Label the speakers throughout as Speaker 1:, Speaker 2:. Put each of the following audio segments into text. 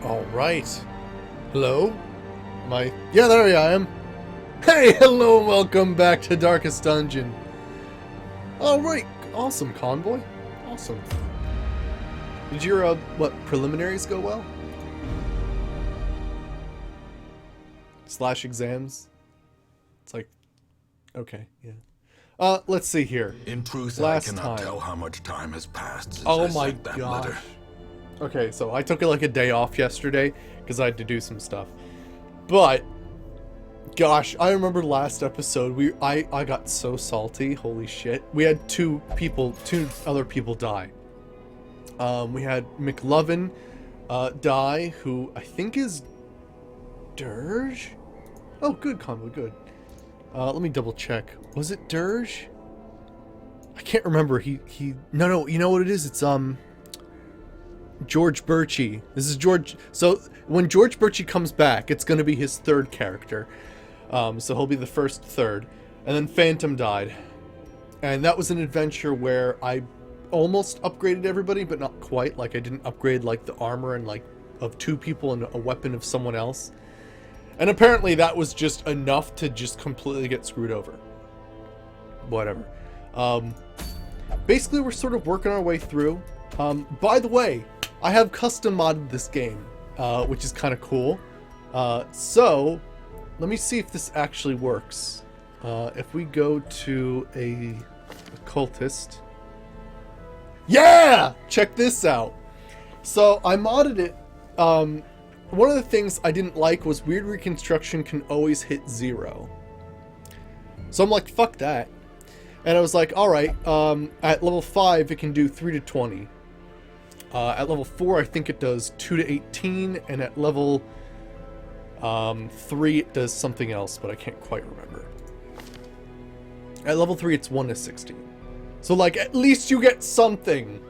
Speaker 1: Alright. Hello? Yeah, there I am. Hey, hello and welcome back to Darkest Dungeon. Alright, awesome, Convoy. Awesome. Did your, preliminaries go well? Slash exams? It's like, okay, yeah. Let's see here.
Speaker 2: In truth,
Speaker 1: Last
Speaker 2: I cannot
Speaker 1: time.
Speaker 2: tell how much time has passed since
Speaker 1: Oh
Speaker 2: I
Speaker 1: my
Speaker 2: sent that
Speaker 1: gosh.
Speaker 2: letter.
Speaker 1: Okay, so I took like a day off yesterday because I had to do some stuff. But gosh, I remember last episode I got so salty, holy shit. We had two other people die. We had McLovin die, who I think is Dirge? Oh, good, Convoy, good. Let me double check. Was it Dirge? I can't remember. No, you know what it is? It's George Birchie. This is George. So when George Birchie comes back, it's going to be his third character. So he'll be the first third. And then Phantom died. And that was an adventure where I almost upgraded everybody, but not quite. Like I didn't upgrade like the armor and like of two people and a weapon of someone else. And apparently that was just enough to just completely get screwed over. Whatever. Basically we're sort of working our way through. By the way, I have custom modded this game, which is kind of cool. So, let me see if this actually works. If we go to a occultist. Yeah! Check this out. So, I modded it. One of the things I didn't like was weird reconstruction can always hit 0. So I'm like, fuck that. And I was like, alright, at level 5 it can do 3 to 20. At level 4, I think it does 2 to 18, and at level 3, it does something else, but I can't quite remember. At level 3, it's 1 to 16. So, like, at least you get something,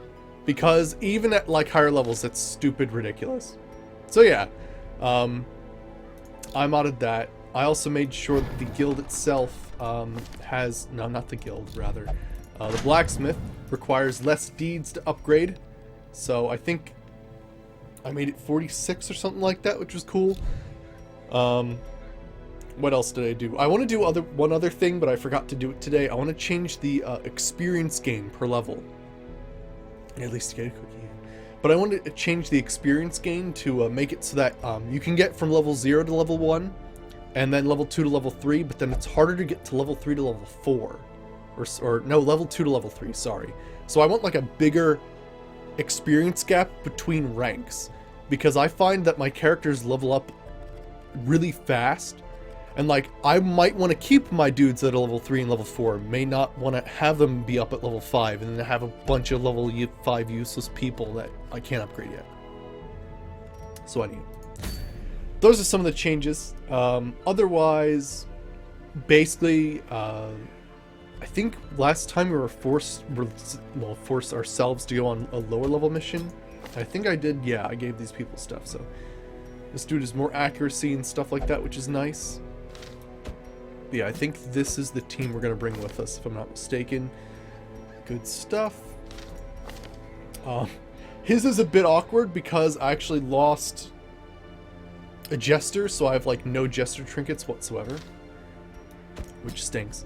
Speaker 1: because even at, like, higher levels, it's stupid ridiculous. So, yeah, I modded that. I also made sure that the guild itself has... No, not the guild, rather. The blacksmith requires less deeds to upgrade. So I think I made it 46 or something like that, which was cool. What else did I do? I want to do one other thing, but I forgot to do it today. I want to change the experience gain per level. At least get a cookie. But I wanted to change the experience gain to make it so that you can get from level 0 to level 1, and then level 2 to level 3, but then it's harder to get to level 3 to level 4. Or no, level 2 to level 3, sorry. So I want like a bigger experience gap between ranks, because I find that my characters level up really fast, and like I might want to keep my dudes at a level 3 and level 4, may not want to have them be up at level 5 and then have a bunch of level 5 useless people that I can't upgrade yet. So anyway, those are some of the changes. Otherwise, basically, I think last time we forced ourselves to go on a lower level mission. I think I did, yeah, I gave these people stuff, so this dude is more accuracy and stuff like that, which is nice. But yeah, I think this is the team we're gonna bring with us, if I'm not mistaken. Good stuff. His is a bit awkward because I actually lost a jester, so I have like no jester trinkets whatsoever, which stinks.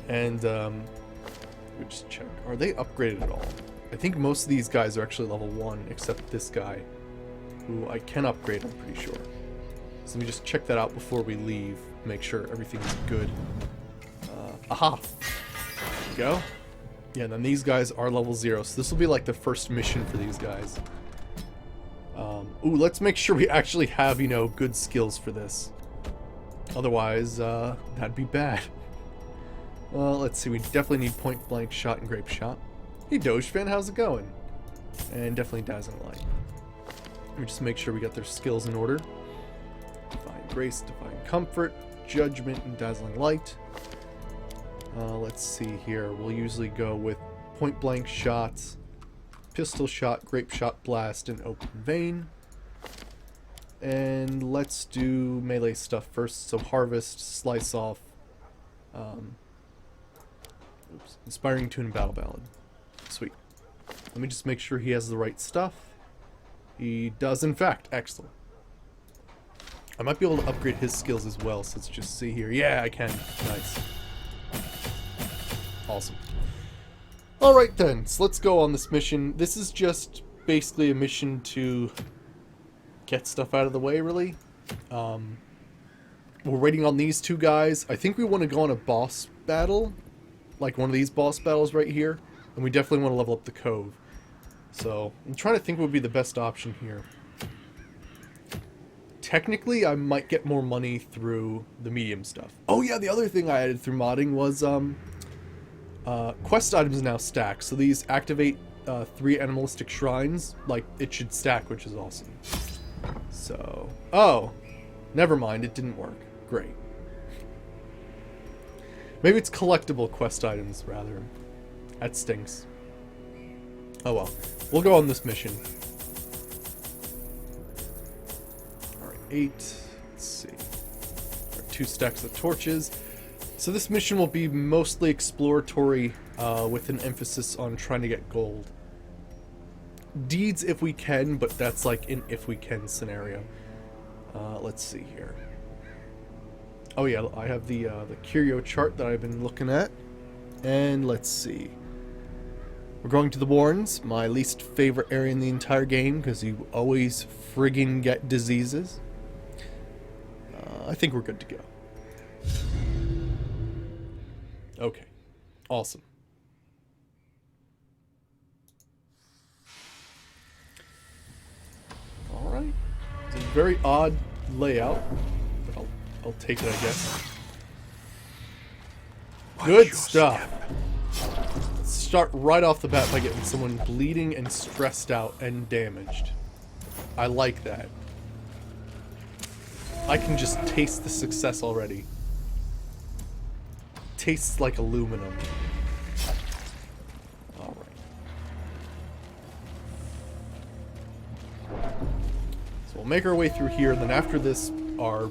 Speaker 1: And we just check. Are they upgraded at all? I think most of these guys are actually level 1, except this guy, who I can upgrade, I'm pretty sure. So let me just check that out before we leave, make sure everything's good. Aha! There we go. Yeah, and then these guys are level 0, so this will be like the first mission for these guys. Ooh, let's make sure we actually have, you know, good skills for this. Otherwise, that'd be bad. Well, let's see, we definitely need point blank shot and grape shot. Hey Doge fan, how's it going? And definitely dazzling light. Let me just make sure we got their skills in order. Divine grace, divine comfort, judgment, and dazzling light. Let's see here, we'll usually go with point blank shots, pistol shot, grape shot, blast, and open vein. And let's do melee stuff first, so harvest, slice off, inspiring tune and battle ballad. Sweet. Let me just make sure he has the right stuff. He does, in fact. Excellent. I might be able to upgrade his skills as well, so let's just see here. Yeah, I can. Nice. Awesome. Alright then, so let's go on this mission. This is just basically a mission to get stuff out of the way, really. We're waiting on these two guys. I think we want to go on a boss battle, like one of these boss battles right here, and we definitely want to level up the cove. So, I'm trying to think what would be the best option here. Technically, I might get more money through the medium stuff. Oh yeah, the other thing I added through modding was, quest items now stack. So these activate 3 animalistic shrines, like it should stack, which is awesome. So, oh, never mind, it didn't work. Great. Maybe it's collectible quest items, rather. That stinks. Oh well. We'll go on this mission. Alright, 8. Let's see. Alright, 2 stacks of torches. So this mission will be mostly exploratory, with an emphasis on trying to get gold. Deeds if we can, but that's like an if we can scenario. Let's see here. Oh yeah, I have the curio chart that I've been looking at. And let's see. We're going to the Warrens, my least favorite area in the entire game, because you always friggin' get diseases. I think we're good to go. Okay. Awesome. Alright. It's a very odd layout, but I'll take it, I guess. Good stuff. Let's start right off the bat by getting someone bleeding and stressed out and damaged. I like that. I can just taste the success already. Tastes like aluminum. Alright. So we'll make our way through here, and then after this are,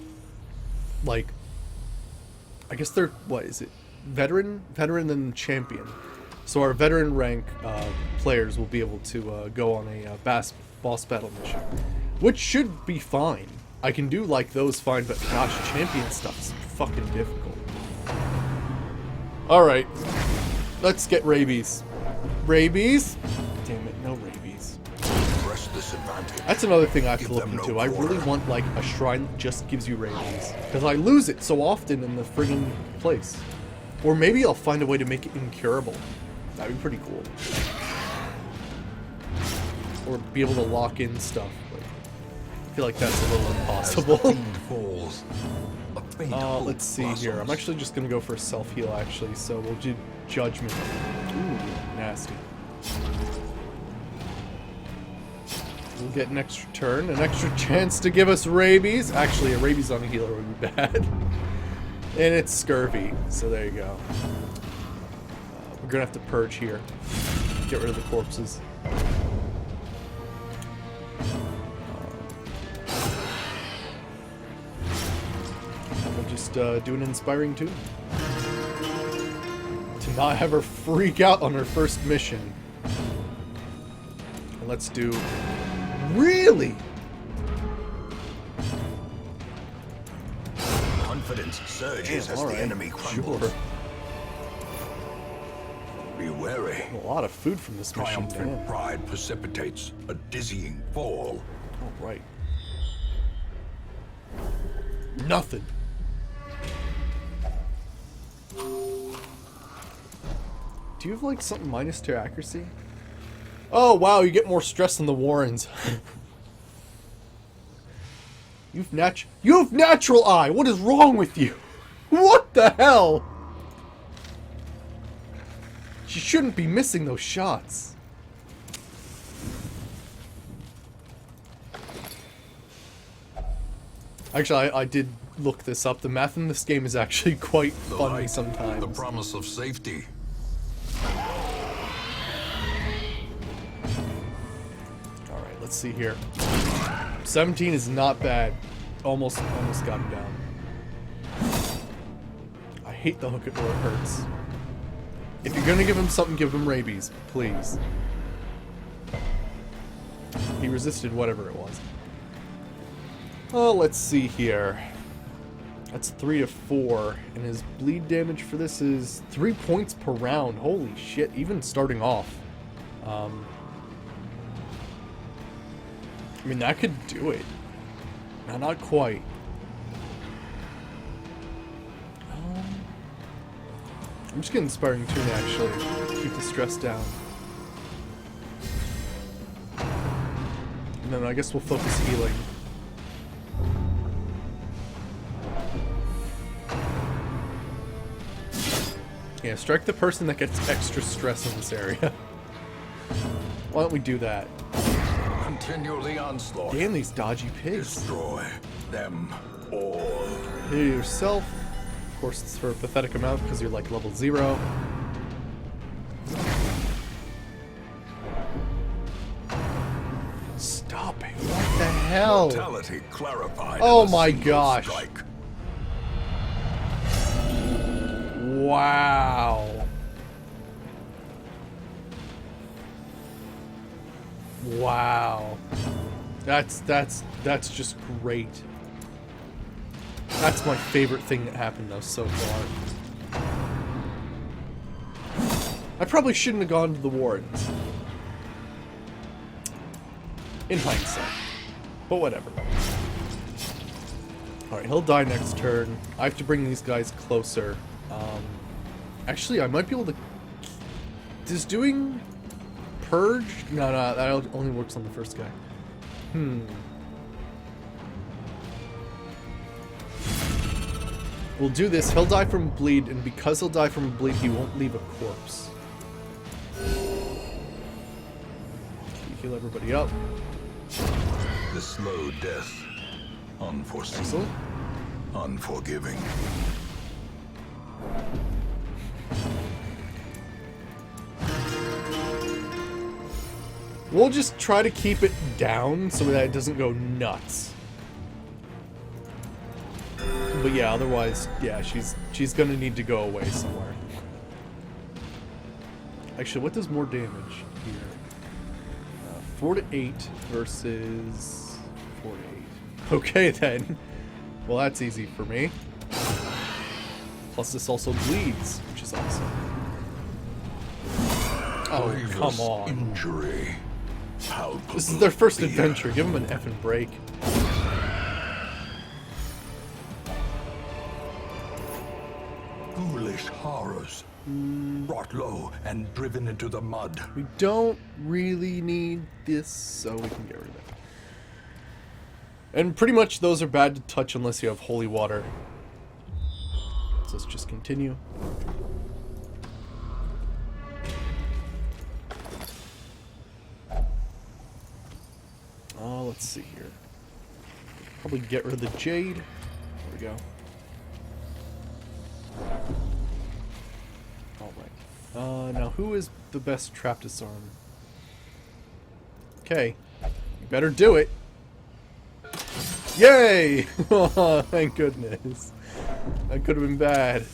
Speaker 1: like, I guess they're, what is it? Veteran and champion. So our veteran rank players will be able to go on a boss battle mission, which should be fine. I can do like those fine, but gosh, champion stuff's fucking difficult. Alright, let's get rabies. Rabies? Damn it, no rabies.
Speaker 2: Press this advantage.
Speaker 1: That's another thing I have to
Speaker 2: Give
Speaker 1: look
Speaker 2: them no
Speaker 1: into. I really
Speaker 2: quarter.
Speaker 1: want like a shrine that just gives you rabies, because I lose it so often in the friggin' place. Or maybe I'll find a way to make it incurable. That'd be pretty cool. Or be able to lock in stuff. But I feel like that's a little impossible.
Speaker 2: Falls.
Speaker 1: Let's see here. I'm actually just gonna go for a self-heal, actually, so we'll do Judgment. Ooh, nasty. We'll get an extra turn, an extra chance to give us rabies. Actually, a rabies on a healer would be bad. And it's scurvy, so there you go. We're gonna have to purge here. Get rid of the corpses. We'll just do an inspiring tune. To not have her freak out on her first mission. And let's do... Really?
Speaker 2: Confidence surges as the enemy crumbles.
Speaker 1: Sure.
Speaker 2: Be wary.
Speaker 1: A lot of food from this mission.
Speaker 2: Triumphant
Speaker 1: Damn.
Speaker 2: pride precipitates a dizzying fall.
Speaker 1: All right. Nothing. Do you have like something minus to accuracy? Oh wow, you get more stress than the Warrens. You have natural eye. What is wrong with you? What the hell? She shouldn't be missing those shots. Actually, I did look this up. The math in this game is actually quite funny sometimes.
Speaker 2: The promise of safety.
Speaker 1: Alright, let's see here. 17 is not bad. Almost got him down. I hate the hook it where it hurts. If you're gonna give him something, give him rabies, please. he resisted whatever it was. Oh, let's see here. That's 3 to 4, and his bleed damage for this is 3 points per round. Holy shit, even starting off. I mean, that could do it. No, not quite. I'm just getting Inspiring Tune, actually. Keep the stress down. And then I guess we'll focus healing. Yeah, strike the person that gets extra stress in this area. Why don't we do that?
Speaker 2: Continue the onslaught.
Speaker 1: Damn these dodgy pigs.
Speaker 2: Destroy them all.
Speaker 1: Hit it yourself. Of course, it's for a pathetic amount because you're like level 0. Stop it. What the hell?
Speaker 2: Mortality clarified.
Speaker 1: Oh
Speaker 2: in a
Speaker 1: my
Speaker 2: single
Speaker 1: gosh.
Speaker 2: strike.
Speaker 1: Wow. Wow. That's just great. That's my favorite thing that happened though so far. I probably shouldn't have gone to the wardens. In hindsight. But whatever. Alright, he'll die next turn. I have to bring these guys closer. Actually, I might be able to... Does doing Purge? No, that only works on the first guy. We'll do this. He'll die from bleed, and because he'll die from bleed, he won't leave a corpse. Heal everybody up.
Speaker 2: The slow death. Unforeseen.
Speaker 1: Excellent.
Speaker 2: Unforgiving.
Speaker 1: We'll just try to keep it down so that it doesn't go nuts. But yeah, otherwise, yeah, she's gonna need to go away somewhere. Actually, what does more damage here? 4 to 8 versus 4 to 8. Okay then. Well, that's easy for me. Plus, this also bleeds, which is awesome. Oh, come on.
Speaker 2: Injury.
Speaker 1: This is their first adventure. Give them an effing break.
Speaker 2: Ghoulish horrors. Brought low and driven into the mud.
Speaker 1: We don't really need this, so we can get rid of it. And pretty much those are bad to touch unless you have holy water. So let's just continue. Let's see here. Probably get rid of the jade. There we go. Alright. Now who is the best trap disarm? Okay. You better do it. Yay! Oh, thank goodness. That could have been bad.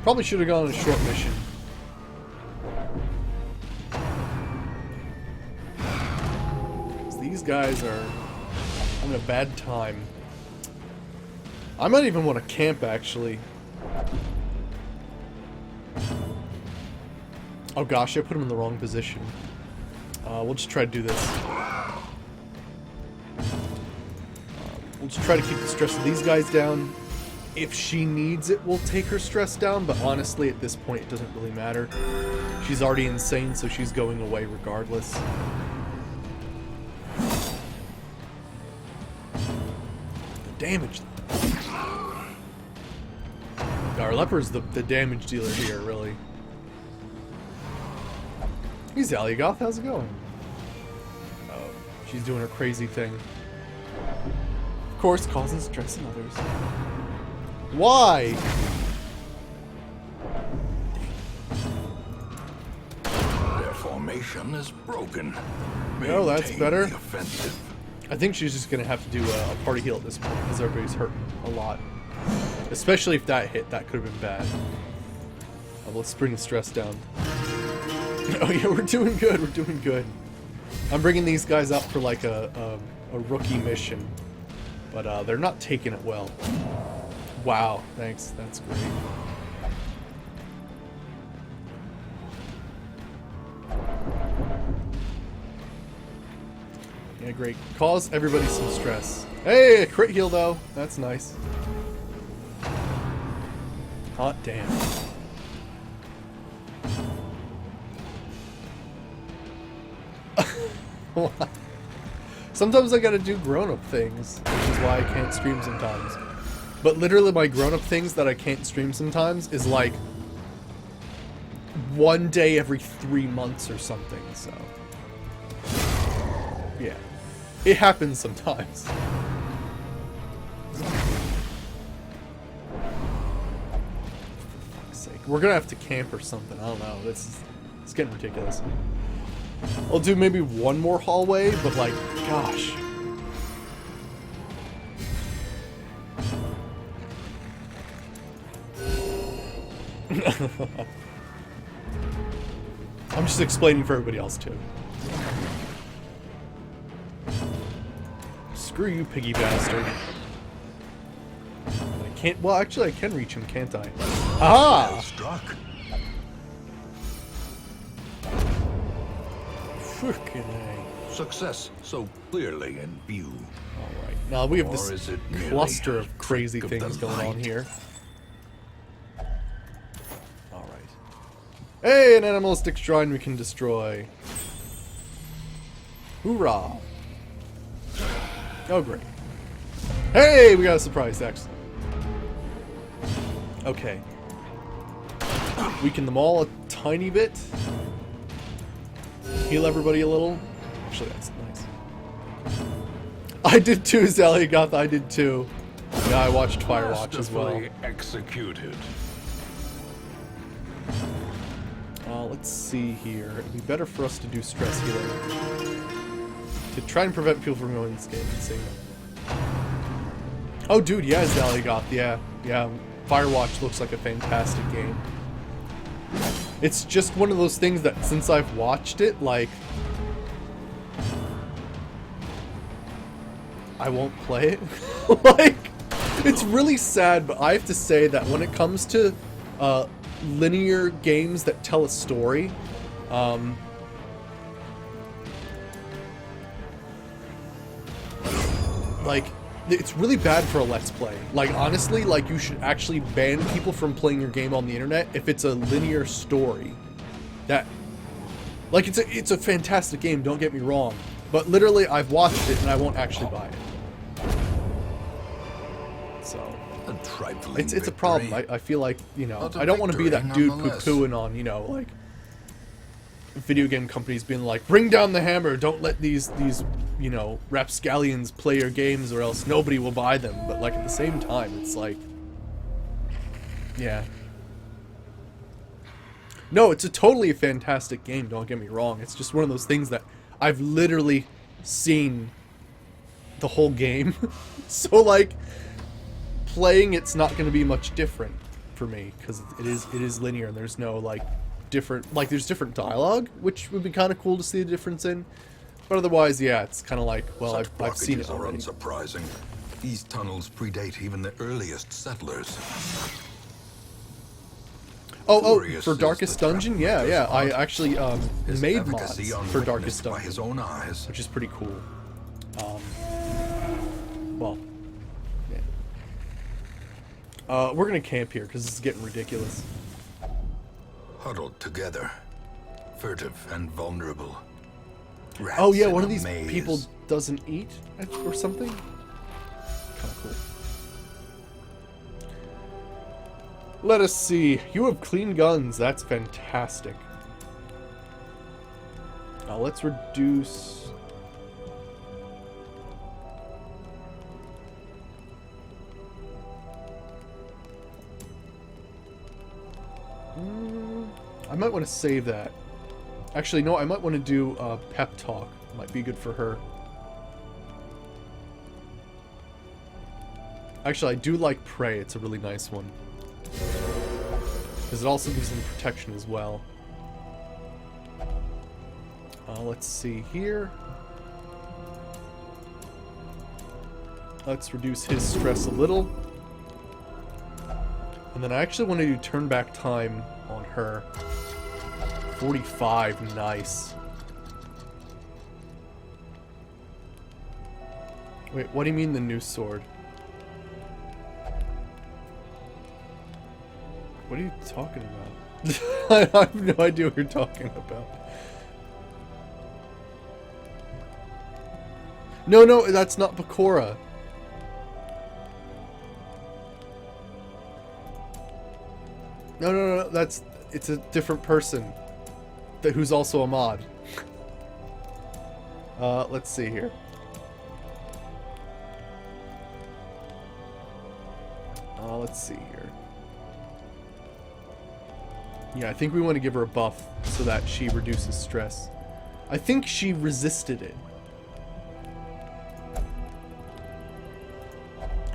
Speaker 1: Probably should have gone on a short mission. These guys are having a bad time. I might even want to camp, actually. Oh gosh, I put him in the wrong position. We'll just try to do this. We'll just try to keep the stress of these guys down. If she needs it, we'll take her stress down, but honestly, at this point, it doesn't really matter. She's already insane, so she's going away regardless. The damage. Our leper's the damage dealer here, really. Hey, Zalyagoth, how's it going? Oh, she's doing her crazy thing. Of course, causing stress in others. Why?
Speaker 2: Their formation is broken.
Speaker 1: No, that's
Speaker 2: Maintain
Speaker 1: better.
Speaker 2: the offensive.
Speaker 1: I think she's just gonna have to do a party heal at this point because everybody's hurting a lot. Especially if that hit, that could have been bad. Let's bring the stress down. Oh yeah, we're doing good. We're doing good. I'm bringing these guys up for like a rookie mission, but they're not taking it well. Wow, thanks. That's great. Yeah, great. Cause everybody some stress. Hey, a crit heal though. That's nice. Hot damn. Sometimes I gotta do grown-up things, which is why I can't stream sometimes. But literally my grown-up things that I can't stream sometimes is like one day every 3 months or something, so. Yeah. It happens sometimes. For fuck's sake. We're gonna have to camp or something, I don't know. It's getting ridiculous. I'll do maybe one more hallway, but like, gosh. I'm just explaining for everybody else too. Screw you, piggy bastard. I can't. Well, actually, I can reach him, can't I? Aha!
Speaker 2: Well struck.
Speaker 1: Frickin' A.
Speaker 2: Success so clearly in view.
Speaker 1: Alright, now we have
Speaker 2: Or
Speaker 1: this
Speaker 2: is it merely
Speaker 1: cluster
Speaker 2: a
Speaker 1: of crazy
Speaker 2: trick of
Speaker 1: things
Speaker 2: the
Speaker 1: going on
Speaker 2: light?
Speaker 1: here. Alright. Hey, an animalistic shrine we can destroy. Hoorah! Oh, great. Hey, we got a surprise, excellent. Okay. Weaken them all a tiny bit. Heal everybody a little. Actually, that's nice. I did too, Zaliogoth. I did too. Yeah, I watched Firewatch as well.
Speaker 2: Masterfully executed.
Speaker 1: Let's see here. It'd be better for us to do stress healing. To try and prevent people from going this game. Let's see. Oh, dude, yeah, Zaliogoth. Yeah, yeah. Firewatch looks like a fantastic game. It's just one of those things that since I've watched it, like, I won't play it. Like, it's really sad, but I have to say that when it comes to linear games that tell a story, like, it's really bad for a Let's Play. Like, honestly, like, you should actually ban people from playing your game on the internet if it's a linear story. That, like, it's a fantastic game, don't get me wrong. But literally, I've watched it and I won't actually buy it. So, it's a problem. I feel like, you know, I don't want to be that dude poo-pooing on, you know, like, video game companies being like, bring down the hammer, don't let these you know, rapscallions play your games or else nobody will buy them. But like at the same time, it's like, yeah. No, it's a totally fantastic game, don't get me wrong. It's just one of those things that I've literally seen the whole game. So like, playing it's not going to be much different for me because it is linear and there's no like different, like there's different dialogue, which would be kind of cool to see the difference in. But otherwise, yeah, it's kind of like, well, I've seen it already.
Speaker 2: Unsurprising. These tunnels predate even the earliest settlers.
Speaker 1: Oh, for Darkest Dungeon? Yeah, yeah. I actually made mods for Darkest
Speaker 2: by
Speaker 1: Dungeon,
Speaker 2: his own eyes.
Speaker 1: which is pretty cool. Well, yeah. We're gonna camp here because this is getting ridiculous.
Speaker 2: Huddled together, furtive and vulnerable. Rats
Speaker 1: Oh yeah,
Speaker 2: in
Speaker 1: one
Speaker 2: a
Speaker 1: of these
Speaker 2: maze.
Speaker 1: people doesn't eat or something. Kind of cool. Let us see. You have clean guns. That's fantastic. Now let's reduce. I might want to save that. Actually, no, I might want to do pep talk. Might be good for her. Actually, I do like pray. It's a really nice one. Because it also gives them protection as well. Let's see here. Let's reduce his stress a little. And then I actually want to do turn back time on her. 45, nice. Wait, what do you mean the new sword? What are you talking about? I have no idea what you're talking about. No, that's not Bakura. No, it's a different person who's also a mod. Let's see here. Let's see here. Yeah, I think we want to give her a buff so that she reduces stress. I think she resisted it.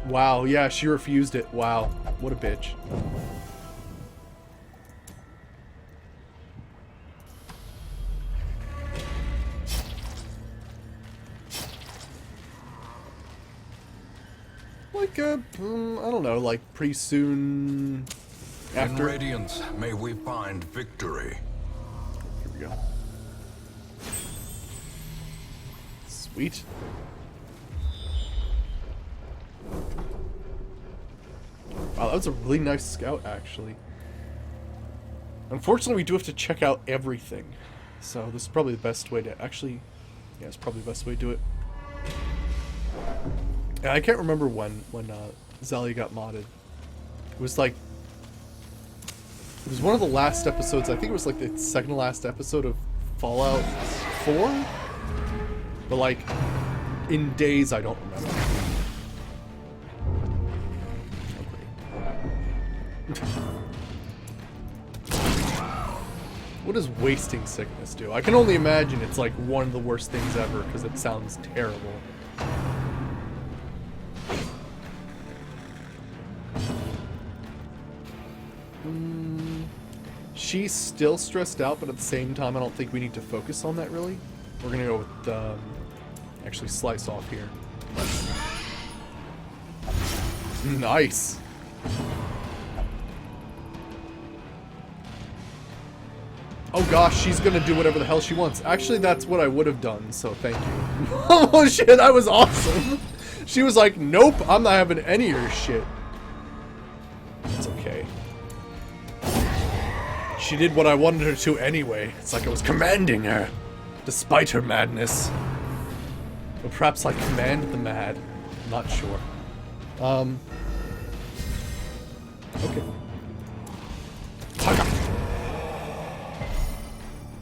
Speaker 1: Wow, yeah, she refused it. Wow, what a bitch. Like, I don't know, like pretty soon after.
Speaker 2: In Radiance, may we find victory.
Speaker 1: Here we go. Sweet. Wow, that was a really nice scout, actually. Unfortunately, we do have to check out everything. So this is probably the best way to actually... Yeah, it's probably the best way to do it. Yeah, I can't remember when Zalia got modded. It was like... It was one of the last episodes, I think it was like the second to last episode of Fallout 4? But like, in days I don't remember. What does wasting sickness do? I can only imagine it's like one of the worst things ever because it sounds terrible. She's still stressed out, but at the same time I don't think we need to focus on that really. We're gonna go with actually slice off here. Nice. Oh gosh, she's gonna do whatever the hell she wants. Actually, that's what I would have done, so thank you. Oh shit, that was awesome. She was like, nope, I'm not having any of your shit. It's okay. She did what I wanted her to anyway. It's like I was commanding her, despite her madness. Or perhaps I command the mad. I'm not sure. Okay.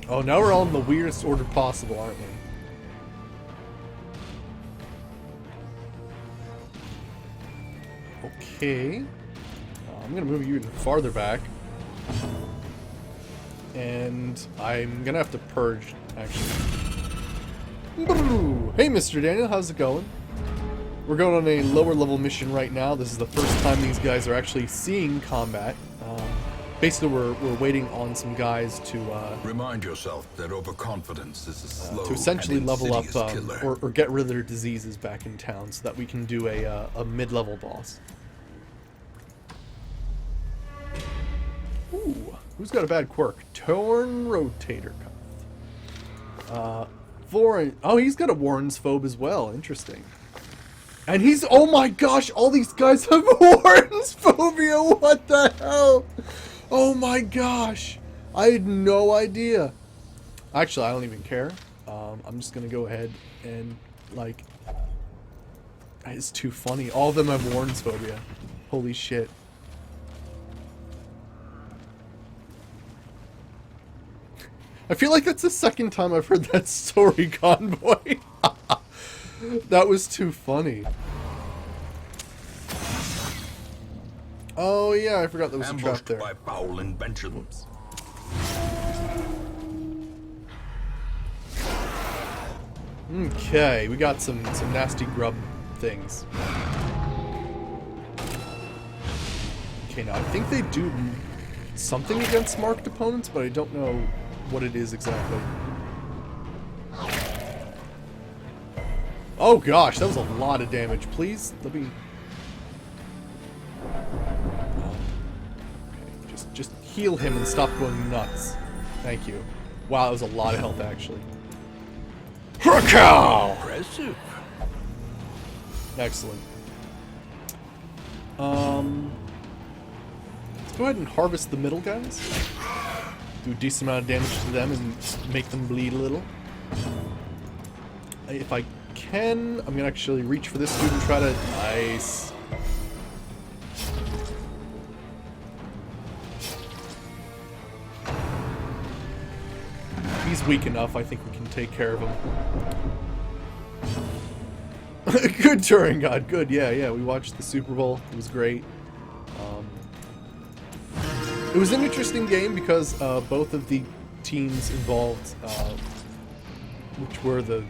Speaker 1: Oh, now we're all in the weirdest order possible, aren't we? Okay. I'm gonna move you even farther back. And I'm gonna have to purge, actually. Hey, Mr. Daniel, how's it going? We're going on a lower level mission right now. This is the first time these guys are actually seeing combat. Basically, we're waiting on some guys to
Speaker 2: Remind yourself that overconfidence is a slow
Speaker 1: to essentially
Speaker 2: and
Speaker 1: level up
Speaker 2: insidious killer.
Speaker 1: or get rid of their diseases back in town, so that we can do a mid-level boss. Ooh, who's got a bad quirk? Torn Rotator Cuff. Vorin. Oh, he's got a Warren's Phobe as well. Interesting. And he's, oh my gosh, all these guys have Warren's phobia. What the hell? Oh my gosh. I had no idea. Actually, I don't even care. I'm just going to go ahead and, like, it's too funny. All of them have Warren's phobia. Holy shit. I feel like that's the second time I've heard that story, Convoy. That was too funny. Oh yeah, I forgot there was a trap there.
Speaker 2: By foul inventions.
Speaker 1: Okay, we got some nasty grub things. Okay, now I think they do something against marked opponents, but I don't know what it is exactly. Oh gosh, that was a lot of damage. Please, let me... Okay, just heal him and stop going nuts. Thank you. Wow, that was a lot of health, actually.
Speaker 2: Impressive.
Speaker 1: Excellent. Let's go ahead and harvest the middle guys. Do a decent amount of damage to them and make them bleed a little. If I can, I'm gonna actually reach for this dude and try to... Nice. He's weak enough, I think we can take care of him. Good Turing God, good, yeah, we watched the Super Bowl, it was great. It was an interesting game because both of the teams involved, which were the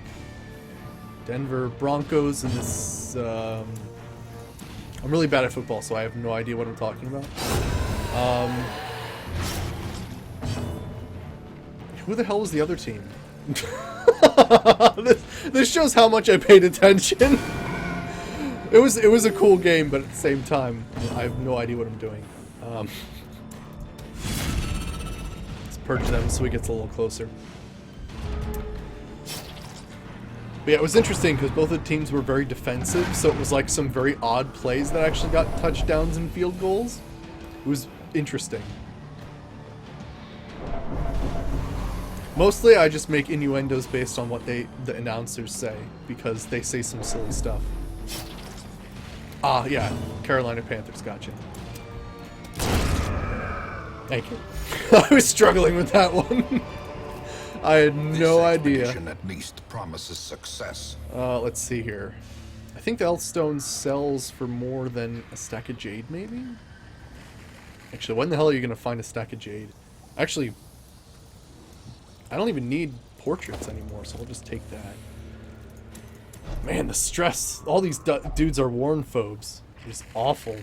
Speaker 1: Denver Broncos and this, I'm really bad at football, so I have no idea what I'm talking about. Who the hell was the other team? This shows how much I paid attention. It was a cool game, but at the same time, I have no idea what I'm doing. Let's purge them so he gets a little closer. But yeah, it was interesting because both of the teams were very defensive, so it was like some very odd plays that actually got touchdowns and field goals. It was interesting. Mostly I just make innuendos based on what the announcers say, because they say some silly stuff. Ah, yeah, Carolina Panthers, gotcha. Thank you. I was struggling with that one. I had no idea.
Speaker 2: At least promises success.
Speaker 1: Let's see here. I think the Elfstone sells for more than a stack of jade, maybe? Actually, when the hell are you going to find a stack of jade? Actually, I don't even need portraits anymore, so I'll just take that. Man, the stress. All these dudes are worn phobes. It's awful.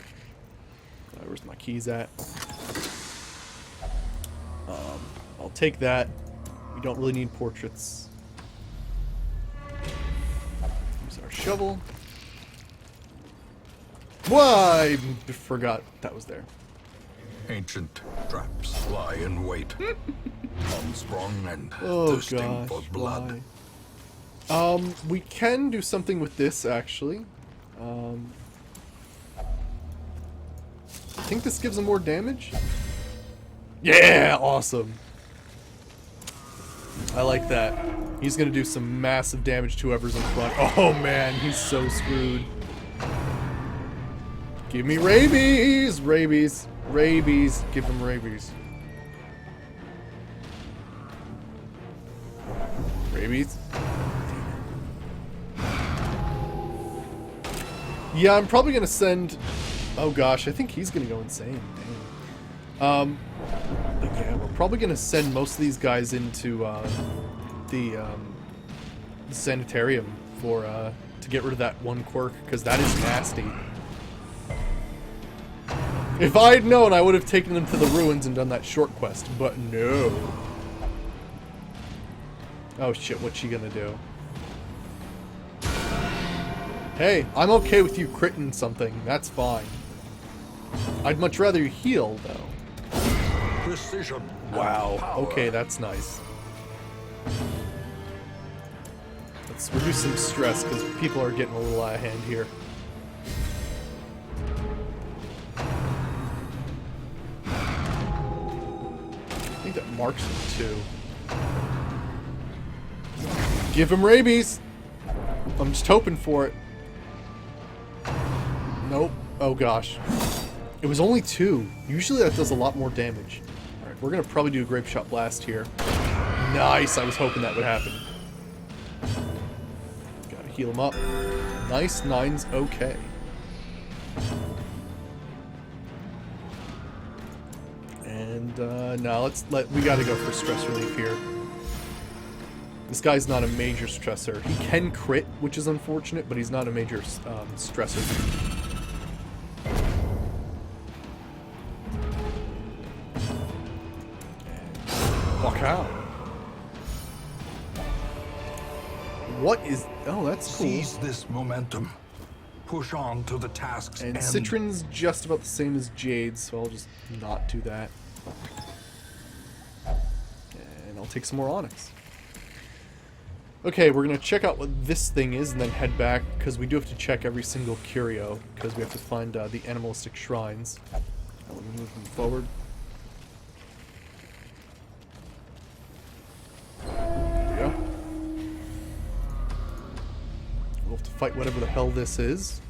Speaker 1: Where's my keys at? I'll take that. We don't really need portraits. Use our shovel. Why? I forgot that was there.
Speaker 2: Ancient traps lie in wait. Unsprung and
Speaker 1: Oh
Speaker 2: thirsting for
Speaker 1: gosh,
Speaker 2: blood.
Speaker 1: why? We can do something with this, actually. I think this gives him more damage. Yeah, awesome. I like that. He's gonna do some massive damage to whoever's in front. Oh man, he's so screwed. Give me rabies! Rabies. Rabies. Give him rabies. Rabies. Yeah, I'm probably gonna send... Oh gosh, I think he's gonna go insane. Dang. But yeah, we're probably gonna send most of these guys into the sanitarium for to get rid of that one quirk, because that is nasty. If I'd known, I would have taken them to the ruins and done that short quest, but no. Oh shit, what's she gonna do? Hey, I'm okay with you critting something. That's fine. I'd much rather you heal, though.
Speaker 2: Precision.
Speaker 1: Wow. Okay, that's nice. Let's reduce some stress, because people are getting a little out of hand here. I think that marks him, too. Give him rabies! I'm just hoping for it. Nope. Oh gosh. It was only 2. Usually that does a lot more damage. Alright, we're gonna probably do a Grape Shot Blast here. Nice! I was hoping that would happen. Gotta heal him up. Nice. 9's okay. And now we gotta go for stress relief here. This guy's not a major stressor. He can crit, which is unfortunate, but he's not a major stressor. What is... Oh, that's cool.
Speaker 2: Seize this momentum. Push on to the task's
Speaker 1: And
Speaker 2: end.
Speaker 1: Citron's just about the same as Jade's, so I'll just not do that. And I'll take some more onyx. Okay, we're going to check out what this thing is and then head back, because we do have to check every single curio, because we have to find the animalistic shrines. Now, let me move them forward. There we go. We'll have to fight whatever the hell this is.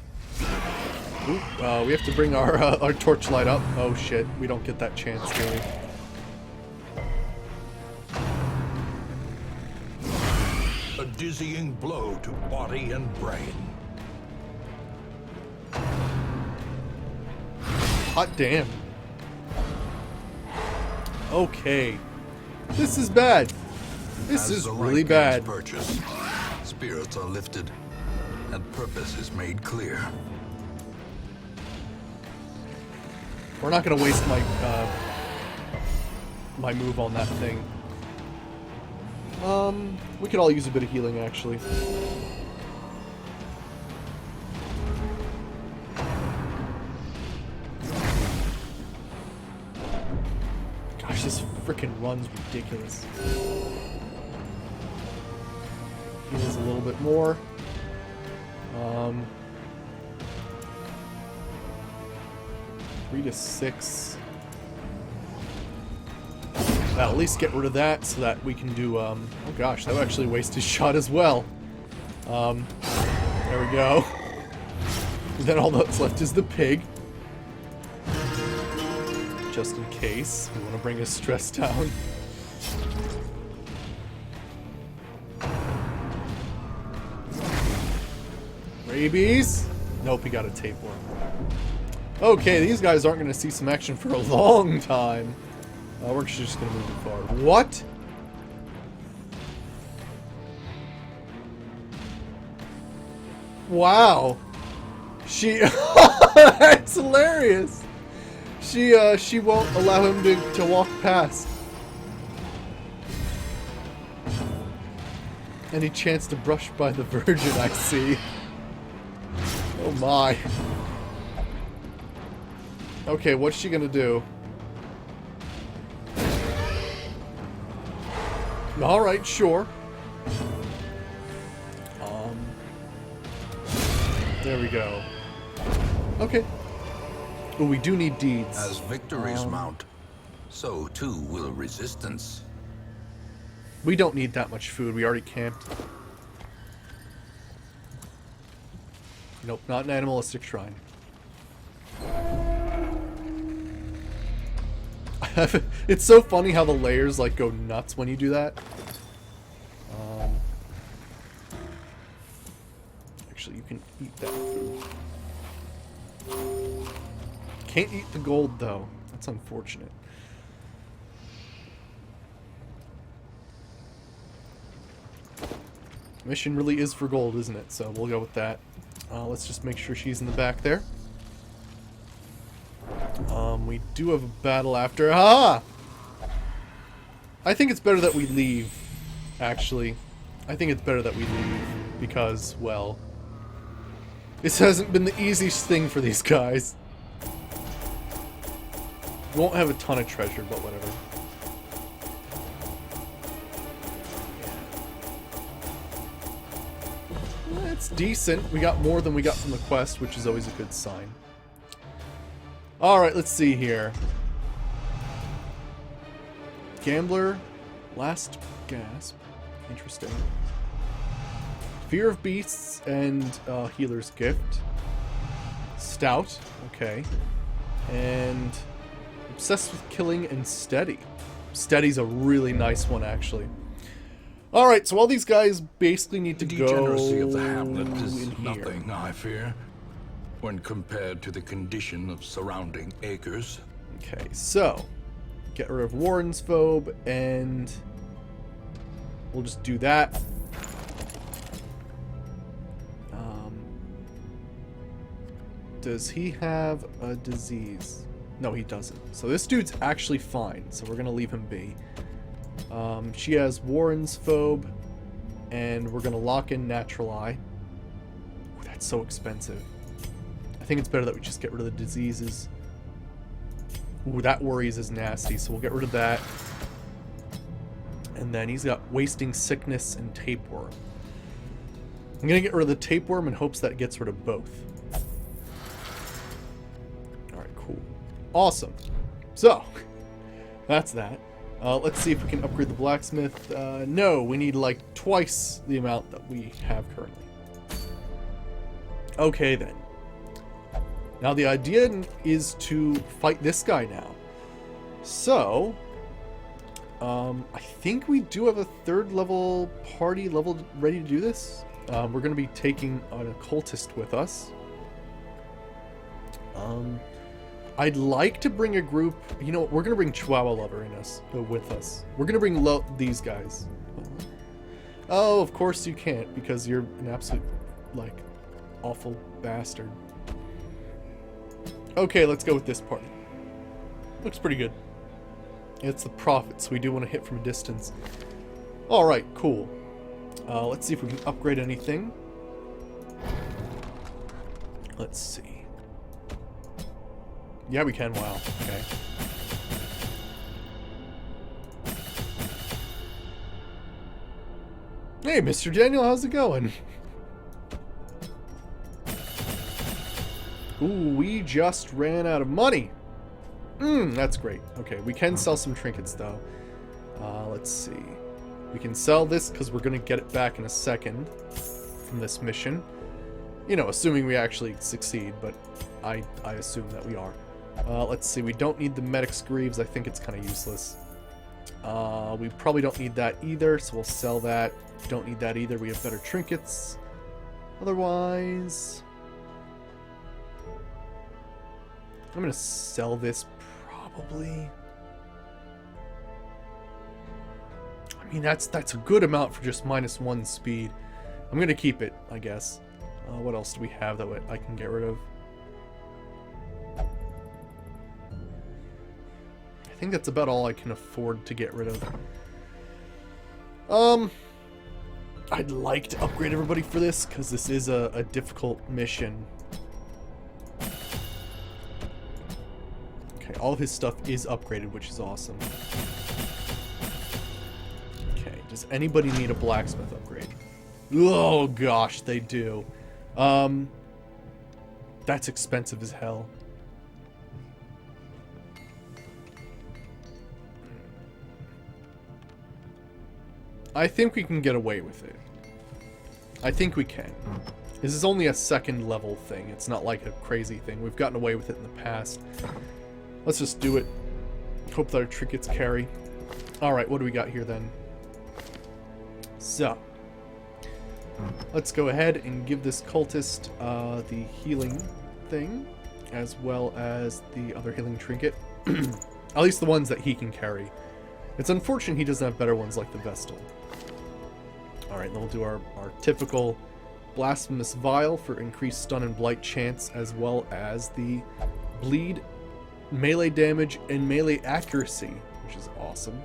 Speaker 1: Ooh, we have to bring our torchlight up. Oh shit, we don't get that chance, do we?
Speaker 2: A dizzying blow to body and brain.
Speaker 1: Hot damn. Okay. This is bad. This is really bad.
Speaker 2: Purchase, spirits are lifted, and purpose is made clear.
Speaker 1: We're not gonna waste my my move on that thing. We could all use a bit of healing, actually. Gosh, this frickin' run's ridiculous. Heals a little bit more. 3 to 6. Well, at least get rid of that so that we can do, oh gosh, that would actually waste his shot as well. There we go. And then all that's left is the pig. Just in case. We want to bring his stress down. Rabies? Nope, he got a tapeworm. Okay, these guys aren't going to see some action for a long time. We're just going to move it forward. What? Wow. She... That's hilarious. She won't allow him to walk past. Any chance to brush by the virgin, I see. Oh my. Okay, what's she gonna do? Alright, sure. There we go. Okay. But we do need deeds.
Speaker 2: As victories mount, so too will resistance.
Speaker 1: We don't need that much food. We already camped. Nope, not an animalistic shrine. It's so funny how the layers like go nuts when you do that. Actually, you can eat that food. Can't eat the gold though. That's unfortunate. Mission really is for gold, isn't it? So we'll go with that. Let's just make sure she's in the back there. We do have a battle after. Ah! I think it's better that we leave, actually. I think it's better that we leave because, well, this hasn't been the easiest thing for these guys. We won't have a ton of treasure, but whatever. It's decent. We got more than we got from the quest, which is always a good sign. Alright, let's see here. Gambler, last gasp. Interesting. Fear of beasts and healer's gift. Stout, okay. And obsessed with killing and steady. Steady's a really nice one, actually. Alright, so all these guys basically need to go
Speaker 2: Degeneracy of the hamlet
Speaker 1: in
Speaker 2: is
Speaker 1: here.
Speaker 2: nothing, I fear, when compared to the condition of surrounding acres.
Speaker 1: Okay, so get rid of Warren's Phobe, and we'll just do that. Does he have a disease? No, he doesn't. So this dude's actually fine, so we're gonna leave him be. She has Warren's Phobe. And we're going to lock in Natural Eye. Ooh, that's so expensive. I think it's better that we just get rid of the diseases. Ooh, that worries is nasty, so we'll get rid of that. And then he's got Wasting Sickness and Tapeworm. I'm going to get rid of the Tapeworm in hopes that gets rid of both. Alright, cool. Awesome. So, that's that. Let's see if we can upgrade the blacksmith. No, we need like twice the amount that we have currently. Okay then. Now the idea is to fight this guy now. So, I think we do have a 3rd level party leveled ready to do this. We're going to be taking an occultist with us. I'd like to bring a group. You know, we're gonna bring Chihuahua Lover with us. We're gonna bring these guys. Oh, of course you can't because you're an absolute, like, awful bastard. Okay, let's go with this party. Looks pretty good. It's the Prophet, so we do want to hit from a distance. All right, cool. Let's see if we can upgrade anything. Let's see. Yeah, we can. Wow. Okay. Hey, Mr. Daniel, how's it going? Ooh, we just ran out of money. That's great. Okay, we can sell some trinkets, though. Let's see. We can sell this because we're going to get it back in a second from this mission. You know, assuming we actually succeed, but I assume that we are. Let's see, we don't need the Medic's Greaves. I think it's kind of useless. We probably don't need that either, so we'll sell that. Don't need that either. We have better trinkets. Otherwise, I'm going to sell this probably. I mean, that's a good amount for just -1 speed. I'm going to keep it, I guess. What else do we have that I can get rid of? I think that's about all I can afford to get rid of. I'd like to upgrade everybody for this, because this is a difficult mission. Okay, all of his stuff is upgraded, which is awesome. Okay, does anybody need a blacksmith upgrade? Oh gosh, they do. That's expensive as hell. I think we can get away with it. I think we can. This is only a 2nd level thing. It's not like a crazy thing. We've gotten away with it in the past. Let's just do it. Hope that our trinkets carry. Alright, what do we got here then? So, let's go ahead and give this cultist the healing thing, as well as the other healing trinket. At least the ones that he can carry. It's unfortunate he doesn't have better ones like the Vestal. Alright, then we'll do our typical Blasphemous Vial for increased stun and blight chance, as well as the bleed, melee damage, and melee accuracy, which is awesome.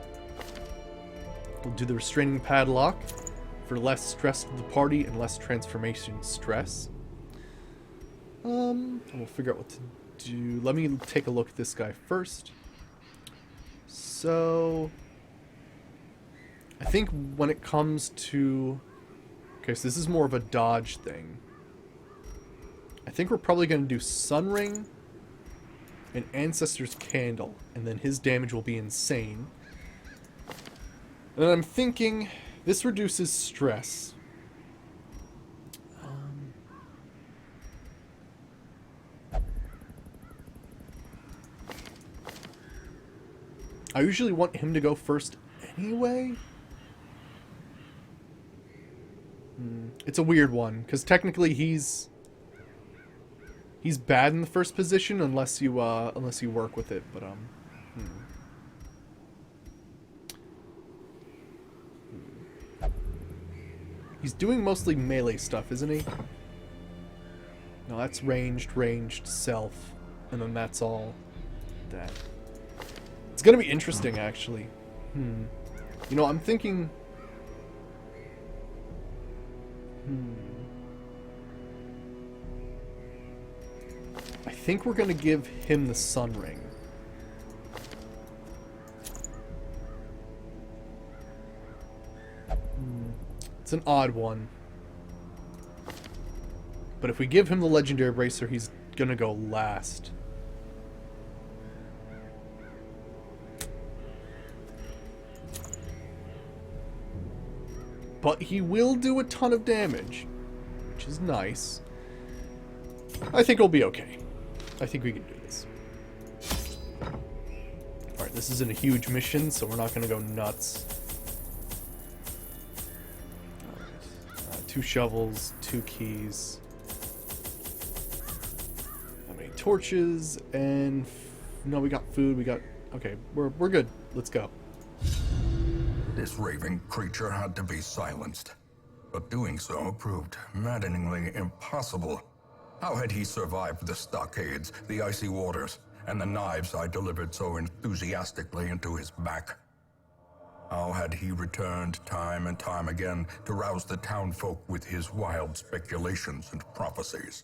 Speaker 1: We'll do the Restraining Padlock for less stress to the party and less transformation stress. And we'll figure out what to do. Let me take a look at this guy first. So, I think when it comes to... Okay, so this is more of a dodge thing. I think we're probably going to do Sun Ring and Ancestor's Candle, and then his damage will be insane. And I'm thinking this reduces stress. I usually want him to go first anyway. It's a weird one, because technically he's bad in the first position unless you work with it, but He's doing mostly melee stuff, isn't he? No, that's ranged, self, and then that's all that. It's gonna be interesting, actually. You know, I'm thinking... I think we're going to give him the sun ring. It's an odd one. But if we give him the legendary bracer, he's going to go last. But he will do a ton of damage, which is nice. I think it'll be okay. I think we can do this. Alright, this isn't a huge mission, so we're not going to go nuts. Alright. 2 shovels, 2 keys. How many torches? And... no, we got food, we got... okay, we're good. Let's go.
Speaker 2: This raving creature had to be silenced, but doing so proved maddeningly impossible. How had he survived the stockades, the icy waters, and the knives I delivered so enthusiastically into his back? How had he returned time and time again to rouse the townfolk with his wild speculations and prophecies?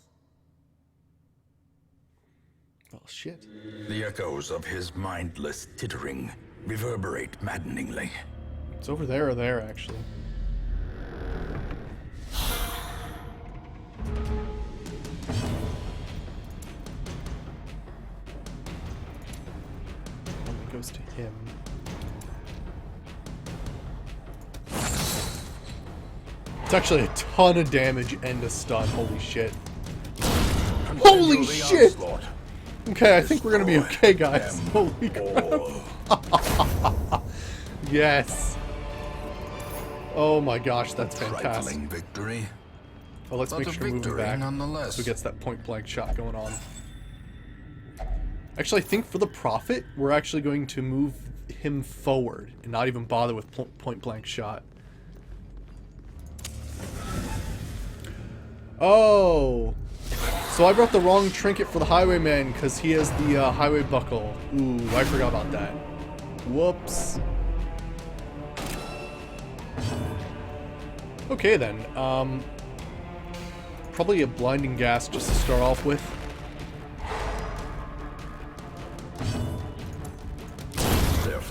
Speaker 1: Oh, shit.
Speaker 2: The echoes of his mindless tittering reverberate maddeningly.
Speaker 1: It's over there or there, actually. It goes to him. It's actually a ton of damage and a stun. Holy shit. Holy shit! Okay, I think we're gonna be okay, guys. Holy crap. Yes. Oh my gosh, that's fantastic.
Speaker 2: Victory.
Speaker 1: Oh, let's make sure we move him back
Speaker 2: Nonetheless.
Speaker 1: so he gets that point-blank shot going on. Actually, I think for the profit, we're actually going to move him forward and not even bother with point-blank shot. Oh. So I brought the wrong trinket for the highwayman because he has the highway buckle. Ooh, I forgot about that. Whoops. Okay then, probably a blinding gas just to start off with.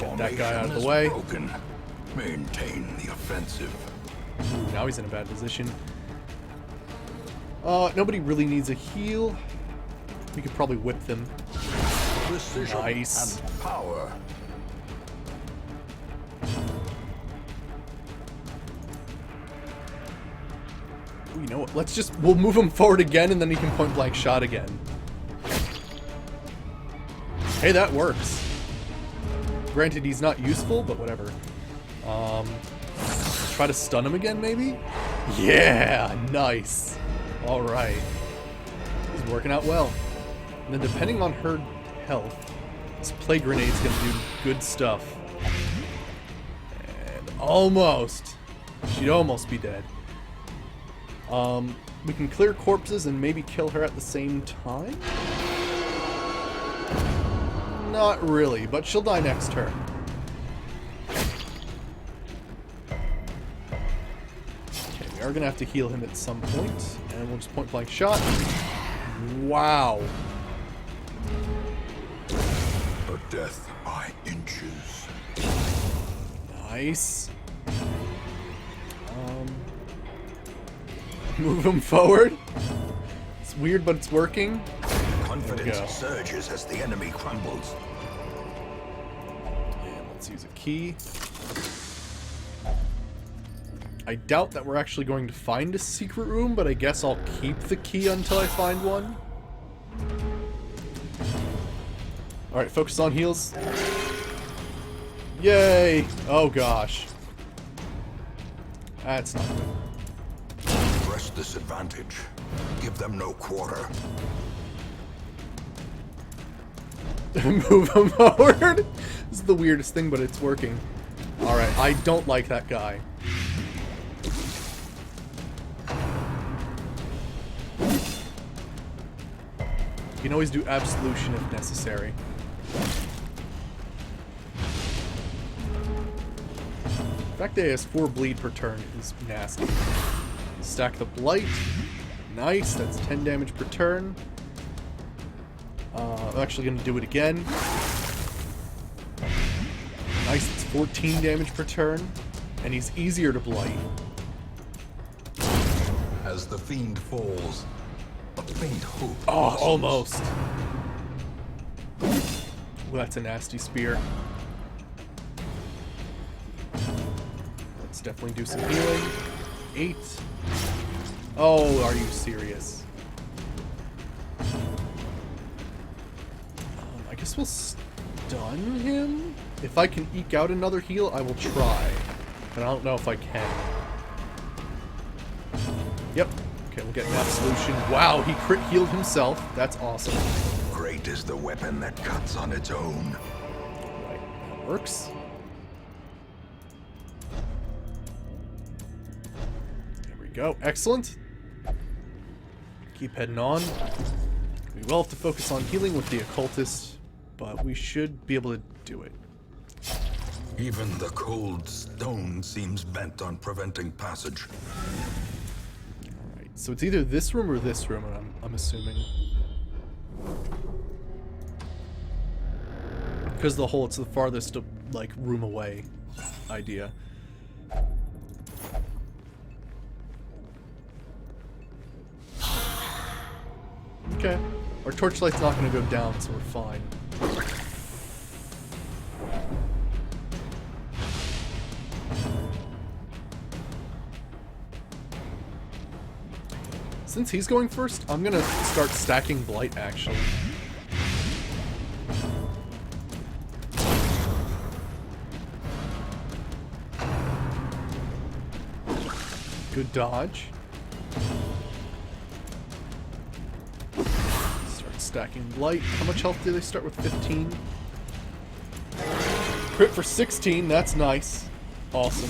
Speaker 1: Get that guy out of the way.
Speaker 2: Broken. Maintain the offensive.
Speaker 1: Ooh, now he's in a bad position. Nobody really needs a heal. We could probably whip them.
Speaker 2: Precision
Speaker 1: Nice.
Speaker 2: and power.
Speaker 1: You know what? We'll move him forward again and then he can point blank shot again. Hey, that works. Granted, he's not useful, but whatever. Try to stun him again, maybe? Yeah, nice. Alright. This is working out well. And then depending on her health, this plague grenade's gonna do good stuff. And almost. She'd almost be dead. We can clear corpses and maybe kill her at the same time? Not really, but she'll die next turn. Okay, we are gonna have to heal him at some point, and we'll just point blank shot. Wow.
Speaker 2: A death by inches.
Speaker 1: Nice. Move him forward. It's weird, but it's working.
Speaker 2: Confidence surges as the enemy crumbles.
Speaker 1: And let's use a key. I doubt that we're actually going to find a secret room, but I guess I'll keep the key until I find one. Alright, focus on heals. Yay! Oh gosh. That's not good.
Speaker 2: Press this advantage. Give them no quarter.
Speaker 1: Move him forward. This is the weirdest thing, but it's working. Alright, I don't like that guy. You can always do absolution if necessary. The fact that he has 4 bleed per turn is nasty. Stack the blight. Nice, that's 10 damage per turn. I'm actually going to do it again. Nice, it's 14 damage per turn. And he's easier to blight.
Speaker 2: As the fiend falls, a faint hope.
Speaker 1: Oh, almost. Well, that's a nasty spear. Let's definitely do some healing. 8. Oh, are you serious? I guess we'll stun him? If I can eke out another heal, I will try. But I don't know if I can. Yep. Okay, we'll get an absolution. Wow, he crit healed himself. That's awesome.
Speaker 2: Great is the weapon that cuts on its own.
Speaker 1: Right, that works. There we go. Excellent. Keep heading on. We will have to focus on healing with the occultist, but we should be able to do it.
Speaker 2: Even the cold stone seems bent on preventing passage.
Speaker 1: Alright, so it's either this room or this room, and I'm assuming. Because the hole, it's the farthest, like, room away idea. Okay. Our torchlight's not going to go down, so we're fine. Since he's going first, I'm going to start stacking blight, actually. Good dodge. Start stacking blight. How much health do they start with? 15. Crit for 16. That's nice. Awesome.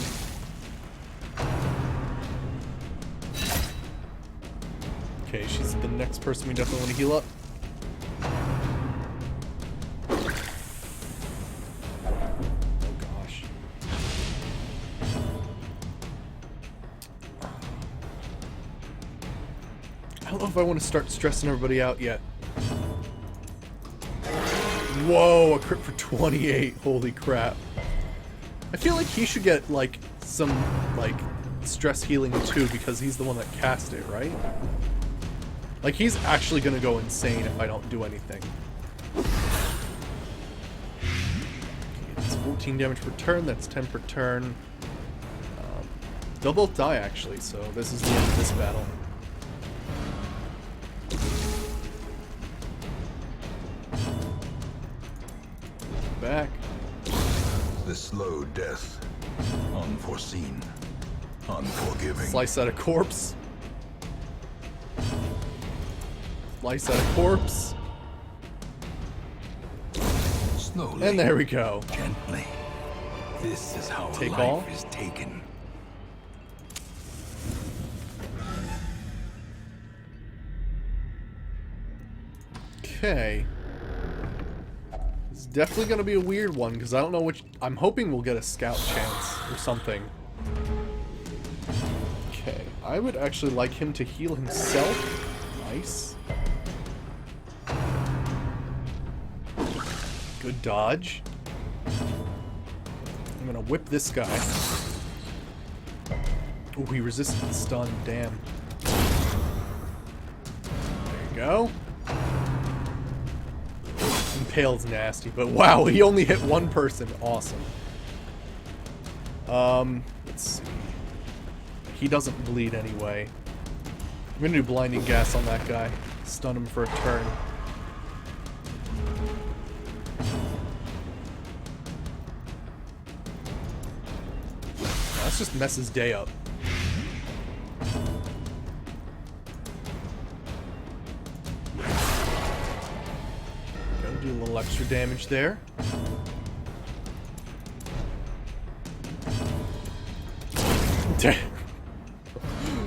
Speaker 1: Okay, she's the next person we definitely want to heal up. Oh gosh. I don't know if I want to start stressing everybody out yet. Whoa, a crit for 28. Holy crap. I feel like he should get, like, some, like, stress healing too, because he's the one that cast it, right? Like, he's actually gonna go insane if I don't do anything. Okay, it's 14 damage per turn, that's 10 per turn. They'll both die, actually, so this is the end of this battle. Back.
Speaker 2: The slow death. Unforeseen. Unforgiving.
Speaker 1: Slice out a corpse. Slice out a corpse.
Speaker 2: Slowly.
Speaker 1: And there we go.
Speaker 2: Gently. This is how
Speaker 1: Take
Speaker 2: life
Speaker 1: all.
Speaker 2: is taken.
Speaker 1: Okay. It's definitely going to be a weird one, because I don't know which... I'm hoping we'll get a scout chance or something. Okay. I would actually like him to heal himself. Nice. Good dodge. I'm going to whip this guy. Oh, he resisted the stun. Damn. There you go. Impaled's nasty, but wow, he only hit one person. Awesome. Let's see. He doesn't bleed anyway. I'm gonna do blinding gas on that guy. Stun him for a turn. Let's just mess his day up. Do a little extra damage there.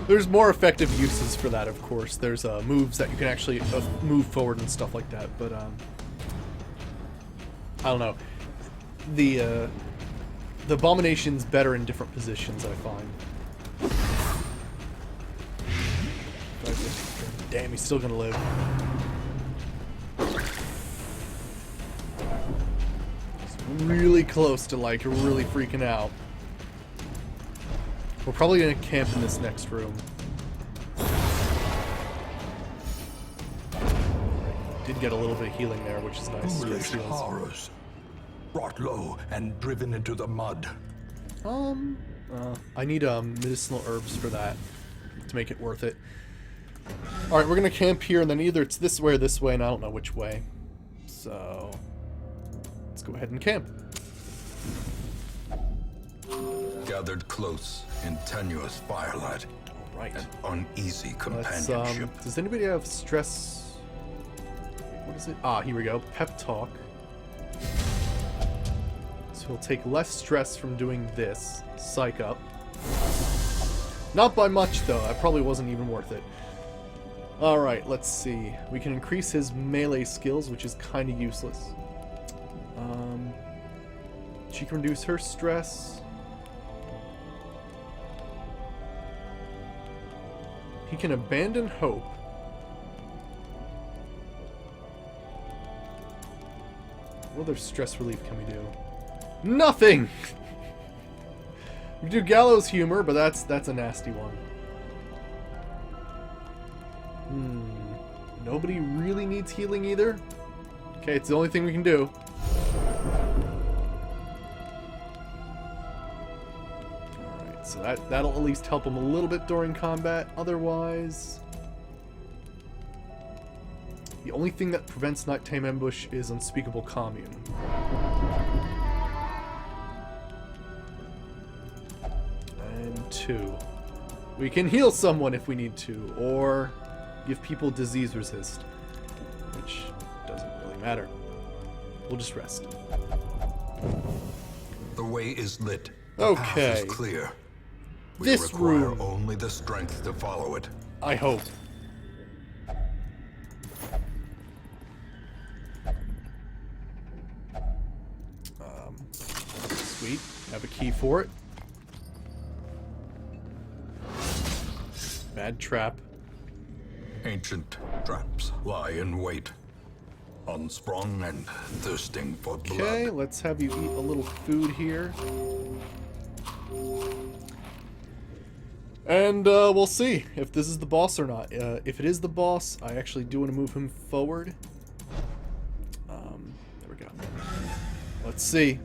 Speaker 1: There's more effective uses for that, of course. There's moves that you can actually move forward and stuff like that, but I don't know. The Abomination's better in different positions, I find. Damn, he's still gonna live. He's really close to, like, really freaking out. We're probably gonna camp in this next room. Did get a little bit of healing there, which is nice.
Speaker 3: Foolish horrors. Brought low and driven into the mud.
Speaker 1: I need medicinal herbs for that to make it worth it. Alright, we're gonna camp here, and then either it's this way or this way, and I don't know which way. So let's go ahead and camp.
Speaker 2: Gathered close in tenuous firelight.
Speaker 1: Alright.
Speaker 2: An uneasy
Speaker 1: Let's,
Speaker 2: companionship.
Speaker 1: does anybody have stress? What is it? Ah, here we go. Pep talk. So he'll take less stress from doing this. Psych up. Not by much, though. That probably wasn't even worth it. Alright, let's see. We can increase his melee skills, which is kind of useless. She can reduce her stress. He can abandon hope. What other stress relief can we do? Nothing! We do gallows humor, but that's a nasty one. Nobody really needs healing either. Okay, it's the only thing we can do. Alright, so that'll at least help him a little bit during combat. Otherwise, the only thing that prevents nighttime ambush is unspeakable commune. And 2. We can heal someone if we need to, or give people disease resist, which doesn't really matter. We'll just rest.
Speaker 2: The way is lit. The
Speaker 1: Okay.
Speaker 2: path is clear. We
Speaker 1: This
Speaker 2: require
Speaker 1: room.
Speaker 2: only the strength to follow it.
Speaker 1: I hope. Sweet. Have a key for it. Bad trap.
Speaker 2: Ancient traps lie in wait, unsprung and thirsting for
Speaker 1: Okay,
Speaker 2: blood.
Speaker 1: let's have you eat a little food here. And we'll see if this is the boss or not. If it is the boss, I actually do want to move him forward. There we go. Let's see.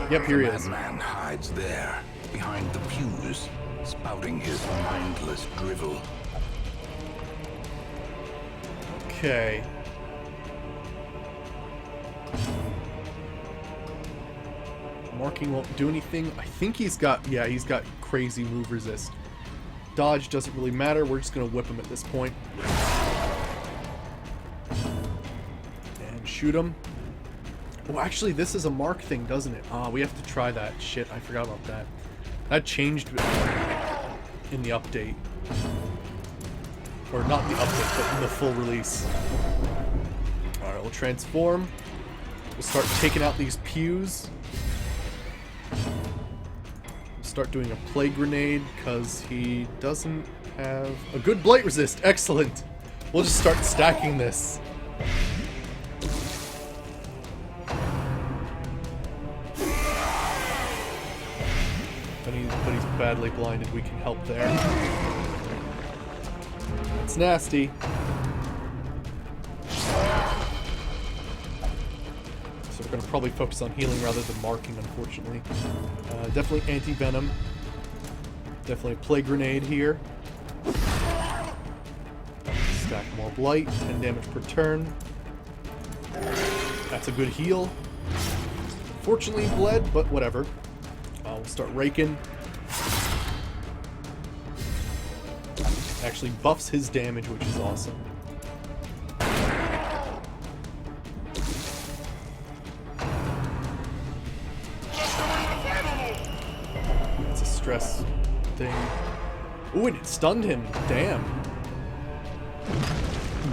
Speaker 1: Yep, here he
Speaker 3: The
Speaker 1: is.
Speaker 3: madman hides there, behind the pews, spouting his mindless drivel.
Speaker 1: Okay. Marking won't do anything. I think he's got, yeah, he's got crazy move resist. Dodge doesn't really matter. We're just going to whip him at this point. And shoot him. Oh, actually, this is a mark thing, doesn't it? Ah, we have to try that. Shit, I forgot about that. That changed in the update. Or not the update, but in the full release. Alright, we'll transform. We'll start taking out these pews. We'll start doing a plague grenade, because he doesn't have a good blight resist. Excellent! We'll just start stacking this. But he's badly blinded. We can help there. It's nasty. So we're going to probably focus on healing rather than marking, unfortunately. Definitely anti-venom. Definitely a plague grenade here. Stack more blight. 10 damage per turn. That's a good heal. Fortunately bled, but whatever. We'll start raking. Actually buffs his damage, which is awesome. It's a stress thing. Ooh, and it stunned him. Damn.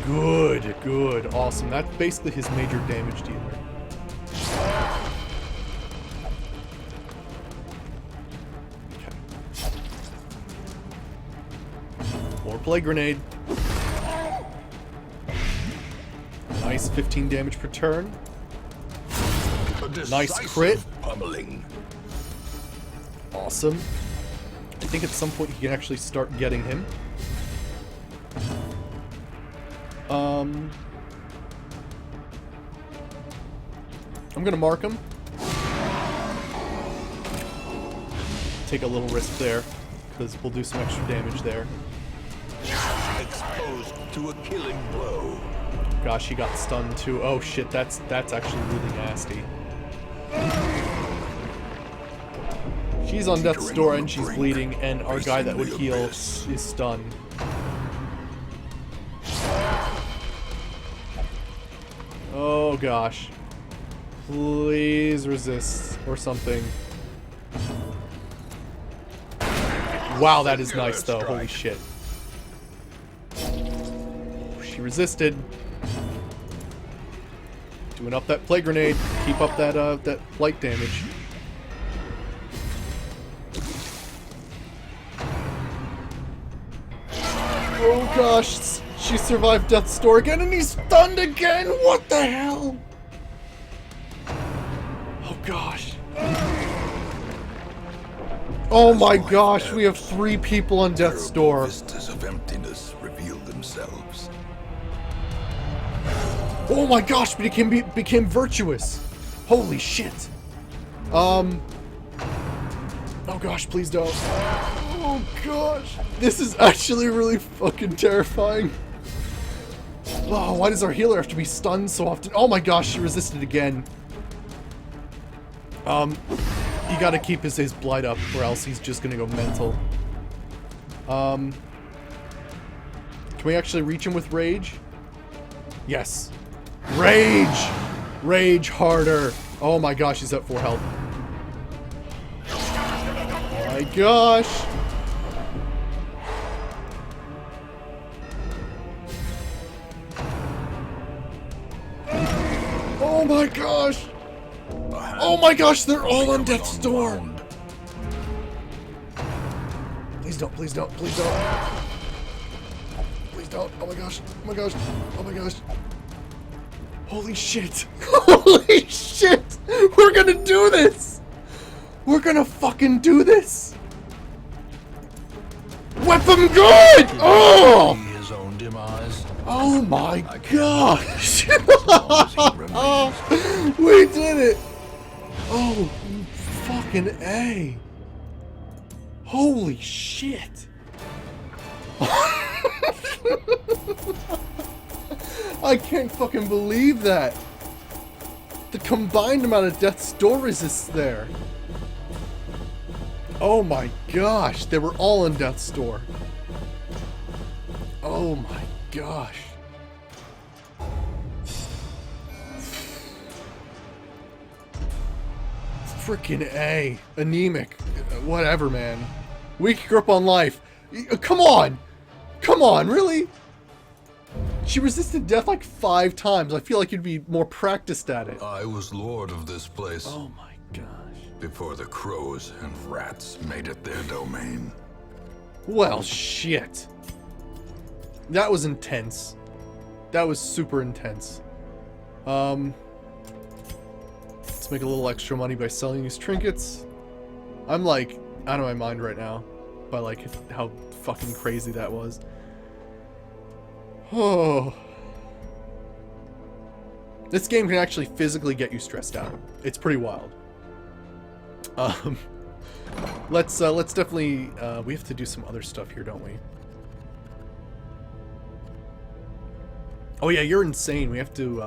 Speaker 1: Good, good, awesome. That's basically his major damage dealer. More plague grenade. Nice 15 damage per turn. Nice crit.
Speaker 3: Pummeling.
Speaker 1: Awesome. I think at some point you can actually start getting him. I'm gonna mark him. Take a little risk there, because we'll do some extra damage there.
Speaker 3: Exposed to a killing blow.
Speaker 1: Gosh, he got stunned too. Oh shit, that's actually really nasty. She's on death's door and she's bleeding, and our guy that would heal is stunned. Oh gosh. Please resist or something. Wow, that is nice though. Holy shit. She resisted. Doing up that plague grenade. Keep up that that light damage. Oh gosh, she survived death's door again and he's stunned again. What the hell? Oh gosh. Oh my gosh, we have 3 people on death's door.
Speaker 3: Vistas of emptiness reveal themselves.
Speaker 1: Oh my gosh, but he became virtuous. Holy shit. Oh gosh, please don't. Oh gosh. This is actually really fucking terrifying. Oh, why does our healer have to be stunned so often? Oh my gosh, she resisted again. You gotta keep his blight up or else he's just gonna go mental. Can we actually reach him with rage? Yes. Rage! Rage harder. Oh my gosh, he's at 4 health. Oh my gosh. Oh my gosh. Oh my gosh, they're all on death's door. Please don't, please don't, please don't. Please don't. Oh my gosh. Oh my gosh. Oh my gosh. Holy shit. Holy shit. We're gonna do this. We're gonna fucking do this. Weapon good. Oh.
Speaker 3: His own demise.
Speaker 1: Oh my gosh. We did it. Oh, fucking A. Holy shit. I can't fucking believe that. The combined amount of death's door resists there. Oh my gosh, they were all in death's door. Oh my gosh. Freaking A. Anemic. Whatever, man. Weak grip on life. Come on! Come on, really? She resisted death like 5 times. I feel like you'd be more practiced at it.
Speaker 2: I was lord of this place
Speaker 1: Oh my gosh.
Speaker 2: before the crows and rats made it their domain.
Speaker 1: Well, shit. That was intense. That was super intense. Let's make a little extra money by selling these trinkets. I'm like out of my mind right now by like how fucking crazy that was. Oh. This game can actually physically get you stressed out. It's pretty wild. Let's definitely we have to do some other stuff here, don't we? Oh yeah, you're insane. We have to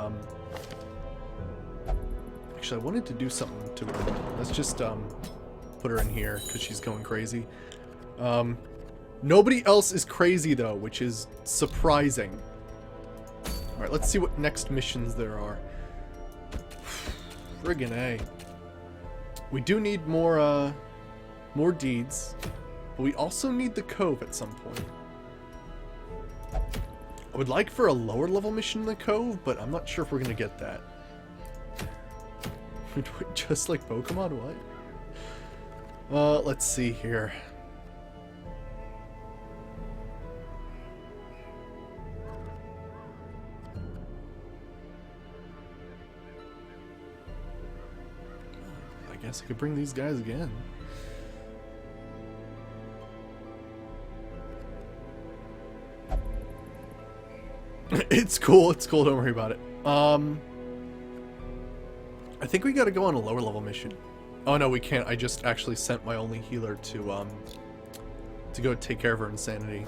Speaker 1: actually, I wanted to do something to her. Let's just put her in here because she's going crazy. Nobody else is crazy though, which is surprising. All right, let's see what next missions there are. Friggin' A. We do need more deeds, but we also need the cove at some point. I would like for a lower level mission in the cove, but I'm not sure if we're gonna get that. Just like Pokemon, what? Let's see here. guess I could bring these guys again. It's cool, don't worry about it. I think we gotta go on a lower level mission. Oh no, we can't. I just actually sent my only healer to go take care of her insanity.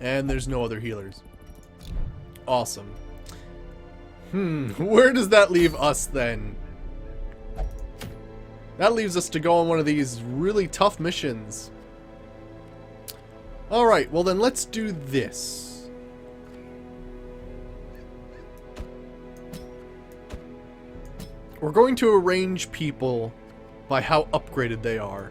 Speaker 1: And there's no other healers. Awesome. Where does that leave us then? That leaves us to go on one of these really tough missions. Alright, well then let's do this. We're going to arrange people by how upgraded they are.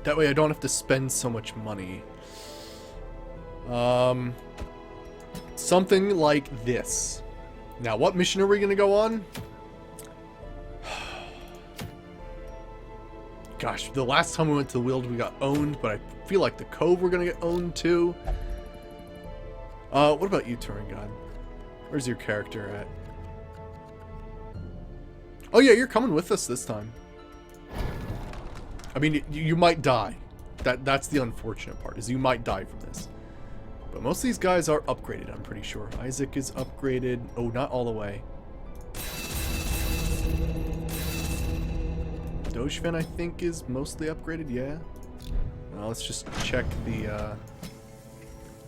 Speaker 1: That way I don't have to spend so much money. Something like this. Now, what mission are we going to go on? Gosh, the last time we went to the Wild we got owned, but I feel like the Cove we're going to get owned too. What about you, Turing God? Where's your character at? Oh yeah, you're coming with us this time. I mean, you might die. That's the unfortunate part, is you might die from this. But most of these guys are upgraded, I'm pretty sure. Isaac is upgraded. Oh, not all the way. Dojvan, I think, is mostly upgraded, yeah. Let's just check the,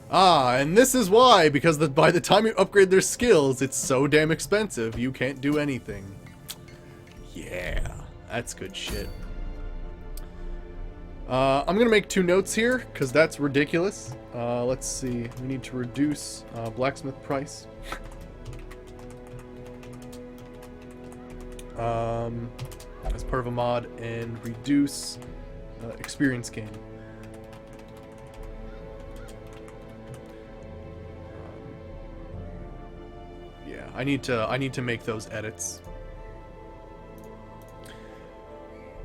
Speaker 1: and this is why, because by the time you upgrade their skills, it's so damn expensive, you can't do anything. Yeah, that's good shit. I'm gonna make 2 notes here, because that's ridiculous. Let's see, we need to reduce blacksmith price. As part of a mod, and reduce experience gain. Yeah, I need to make those edits.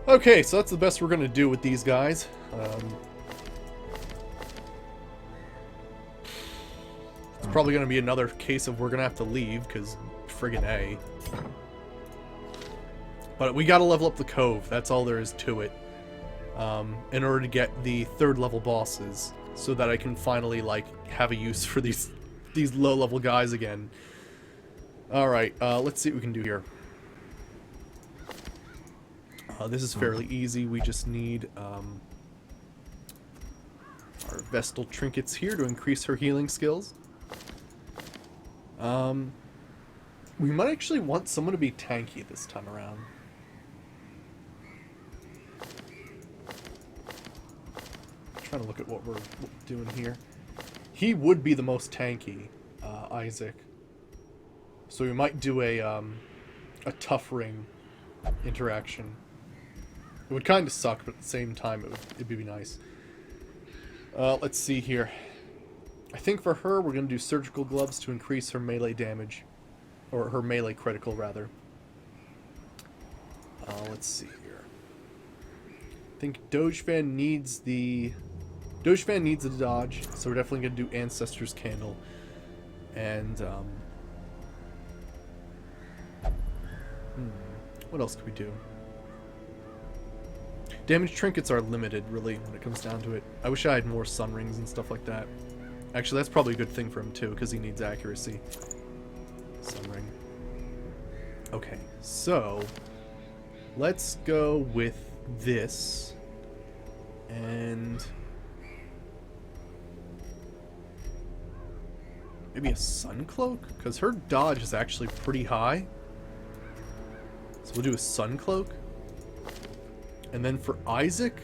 Speaker 1: Okay, so that's the best we're gonna do with these guys. It's probably gonna be another case of we're gonna have to leave, because friggin' A. But we gotta level up the Cove, that's all there is to it. In order to get the 3rd level bosses, so that I can finally, like, have a use for these low level guys again. Alright, let's see what we can do here. This is fairly easy. We just need our Vestal trinkets here to increase her healing skills. We might actually want someone to be tanky this time around. I'm trying to look at what we're doing here. He would be the most tanky, Isaac. So we might do a tough ring interaction. It would kind of suck, but at the same time, it'd be nice. Let's see here. I think for her, we're going to do surgical gloves to increase her melee damage. Or her melee critical, rather. Let's see here. I think Dojvan needs the dodge, so we're definitely going to do Ancestor's Candle. And, what else could we do? Damage trinkets are limited, really, when it comes down to it. I wish I had more sun rings and stuff like that. Actually, that's probably a good thing for him, too, because he needs accuracy. Sun ring. Okay, so let's go with this. And maybe a sun cloak? Because her dodge is actually pretty high. So we'll do a sun cloak. And then for Isaac,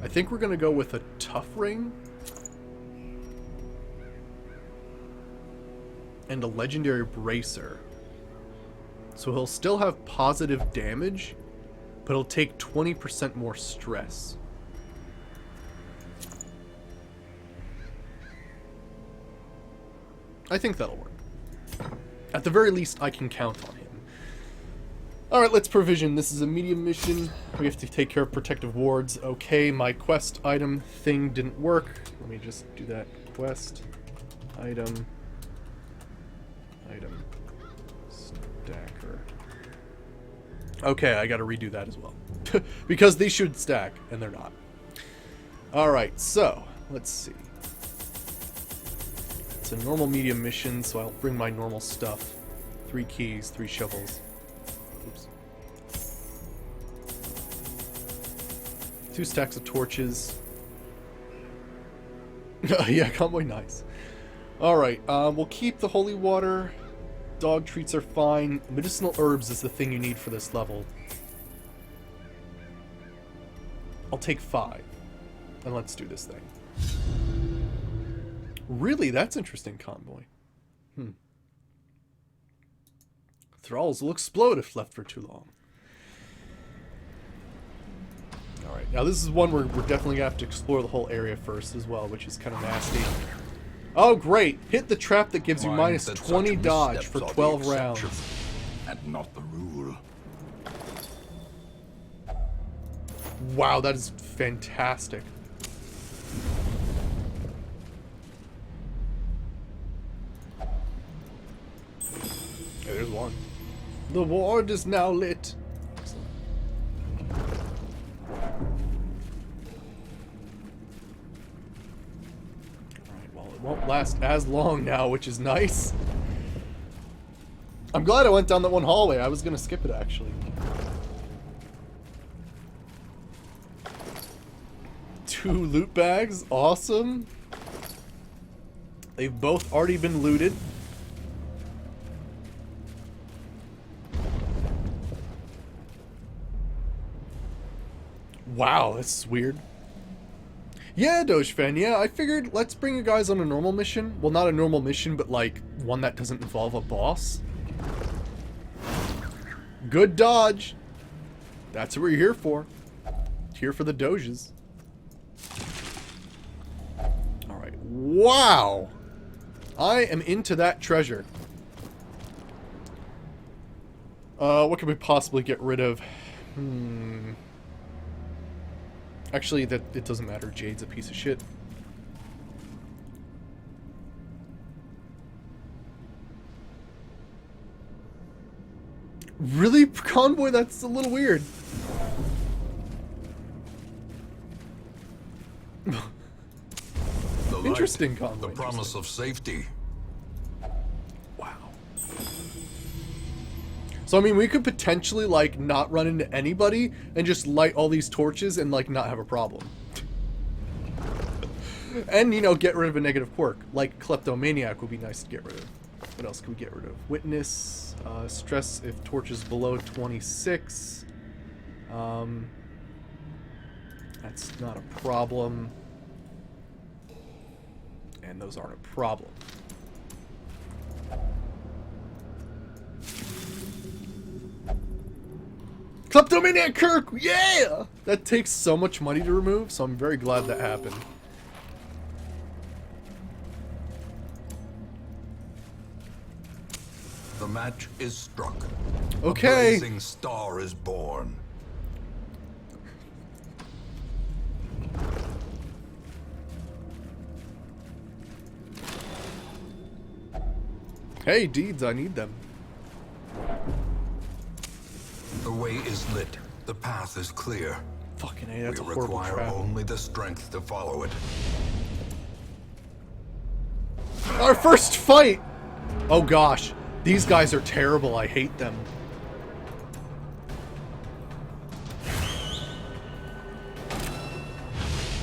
Speaker 1: I think we're going to go with a tough ring. And a legendary bracer. So he'll still have positive damage, but he'll take 20% more stress. I think that'll work. At the very least, I can count on him. Alright, let's provision. This is a medium mission. We have to take care of protective wards. Okay, my quest item thing didn't work. Let me just do that. Quest item Item. Stacker. Okay, I gotta redo that as well. Because they should stack, and they're not. Alright, so, let's see. It's a normal medium mission, so I'll bring my normal stuff. 3 keys, 3 shovels. Oops. 2 stacks of torches. Yeah, convoy, nice. Alright, we'll keep the holy water. Dog treats are fine. Medicinal herbs is the thing you need for this level. I'll take 5. And let's do this thing. Really? That's interesting, convoy. Thralls will explode if left for too long. Alright, now this is one where we're definitely going to have to explore the whole area first as well, which is kind of nasty. Oh, great! Hit the trap that gives you minus 20 dodge for 12 rounds.
Speaker 3: And not the rule.
Speaker 1: Wow, that is fantastic. Yeah, there's one. The ward is now lit. Excellent. Alright, well, it won't last as long now, which is nice. I'm glad I went down that one hallway. I was gonna skip it, actually. 2 loot bags. Awesome. They've both already been looted. Wow, this is weird. Yeah, Doge fan, yeah, I figured let's bring you guys on a normal mission. Well, not a normal mission, but like one that doesn't involve a boss. Good dodge. That's what we're here for. Here for the Doges. Alright, wow! I am into that treasure. What can we possibly get rid of? Actually, that it doesn't matter. Jade's a piece of shit. Really, convoy? That's a little weird. Interesting convoy.
Speaker 2: The promise of safety.
Speaker 1: Wow. So, I mean, we could potentially, like, not run into anybody and just light all these torches and, like, not have a problem. And, you know, get rid of a negative quirk. Like, Kleptomaniac would be nice to get rid of. What else can we get rid of? Witness. Stress if torches below 26. That's not a problem. And those aren't a problem. Kleptomaniac Kirk! Yeah! That takes so much money to remove, so I'm very glad that happened.
Speaker 2: The match is struck.
Speaker 1: Okay.
Speaker 2: A blazing star is born.
Speaker 1: Hey, deeds, I need them.
Speaker 2: The way is lit. The path is clear.
Speaker 1: Fucking A, that's a
Speaker 2: We
Speaker 1: horrible
Speaker 2: require
Speaker 1: trap.
Speaker 2: only the strength to follow it.
Speaker 1: Our first fight! Oh gosh, these guys are terrible. I hate them.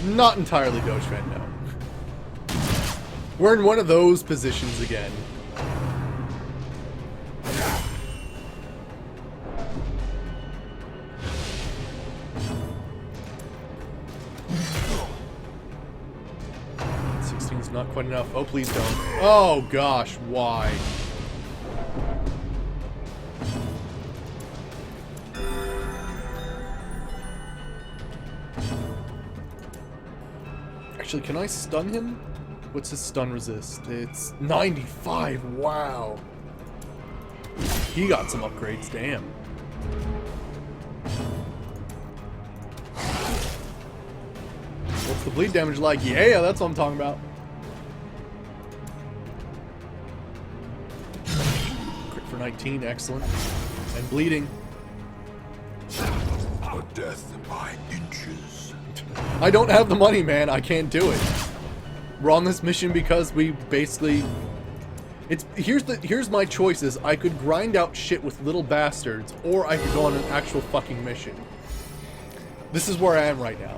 Speaker 1: Not entirely Doge fan, no. We're in one of those positions again. Not quite enough. Oh, please don't. Oh, gosh. Why? Actually, can I stun him? What's his stun resist? It's 95. Wow. He got some upgrades. Damn. What's the bleed damage like? Yeah, that's what I'm talking about. 19, excellent. And bleeding.
Speaker 3: A death by inches.
Speaker 1: I don't have the money, man. I can't do it. We're on this mission because we basically... Here's my choices. I could grind out shit with little bastards, or I could go on an actual fucking mission. This is where I am right now.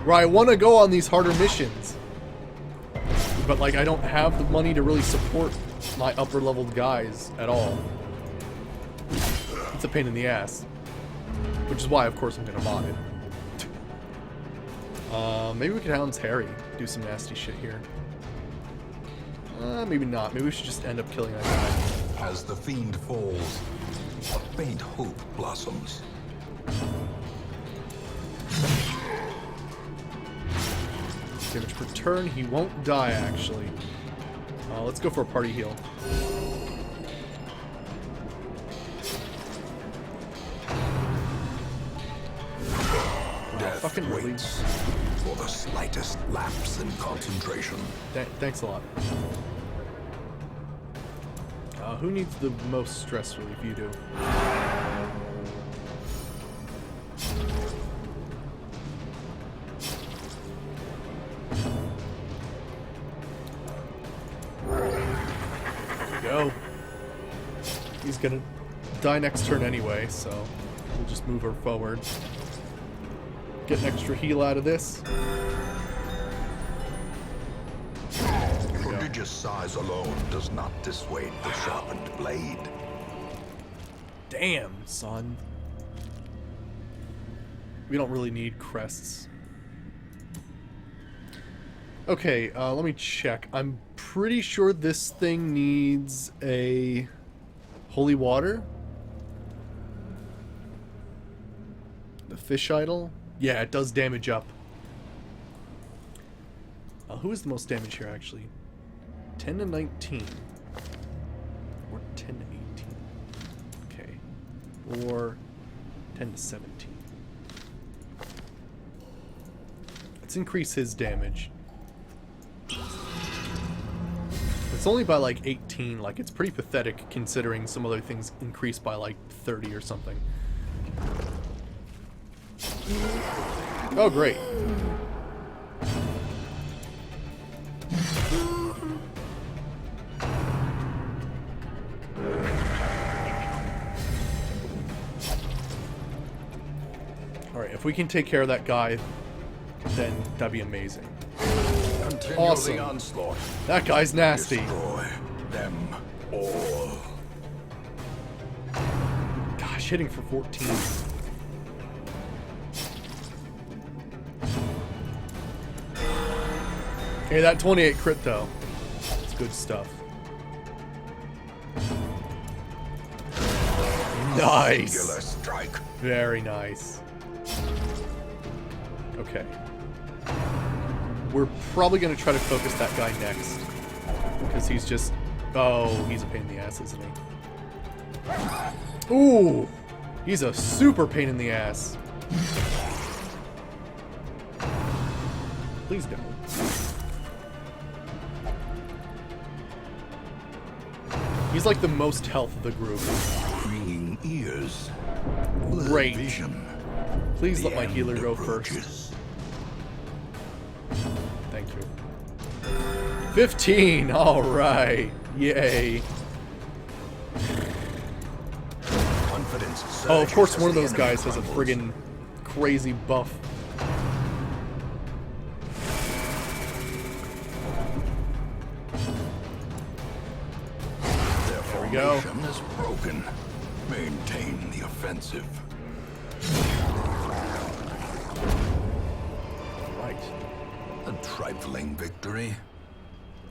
Speaker 1: Where I want to go on these harder missions. But, like, I don't have the money to really support my upper-leveled guys at all. It's a pain in the ass. Which is why, of course, I'm going to mod it. Maybe we could hound Harry. Do some nasty shit here. Maybe not. Maybe we should just end up killing that guy.
Speaker 2: As the fiend falls, a faint hope blossoms.
Speaker 1: Damage per turn. He won't die, actually. Let's go for a party heal.
Speaker 2: Death
Speaker 1: Fucking
Speaker 2: waits for the slightest lapse in concentration.
Speaker 1: Thanks a lot. Who needs the most stress relief? You do. There we go. He's gonna die next turn anyway, so we'll just move her forward. Get an extra heal out of this.
Speaker 2: Prodigious size alone does not dissuade the sharpened blade.
Speaker 1: Damn, son. We don't really need crests. Okay, let me check. I'm pretty sure this thing needs a holy water. The fish idol. Yeah, it does damage up. Who is the most damage here, actually? 10 to 19. Or 10 to 18. Okay. Or 10 to 17. Let's increase his damage. It's only by like 18. Like, it's pretty pathetic considering some other things increase by like 30 or something. Oh, great. Alright, if we can take care of that guy, then that'd be amazing.
Speaker 2: Continue
Speaker 1: Awesome.
Speaker 2: the onslaught.
Speaker 1: That guy's nasty.
Speaker 2: Destroy them all.
Speaker 1: Gosh, hitting for 14. Okay, that 28 crit though. It's good stuff. Nice.
Speaker 2: Singular strike.
Speaker 1: Very nice. Okay. We're probably going to try to focus that guy next. Because he's just... Oh, he's a pain in the ass, isn't he? Ooh! He's a super pain in the ass. Please don't. He's like the most health of the group.
Speaker 3: Ringing ears.
Speaker 1: Great.
Speaker 3: Vision.
Speaker 1: Please
Speaker 3: The
Speaker 1: let my
Speaker 3: end
Speaker 1: healer go
Speaker 3: approaches.
Speaker 1: first. Thank you. 15! Alright. Yay.
Speaker 2: Confidence
Speaker 1: Oh, of course
Speaker 2: surges
Speaker 1: one of
Speaker 2: as
Speaker 1: those
Speaker 2: the enemy
Speaker 1: guys has a
Speaker 2: crumbles.
Speaker 1: friggin' crazy buff.
Speaker 2: Their
Speaker 1: There we go.
Speaker 2: formation is broken. Maintain the offensive.
Speaker 1: Right.
Speaker 2: A trifling victory,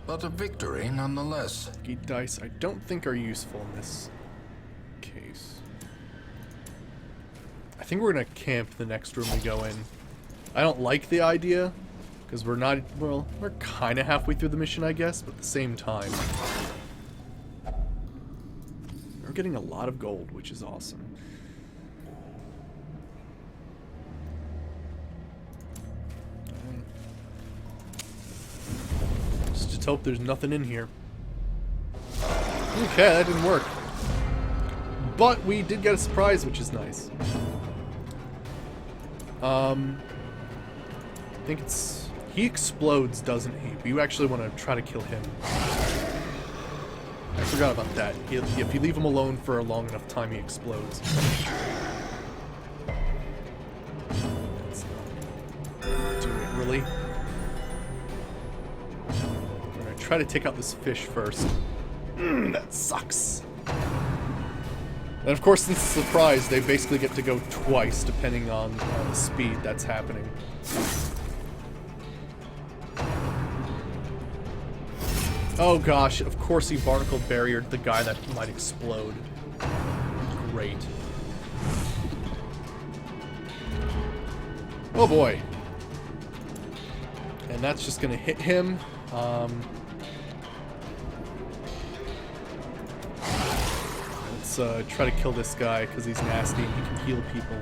Speaker 2: but a victory nonetheless.
Speaker 1: Geek dice I don't think are useful in this case. I think we're gonna camp the next room we go in. I don't like the idea, because we're not, well, we're kind of halfway through the mission, I guess, but at the same time. We're getting a lot of gold, which is awesome. Just hope there's nothing in here. Okay, that didn't work. But we did get a surprise, which is nice. I think it's... He explodes, doesn't he? But you actually want to try to kill him. I forgot about that. If you leave him alone for a long enough time, he explodes. That's not doing it, really. Alright, try to take out this fish first. That sucks. And of course, since it's a surprise, they basically get to go twice, depending on the speed that's happening. Oh gosh, of course he barnacle barriered the guy that might explode. Great. Oh boy. And that's just gonna hit him. Let's try to kill this guy because he's nasty and he can heal people.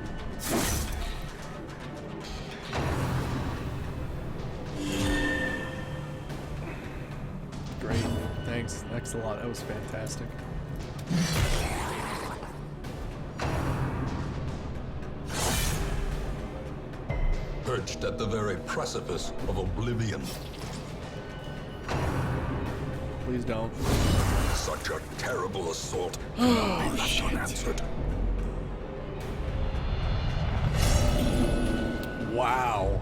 Speaker 1: Great. Thanks. Thanks a lot. That was fantastic.
Speaker 2: Perched at the very precipice of oblivion.
Speaker 1: Please don't.
Speaker 2: Such a terrible assault cannot be left unanswered.
Speaker 1: Wow.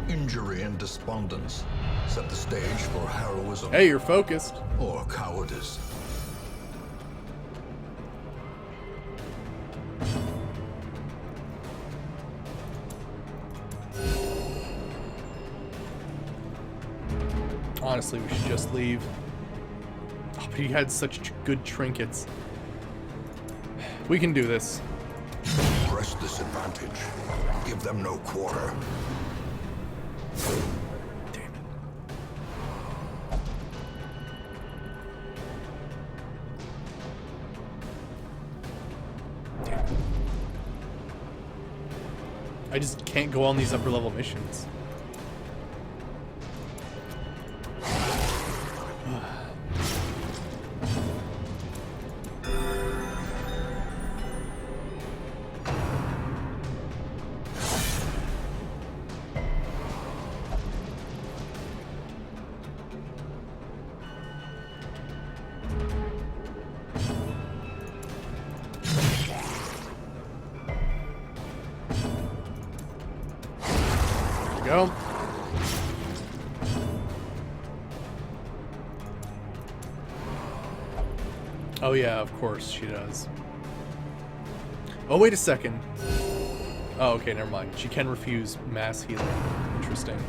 Speaker 2: Injury and despondence set the stage for heroism
Speaker 1: Hey, you're focused.
Speaker 2: or cowardice.
Speaker 1: Honestly, we should just leave. Oh, but he had such good trinkets. We can do this.
Speaker 2: Press this advantage. Give them no quarter.
Speaker 1: Damn it. Damn it. I just can't go on these upper level missions. Go. Oh yeah, of course she does. Oh, wait a second. Oh, okay, never mind. She can refuse mass healing. Interesting.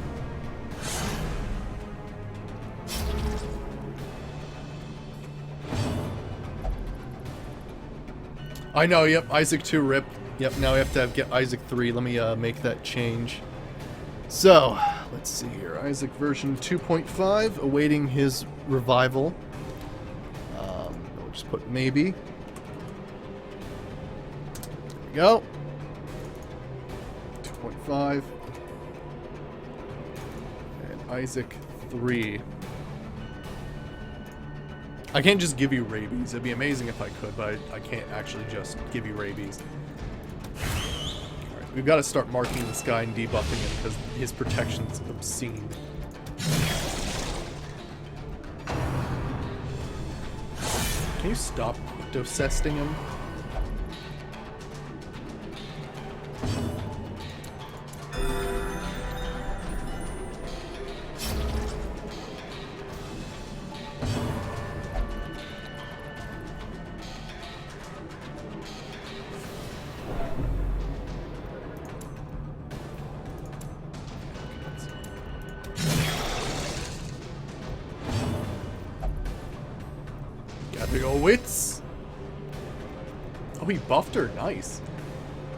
Speaker 1: I know, yep, Isaac 2 rip. Yep, now we have to get Isaac 3. Let me make that change. So, let's see here. Isaac version 2.5, awaiting his revival. We'll just put maybe. There we go. 2.5. And Isaac 3. I can't just give you rabies. It'd be amazing if I could, but I can't actually just give you rabies. Alright, we've got to start marking this guy and debuffing him because his protection's obscene. Can you stop crypto-cesting him? Got big ol' wits. Oh, he buffed her. Nice.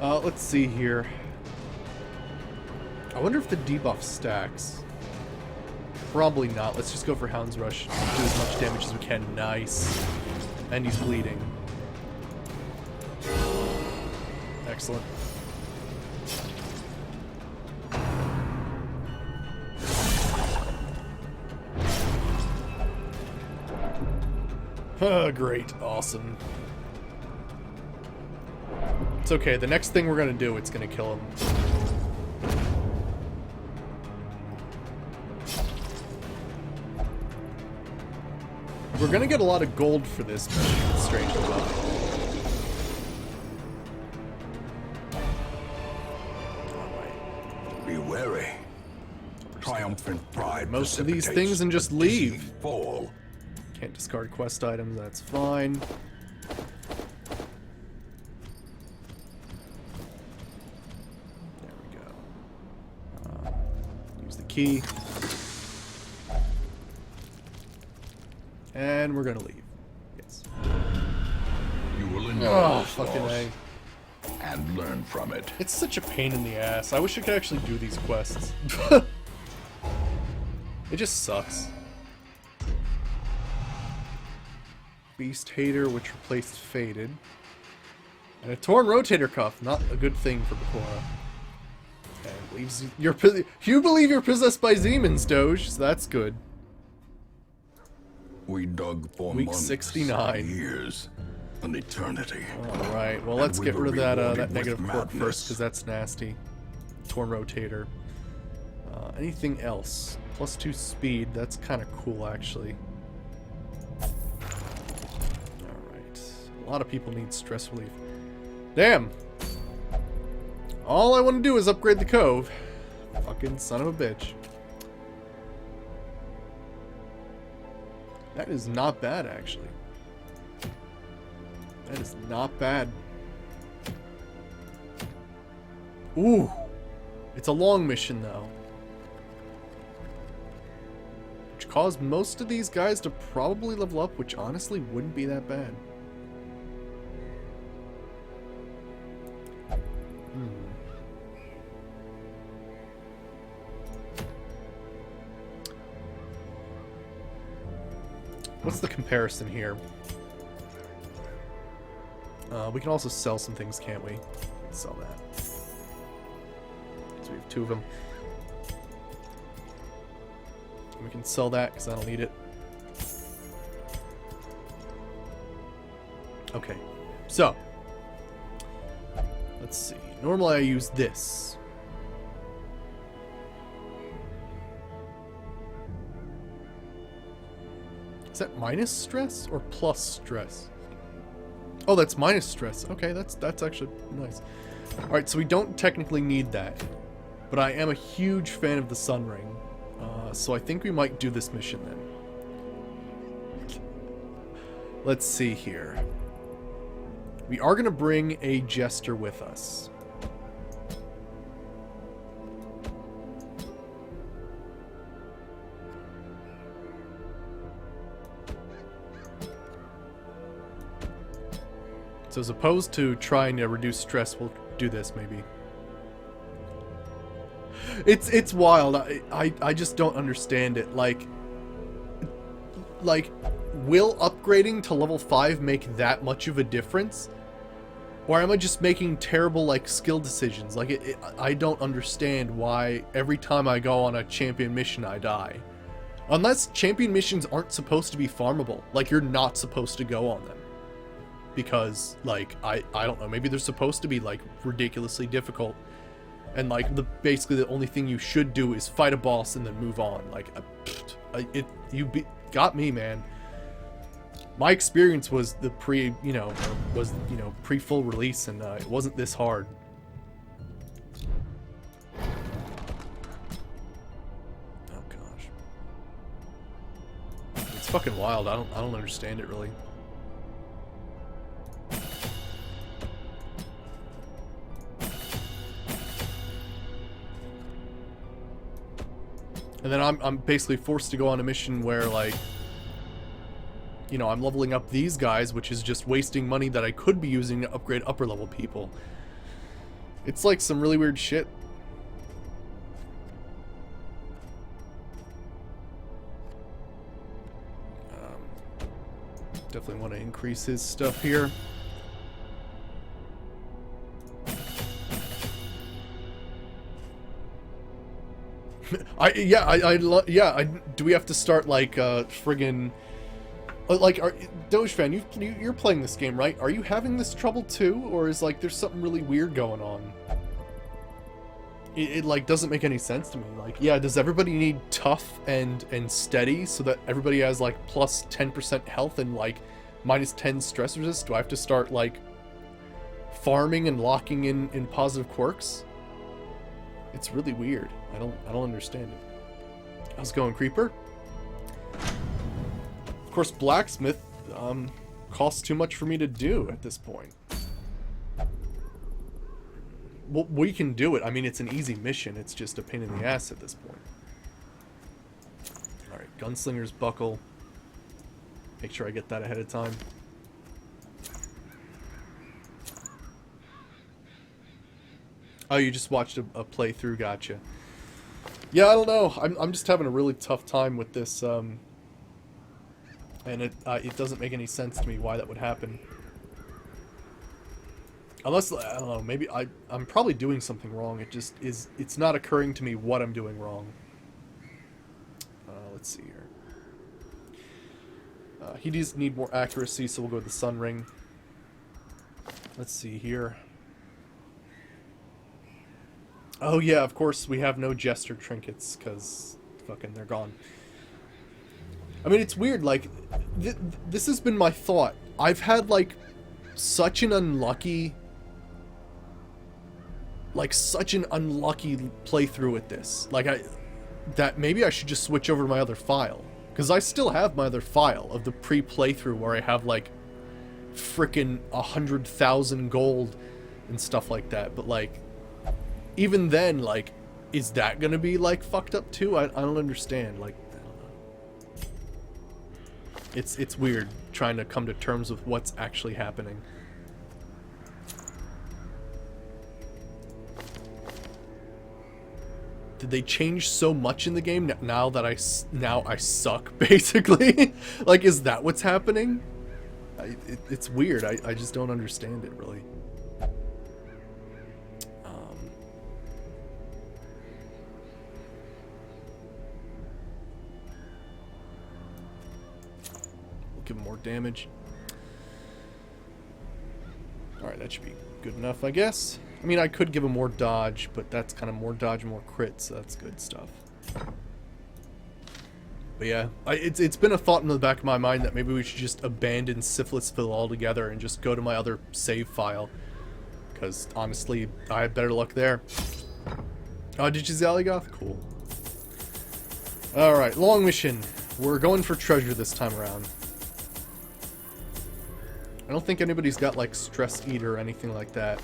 Speaker 1: Let's see here. I wonder if the debuff stacks. Probably not. Let's just go for Hound's Rush. Do as much damage as we can. Nice. And he's bleeding. Excellent. Great. Awesome. It's okay. The next thing we're gonna do, it's gonna kill him. We're gonna get a lot of gold for this mission, strangely enough.
Speaker 3: Be wary. Triumphant pride.
Speaker 1: Most of these
Speaker 3: precipitates
Speaker 1: things and just
Speaker 3: a
Speaker 1: leave.
Speaker 3: dizzy Fall.
Speaker 1: Can't discard quest items, that's fine. There we go. Use the key. And we're gonna leave. Yes.
Speaker 3: You will
Speaker 1: Oh,
Speaker 3: endure this
Speaker 1: fucking
Speaker 3: loss
Speaker 1: A.
Speaker 3: and learn from it.
Speaker 1: It's such a pain in the ass. I wish I could actually do these quests. It just sucks. Beast Hater, which replaced Faded. And a torn rotator cuff, not a good thing for Bakura. And believes you believe you're possessed by demons, Doge, so that's good.
Speaker 3: We dug for
Speaker 1: Week
Speaker 3: months,
Speaker 1: 69.
Speaker 3: years, an eternity.
Speaker 1: Alright, well
Speaker 3: And
Speaker 1: let's
Speaker 3: we
Speaker 1: get
Speaker 3: were
Speaker 1: rid of that
Speaker 3: rewarded
Speaker 1: that
Speaker 3: with
Speaker 1: negative quirk first,
Speaker 3: madness.
Speaker 1: because that's nasty. Torn rotator. Anything else? +2 speed, that's kind of cool actually. Alright. A lot of people need stress relief. Damn! All I want to do is upgrade the cove. Fucking son of a bitch. That is not bad, actually. That is not bad. Ooh! It's a long mission, though. Which caused most of these guys to probably level up, which honestly wouldn't be that bad. What's the comparison here? We can also sell some things, can't we? Sell that. So we have 2 of them. We can sell that because I don't need it. Okay, so let's see. Normally I use this. Is that minus stress or plus stress? Oh, that's minus stress. Okay, that's actually nice. All right, so we don't technically need that, but I am a huge fan of the Sun Ring, so I think we might do this mission then. Let's see here. We are gonna bring a jester with us. So as opposed to trying to reduce stress, we'll do this maybe. It's wild. I just don't understand it. Like will upgrading to level 5 make that much of a difference? Or am I just making terrible like skill decisions? Like I don't understand why every time I go on a champion mission I die. Unless champion missions aren't supposed to be farmable. Like you're not supposed to go on them. Because like I don't know, maybe they're supposed to be like ridiculously difficult, and like basically the only thing you should do is fight a boss and then move on. Like got me, man. My experience was the pre full release, and it wasn't this hard. Oh gosh, it's fucking wild. I don't understand it really. And then I'm basically forced to go on a mission where, like, you know, I'm leveling up these guys, which is just wasting money that I could be using to upgrade upper level people. It's like some really weird shit. Definitely want to increase his stuff here. do we have to start like friggin' Like, Doge fan, you're playing this game, right? Are you having this trouble too, or is like there's something really weird going on? It like doesn't make any sense to me. Like, yeah, does everybody need tough and steady so that everybody has like plus 10% health and like minus 10 stress resist? Do I have to start like farming and locking in positive quirks? It's really weird. I don't understand it. How's it going, Creeper? Of course, blacksmith costs too much for me to do at this point. Well, we can do it. I mean, it's an easy mission. It's just a pain in the ass at this point. Alright, Gunslinger's Buckle. Make sure I get that ahead of time. Oh, you just watched a playthrough, gotcha. Yeah, I don't know. I'm just having a really tough time with this, and it doesn't make any sense to me why that would happen. Unless, I don't know, maybe I'm probably doing something wrong. It's not occurring to me what I'm doing wrong. Let's see here. He does need more accuracy, so we'll go with the Sun Ring. Let's see here. Oh yeah, of course we have no Jester trinkets, because fucking they're gone. I mean, it's weird, like, this has been my thought. I've had, like, such an unlucky playthrough with this. Like, that maybe I should just switch over to my other file. Because I still have my other file of the pre-playthrough where I have, like, frickin' 100,000 gold and stuff like that. But, like, even then, like, is that gonna be, like, fucked up too? I don't understand. Like, I don't know. It's weird trying to come to terms with what's actually happening. Did they change so much in the game now that I suck, basically? Like, is that what's happening? It's weird. I just don't understand it, really. We'll give him more damage. Alright, that should be good enough, I guess. I mean, I could give him more dodge, but that's kind of more dodge, more crit, so that's good stuff. But yeah, it's been a thought in the back of my mind that maybe we should just abandon Syphilisville altogether and just go to my other save file. Because, honestly, I had better luck there. Oh, did you Zaligoth? Cool. Alright, long mission. We're going for treasure this time around. I don't think anybody's got, like, Stress Eater or anything like that.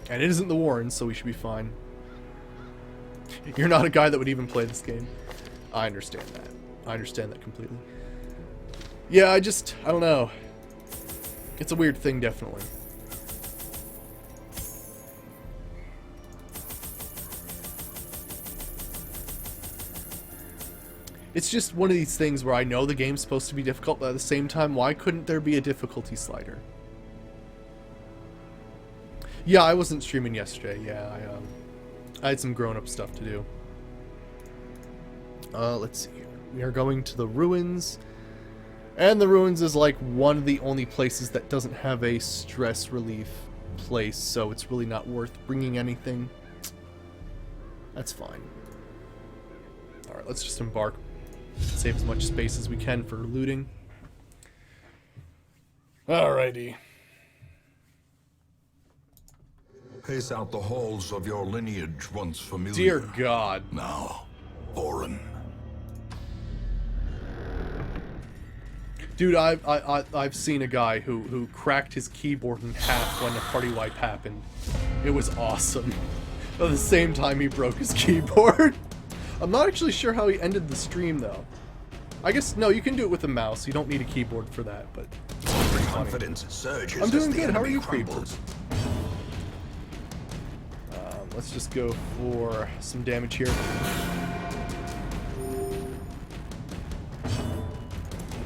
Speaker 1: And it isn't the Warren, so we should be fine. You're not a guy that would even play this game. I understand that. I understand that completely. Yeah, I don't know. It's a weird thing, definitely. It's just one of these things where I know the game's supposed to be difficult, but at the same time, why couldn't there be a difficulty slider? Yeah, I wasn't streaming yesterday. Yeah, I had some grown-up stuff to do. Let's see here. We are going to the ruins. And the ruins is like one of the only places that doesn't have a stress relief place, so it's really not worth bringing anything. That's fine. Alright, let's just embark. Save as much space as we can for looting. Alrighty.
Speaker 2: Pace out the halls of your lineage once familiar.
Speaker 1: Dear God.
Speaker 2: Now, foreign.
Speaker 1: Dude, I've seen a guy who cracked his keyboard in half when a party wipe happened. It was awesome. At the same time, he broke his keyboard. I'm not actually sure how he ended the stream, though. I guess, no, you can do it with a mouse. You don't need a keyboard for that, but...
Speaker 2: Confidence surges.
Speaker 1: I'm doing
Speaker 2: as the
Speaker 1: good. How are
Speaker 2: enemy
Speaker 1: you,
Speaker 2: crumbles.
Speaker 1: Creeper? Let's just go for some damage here. Get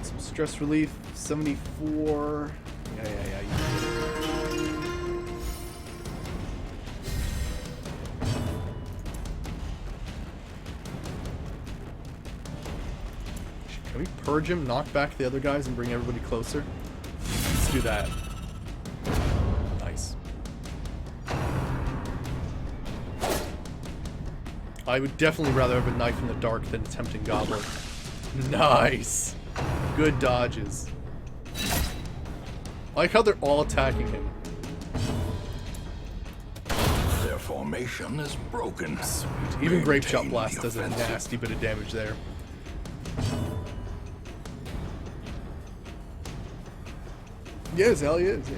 Speaker 1: some stress relief. 74. Yeah. Should Can we purge him, knock back the other guys, and bring everybody closer? Let's do that. Nice. I would definitely rather have a knife in the dark than a tempting goblin. Nice. Good dodges. I like how they're all attacking him.
Speaker 3: Their formation is broken.
Speaker 1: Sweet. Even Grape Shot
Speaker 3: Maintain
Speaker 1: Blast
Speaker 3: the
Speaker 1: does a
Speaker 3: offensive.
Speaker 1: nasty bit of damage there. Yes, hell yes, yeah.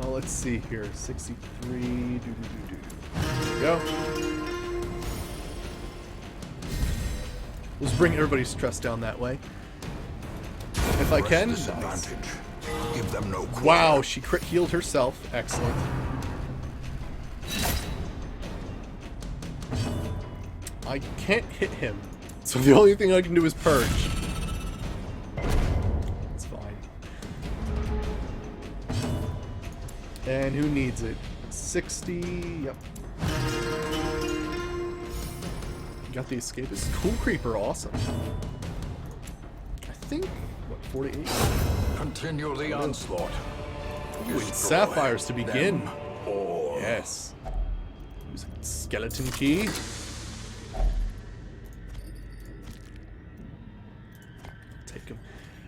Speaker 1: Well, let's see here. 63. There we go. Let's bring everybody's stress down that way. If I can.
Speaker 3: Press
Speaker 1: Nice.
Speaker 3: disadvantage. Give them no quarter.
Speaker 1: Wow, she crit healed herself. Excellent. I can't hit him, so the only thing I can do is purge. It's fine. And who needs it? 60. Yep. Got the escapist. Cool Creeper, awesome. I think, what, 48?
Speaker 3: Continue the onslaught.
Speaker 1: Ooh, and
Speaker 3: Destroy
Speaker 1: sapphires to begin.
Speaker 3: them all.
Speaker 1: Yes. Use a skeleton key. Take him.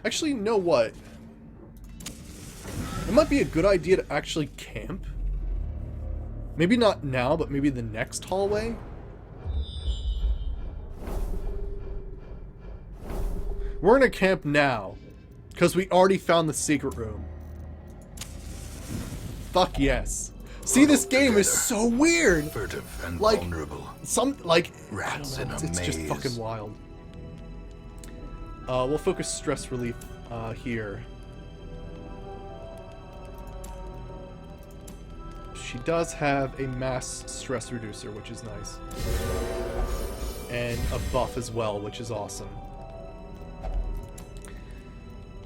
Speaker 1: Actually, you know what? It might be a good idea to actually camp. Maybe not now, but maybe the next hallway. We're gonna camp now, because we already found the secret room. Fuck yes. See, this game is so weird.
Speaker 3: Furtive and
Speaker 1: Like,
Speaker 3: vulnerable.
Speaker 1: I
Speaker 3: Rats
Speaker 1: don't know,
Speaker 3: in a
Speaker 1: it's just
Speaker 3: maze.
Speaker 1: fucking wild. We'll focus stress relief here. She does have a mass stress reducer, which is nice. And a buff as well, which is awesome.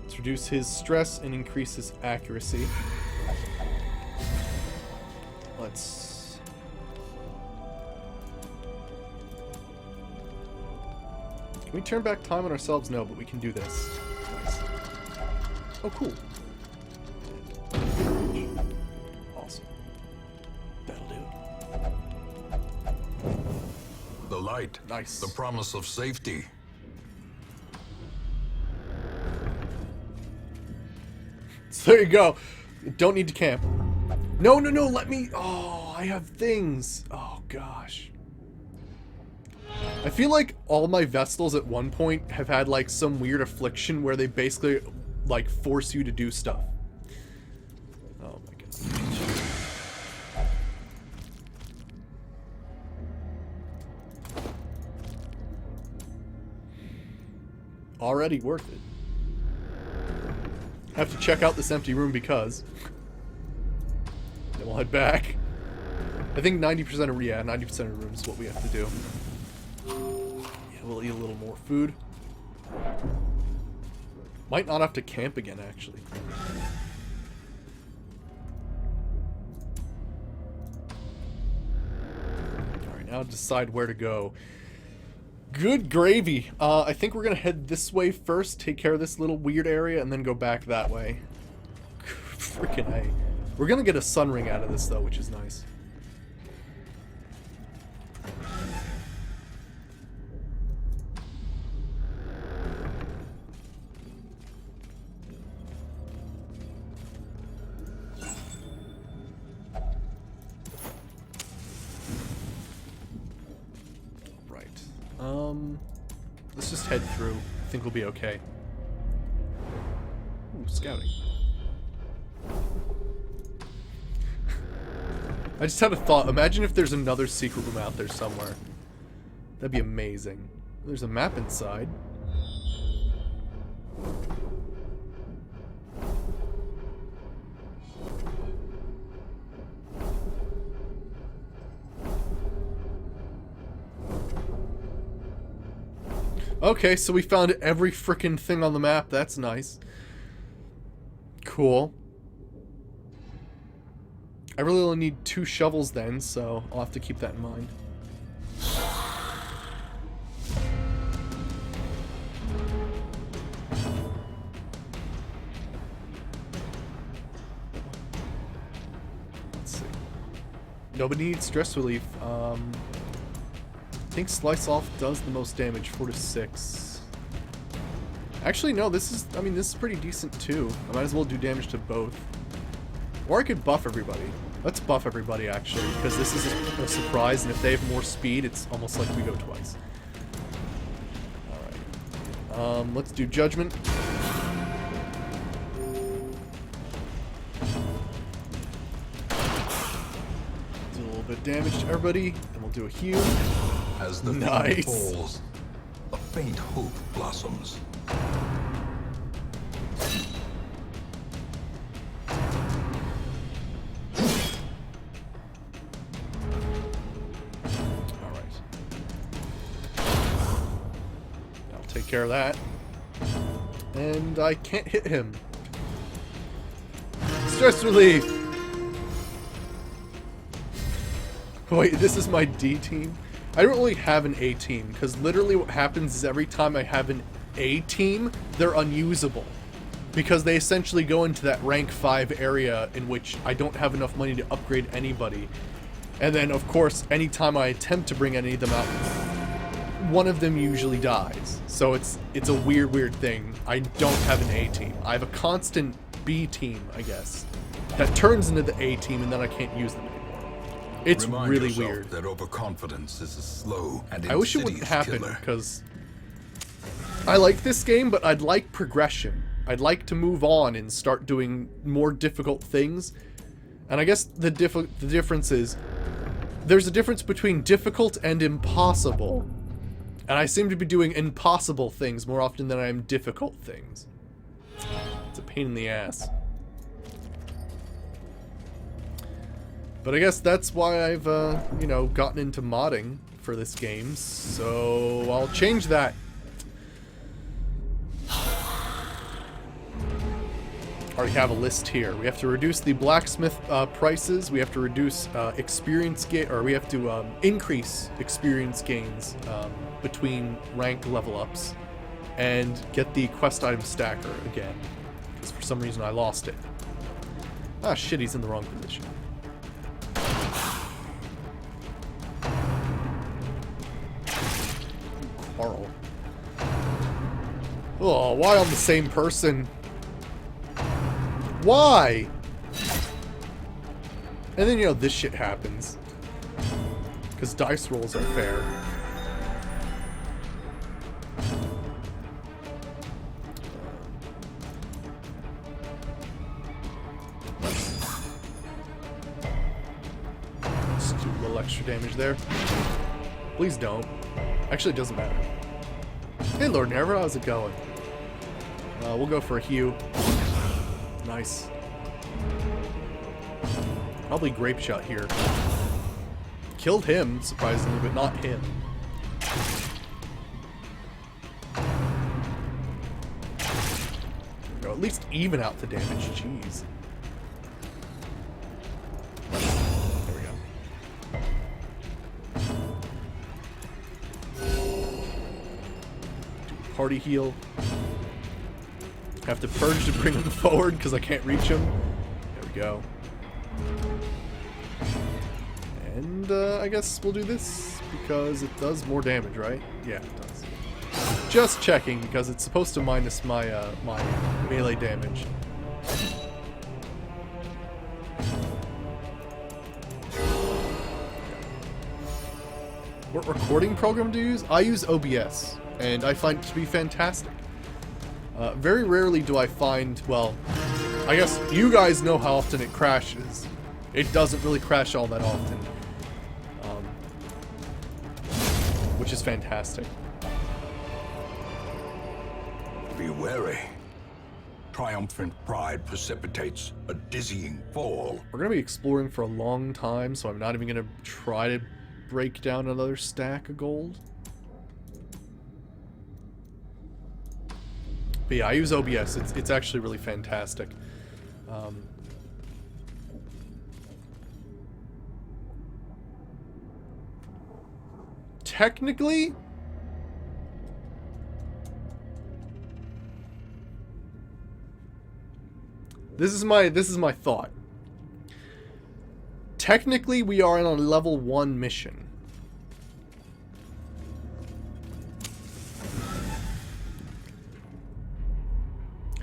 Speaker 1: Let's reduce his stress and increase his accuracy. Let's... Can we turn back time on ourselves? No, but we can do this. Nice. Oh, cool. Awesome. That'll do.
Speaker 2: The light.
Speaker 1: Nice.
Speaker 2: The promise of safety.
Speaker 1: So there you go. Don't need to camp. No, no, no, let me... Oh, I have things. Oh, gosh. I feel like all my Vestals at one point have had, like, some weird affliction where they basically, like, force you to do stuff. Oh, my goodness. Already worth it. Have to check out this empty room because... Then we'll head back. I think 90% of... Yeah, 90% of the room is what we have to do. Yeah, we'll eat a little more food. Might not have to camp again, actually. Alright, now decide where to go. Good gravy. I think we're gonna head this way first, take care of this little weird area, and then go back that way. Freaking A. We're gonna get a sun ring out of this, though, which is nice. Let's just head through. I think we'll be okay. Ooh, scouting. I just had a thought. Imagine if there's another secret room out there somewhere. That'd be amazing. There's a map inside. Okay, so we found every frickin' thing on the map. That's nice. Cool. I really only need 2 shovels then, so I'll have to keep that in mind. Nobody needs stress relief. I think Slice Off does the most damage, 4 to 6. Actually, no, this is, I mean, this is pretty decent too. I might as well do damage to both. Or I could buff everybody. Let's buff everybody, actually, because this is a surprise, and if they have more speed, it's almost like we go twice. Alright. Let's do Judgment. Do a little bit of damage to everybody, and we'll do a heal.
Speaker 2: As the
Speaker 1: Nice.
Speaker 2: fiend falls, a faint hope blossoms.
Speaker 1: Take care of that. And I can't hit him. Stress relief! Wait, this is my D team? I don't really have an A team, because literally what happens is every time I have an A team, they're unusable. Because they essentially go into that rank 5 area in which I don't have enough money to upgrade anybody. And then, of course, anytime I attempt to bring any of them out, one of them usually dies. So it's a weird thing. I don't have an A team. I have a constant B team, I guess, that turns into the A team, and then I can't use them anymore. It's
Speaker 2: Remind
Speaker 1: really
Speaker 2: yourself
Speaker 1: weird.
Speaker 2: that overconfidence is a slow and
Speaker 1: I wish it wouldn't
Speaker 2: insidious
Speaker 1: happen,
Speaker 2: killer.
Speaker 1: because I like this game, but I'd like progression. I'd like to move on and start doing more difficult things. And I guess the difference is, there's a difference between difficult and impossible. And I seem to be doing impossible things more often than I am difficult things. It's a pain in the ass. But I guess that's why I've, you know, gotten into modding for this game. So I'll change that. Already have a list here. We have to reduce the blacksmith prices. We have to reduce experience gain, or we have to increase experience gains between rank level ups, and get the quest item stacker again. Because for some reason I lost it. Ah, shit! He's in the wrong position. Carl. Oh, why on the same person? Why? And then, you know, this shit happens. Because dice rolls are fair. Let's do a little extra damage there. Please don't. Actually, it doesn't matter. Hey, Lord Nerva, how's it going? We'll go for a Hue. Nice. Probably Grape Shot here. Killed him, surprisingly, but not him. Go, at least even out the damage. Jeez. There we go. Do party heal. Have to purge to bring him forward because I can't reach him. There we go. And I guess we'll do this because it does more damage, right? Yeah, it does. Just checking because it's supposed to minus my my melee damage. What recording program do you use? I use OBS, and I find it to be fantastic. Very rarely do I find, well, I guess you guys know how often it crashes. It doesn't really crash all that often. Which is fantastic.
Speaker 3: Be wary. Triumphant pride precipitates a dizzying fall.
Speaker 1: We're going to be exploring for a long time, so I'm not even going to try to break down another stack of gold. But yeah, I use OBS. It's actually really fantastic. Technically, this is my thought. technically we are on a level 1 mission.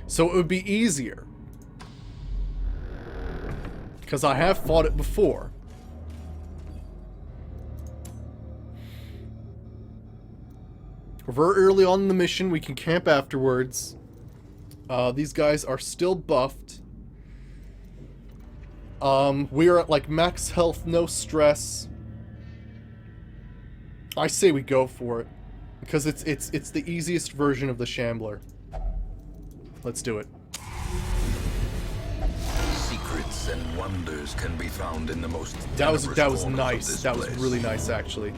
Speaker 1: So it would be easier. Because I have fought it before. We're very early on in the mission. We can camp afterwards. These guys are still buffed. We are at like max health, no stress. I say we go for it. Because it's the easiest version of the Shambler. Let's do it.
Speaker 2: Secrets and wonders can be found in the most
Speaker 1: That was
Speaker 2: tenebrous corners
Speaker 1: nice.
Speaker 2: of this
Speaker 1: That was
Speaker 2: place.
Speaker 1: really nice, actually.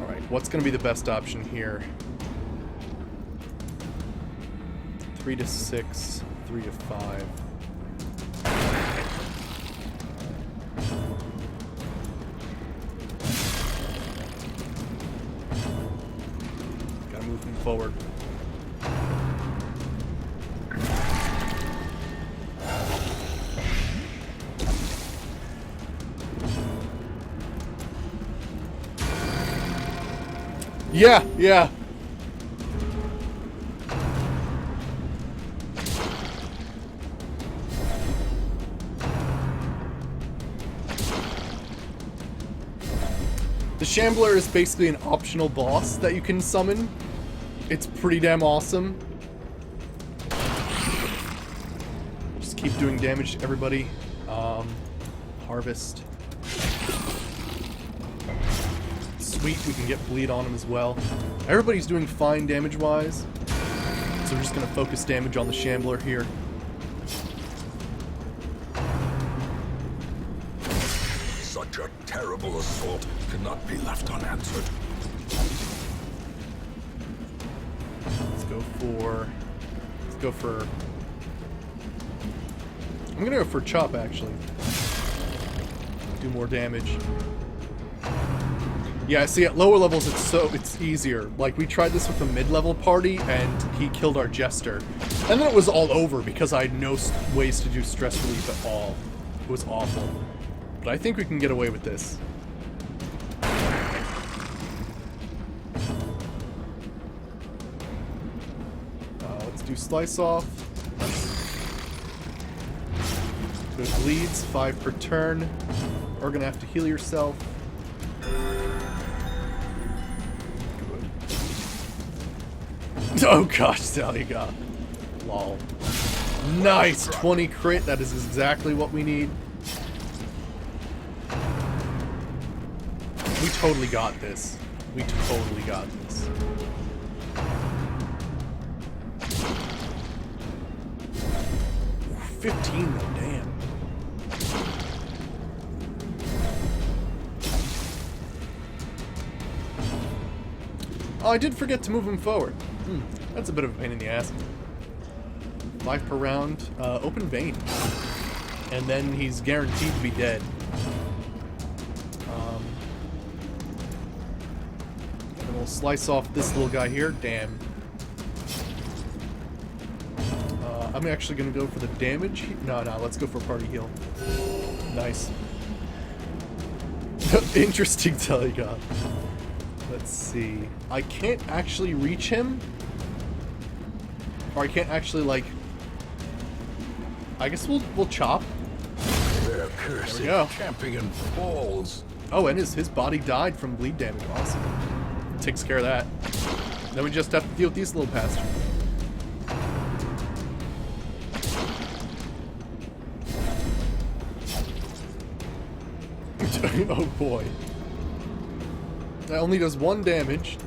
Speaker 1: All right, what's gonna be the best option here? 3 to 6, 3 to 5. Gotta move him forward. Yeah, yeah. The Shambler is basically an optional boss that you can summon. It's pretty damn awesome. Just keep doing damage to everybody. Harvest. Sweet, we can get bleed on him as well. Everybody's doing fine damage-wise. So we're just gonna focus damage on the Shambler here.
Speaker 2: Such a terrible assault cannot be left unanswered.
Speaker 1: Let's go for... I'm gonna go for Chop, actually. Do more damage. Yeah, see, at lower levels it's easier. Like, we tried this with a mid-level party, and he killed our Jester. And then it was all over, because I had no ways to do stress relief at all. It was awful. But I think we can get away with this. Let's do Slice Off. Good bleeds, 5 per turn. We're gonna have to heal yourself. Oh gosh, Sally got. Lol. Nice! 20 crit, that is exactly what we need. We totally got this. We totally got this. Ooh, 15 though, damn. Oh, I did forget to move him forward. That's a bit of a pain in the ass. 5 per round. Open vein. And then he's guaranteed to be dead. And we'll slice off this little guy here. Damn. I'm actually going to go for the damage. No, let's go for party heal. Nice. Interesting Telegon. Let's see. I can't actually reach him. Or I can't actually, like... I guess we'll chop.
Speaker 2: Their cursed
Speaker 1: There we go.
Speaker 2: champion falls.
Speaker 1: Oh, and his body died from bleed damage. Awesome. Takes care of that. Then we just have to deal with these little bastards. Oh boy. That only does 1 damage.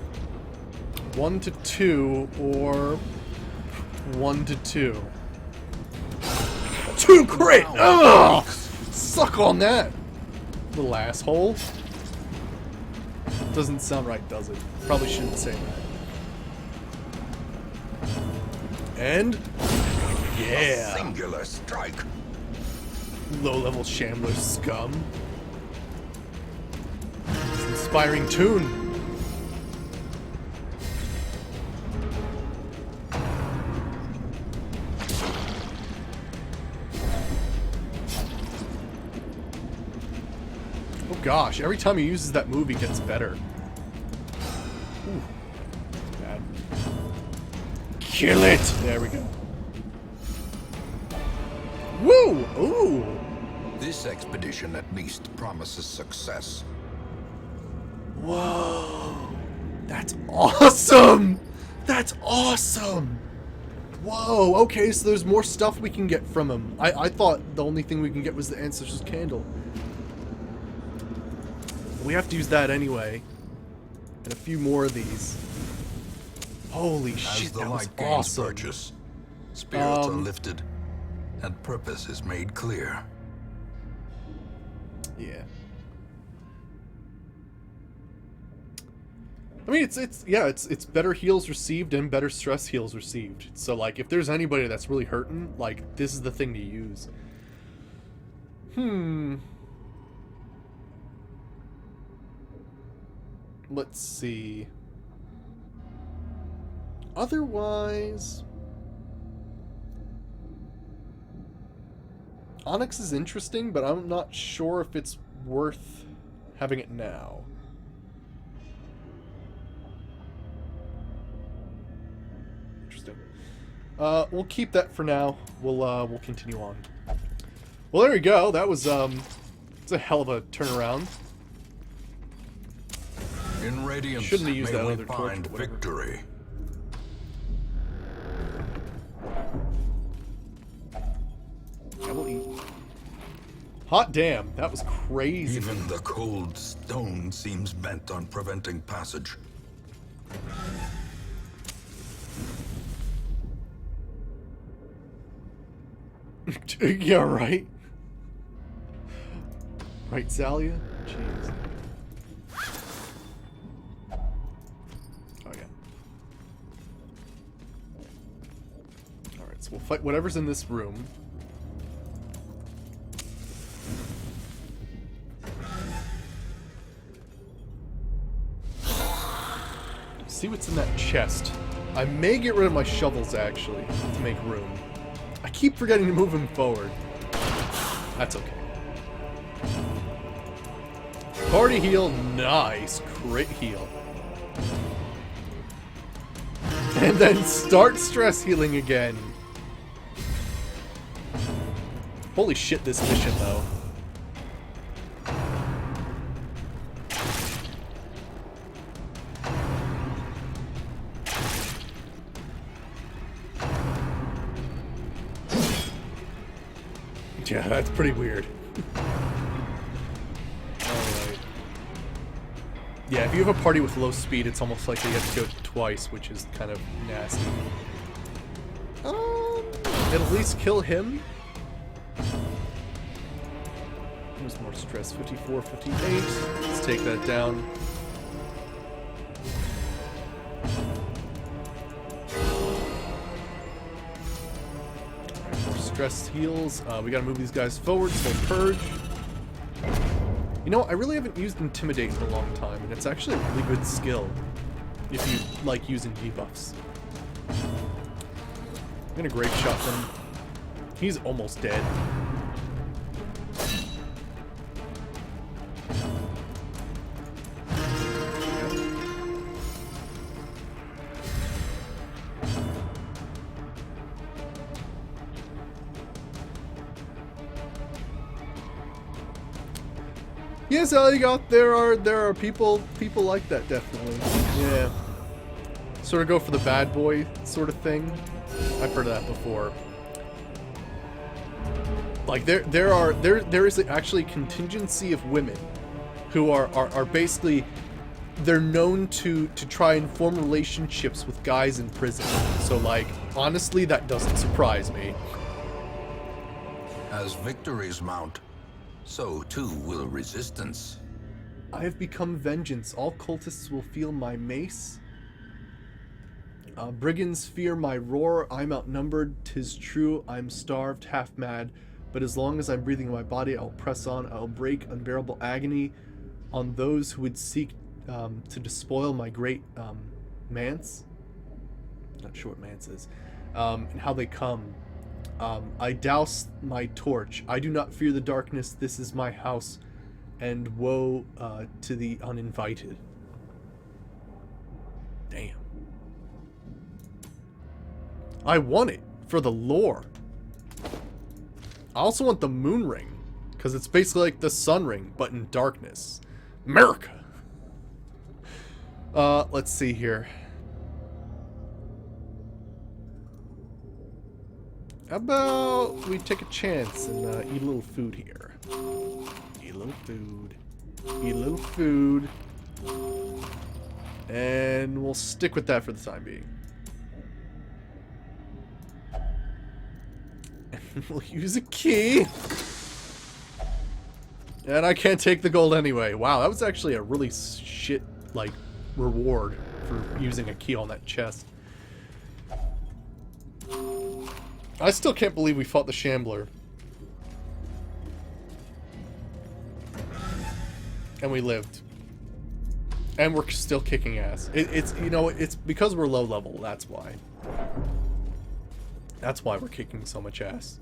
Speaker 1: 1 to 2, or 1 to 2. 2 crit! Ugh! Suck on that, little asshole. Doesn't sound right, does it? Probably shouldn't say that. And yeah,
Speaker 2: A singular strike.
Speaker 1: low-level Shambler scum. Inspiring tune. gosh, every time he uses that move, he gets better. Ooh. Bad. Kill it! There we go. Woo! Ooh!
Speaker 3: This expedition at least promises success.
Speaker 1: Whoa! That's awesome! That's awesome! Whoa, okay, so there's more stuff we can get from him. I thought the only thing we can get was the Ancestor's Candle. We have to use that anyway. And a few more of these. Holy shit, that was awesome.
Speaker 2: Purchase, spirits are lifted, and purpose is made clear.
Speaker 1: Yeah. I mean, it's better heals received and better stress heals received. So, like, if there's anybody that's really hurting, like, this is the thing to use. Let's see. Otherwise, Onyx is interesting, but I'm not sure if it's worth having it now. Interesting. We'll keep that for now. We'll continue on. Well, there we go. That was it's a hell of a turnaround.
Speaker 2: In Radiance,
Speaker 1: shouldn't have used
Speaker 2: may
Speaker 1: that
Speaker 2: we
Speaker 1: other torch,
Speaker 2: find
Speaker 1: but whatever.
Speaker 2: victory.
Speaker 1: Yeah, we'll eat. Hot damn, that was crazy.
Speaker 2: Even the cold stone seems bent on preventing passage.
Speaker 1: Yeah, right. Right, Zalia? Jeez. Oh, yeah. Alright, so we'll fight whatever's in this room. See what's in that chest. I may get rid of my shovels, actually, to make room. I keep forgetting to move him forward. That's okay. Party heal, nice. Crit heal. And then start stress healing again. Holy shit, this mission, though. Yeah, that's pretty weird. Alright. Yeah, if you have a party with low speed, it's almost like you have to go twice, which is kind of nasty. It'll at least kill him. There's more stress. 54, 58. Let's take that down. Stress heals. We gotta move these guys forward, so purge. You know, I really haven't used Intimidate in a long time, and it's actually a really good skill if you like using debuffs. I'm gonna Great Shot him. He's almost dead. Yes, Elliot, there are people like that, definitely. Yeah. Sort of go for the bad boy sort of thing. I've heard of that before. Like there is actually a contingency of women who are basically, they're known to try and form relationships with guys in prison. So, like, honestly, that doesn't surprise me.
Speaker 3: As victories mount, so too will resistance.
Speaker 1: I have become vengeance. All cultists will feel my mace. Brigands fear my roar. I'm outnumbered, 'tis true. I'm starved, half mad. But as long as I'm breathing in my body, I'll press on. I'll break unbearable agony on those who would seek to despoil my great manse. Not sure what manse is. And how they come. I douse my torch. I do not fear the darkness. This is my house, And woe to the uninvited. Damn. I want it for the lore. I also want the moon ring, because it's basically like the sun ring, but in darkness. America! Let's see here. How about we take a chance and eat a little food here? Eat a little food. Eat a little food. And we'll stick with that for the time being. And we'll use a key. And I can't take the gold anyway. Wow, that was actually a really shit, like, reward for using a key on that chest. I still can't believe we fought the Shambler. And we lived. And we're still kicking ass. It's, you know, it's because we're low level, that's why. That's why we're kicking so much ass.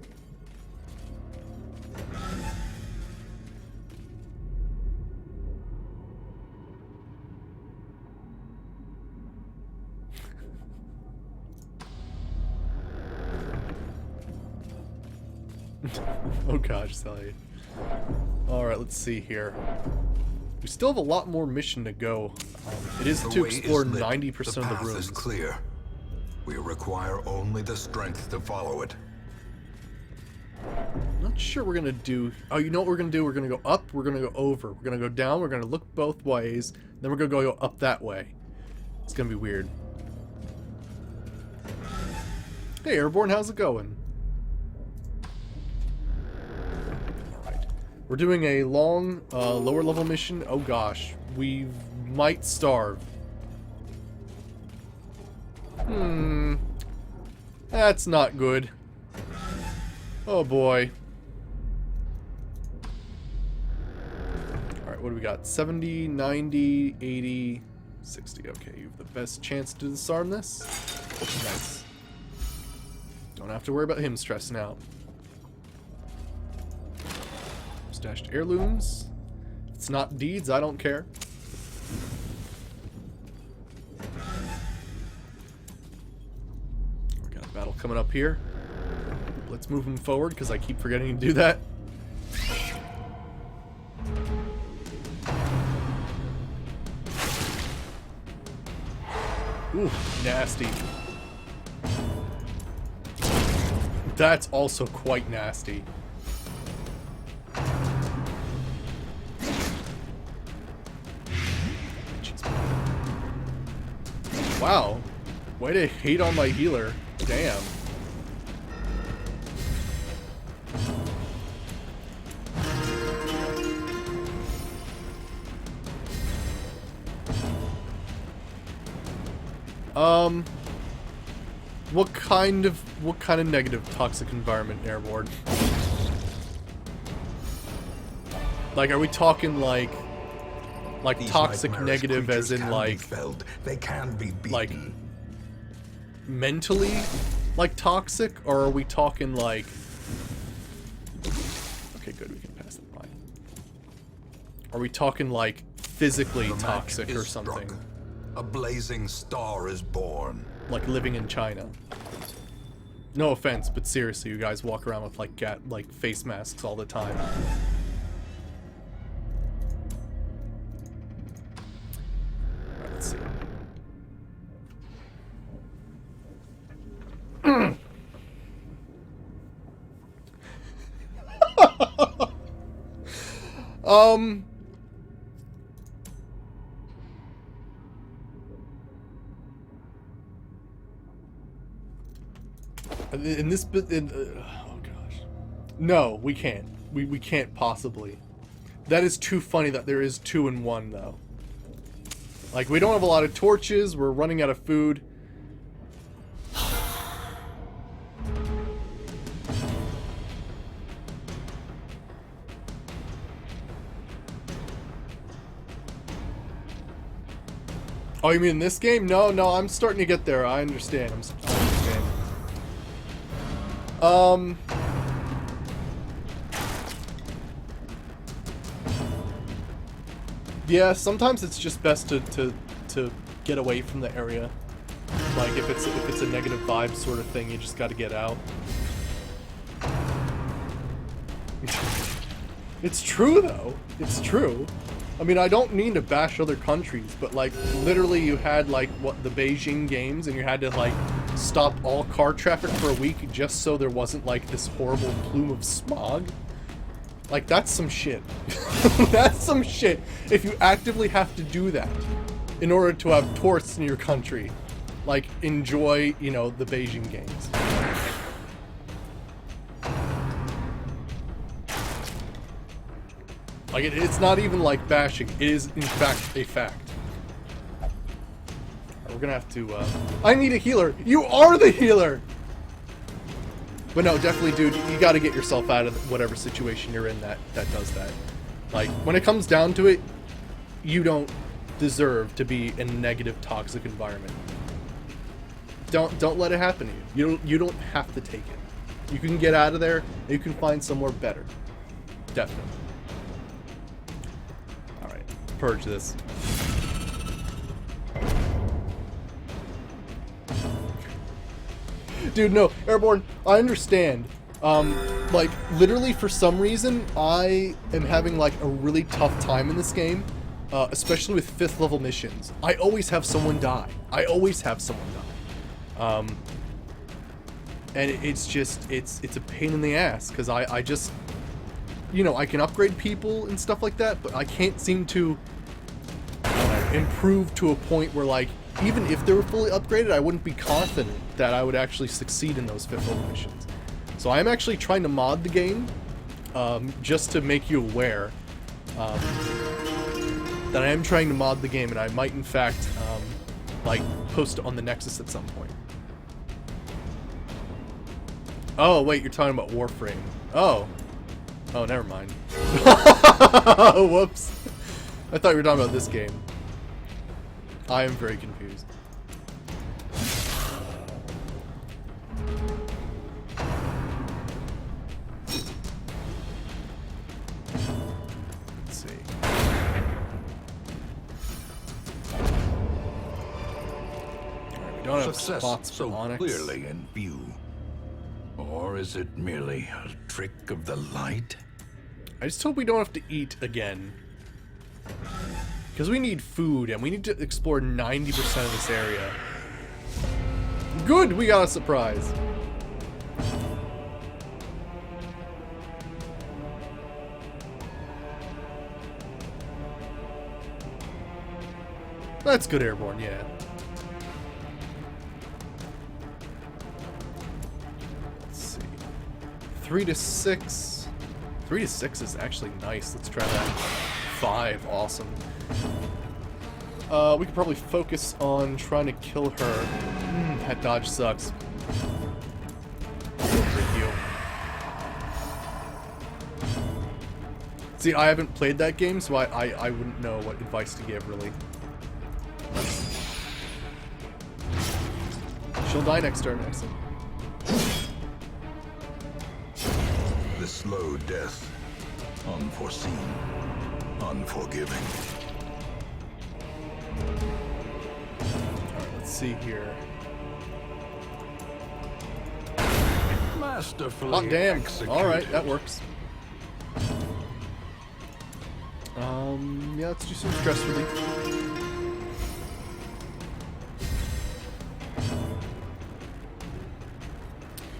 Speaker 1: Oh gosh, Sally. Alright, let's see here. We still have a lot more mission to go. It is to explore 90% of the rooms.
Speaker 2: The path is clear. We require only the strength to follow it.
Speaker 1: Not sure we're gonna do... Oh, you know what we're gonna do? We're gonna go up, we're gonna go over. We're gonna go down, we're gonna look both ways, then we're gonna go up that way. It's gonna be weird. Hey, Airborne, how's it going? Alright. We're doing a long, lower level mission. Oh gosh. We might starve. That's not good. Oh boy. Alright, what do we got? 70, 90, 80, 60. Okay, you have the best chance to disarm this. Nice. Don't have to worry about him stressing out. Stashed heirlooms. It's not deeds, I don't care. We got a battle coming up here. Let's move him forward because I keep forgetting to do that. Ooh, nasty. That's also quite nasty. Wow. Way to hate on my healer. Damn. What kind of negative toxic environment, Airborne? Like, are we talking like toxic negative as in like
Speaker 2: they can be beaten.
Speaker 1: Like mentally like toxic, or are we talking like okay, good, we can pass the line. Are we talking like physically toxic or something?
Speaker 2: Struck. A blazing star is born.
Speaker 1: Like living in China. No offense, but seriously, you guys walk around with like face masks all the time. Alright, let's see. In this bit, oh gosh, no, we can't. We can't possibly. That is too funny that there is 2 in 1 though. Like, we don't have a lot of torches. We're running out of food. Oh, you mean in this game? No, I'm starting to get there. I understand. I understand. Yeah, sometimes it's just best to get away from the area. Like if it's a negative vibe sort of thing, you just got to get out. It's true though. It's true. I mean, I don't mean to bash other countries, but like literally you had like what the Beijing games and you had to like stop all car traffic for a week just so there wasn't like this horrible plume of smog. Like that's some shit. That's some shit if you actively have to do that in order to have tourists in your country. Like enjoy, you know, the Beijing games. Like, it's not even like bashing. It is, in fact, a fact. We're gonna have to, I need a healer! You are the healer! But no, definitely, dude, you gotta get yourself out of whatever situation you're in that does that. Like, when it comes down to it, you don't deserve to be in a negative, toxic environment. Don't let it happen to you. You don't have to take it. You can get out of there, and you can find somewhere better. Definitely. Purge this. Dude, no, Airborne, I understand. Like, literally for some reason, I am having like a really tough time in this game, especially with 5th level missions. I always have someone die. I always have someone die. And it's just, it's a pain in the ass, because I just, you know, I can upgrade people and stuff like that, but I can't seem to improve to a point where, like, even if they were fully upgraded, I wouldn't be confident that I would actually succeed in those 5th level missions. So I'm actually trying to mod the game, just to make you aware that I am trying to mod the game, and I might, in fact, like, post it on the Nexus at some point. Oh, wait, you're talking about Warframe. Oh. Oh, never mind. Whoops. I thought you were talking about this game. I am very confused. Let's see. We don't have
Speaker 3: Success
Speaker 1: spots
Speaker 3: so
Speaker 1: for Onyx.
Speaker 3: clearly in view. Or is it merely a trick of the light?
Speaker 1: I just hope we don't have to eat again. Because we need food, and we need to explore 90% of this area. Good! We got a surprise! That's good, Airborne, yeah. Let's see. 3 to 6. 3 to 6 is actually nice. Let's try that. 5, awesome. We could probably focus on trying to kill her. That dodge sucks. Thank you. See, I haven't played that game, so I wouldn't know what advice to give, really. She'll die next turn, excellent.
Speaker 3: The slow death. Unforeseen. Unforgiving.
Speaker 1: Alright, let's see here.
Speaker 3: Masterfully
Speaker 1: Oh, damn.
Speaker 3: executed.
Speaker 1: Alright, that works. Yeah, let's do some stress relief.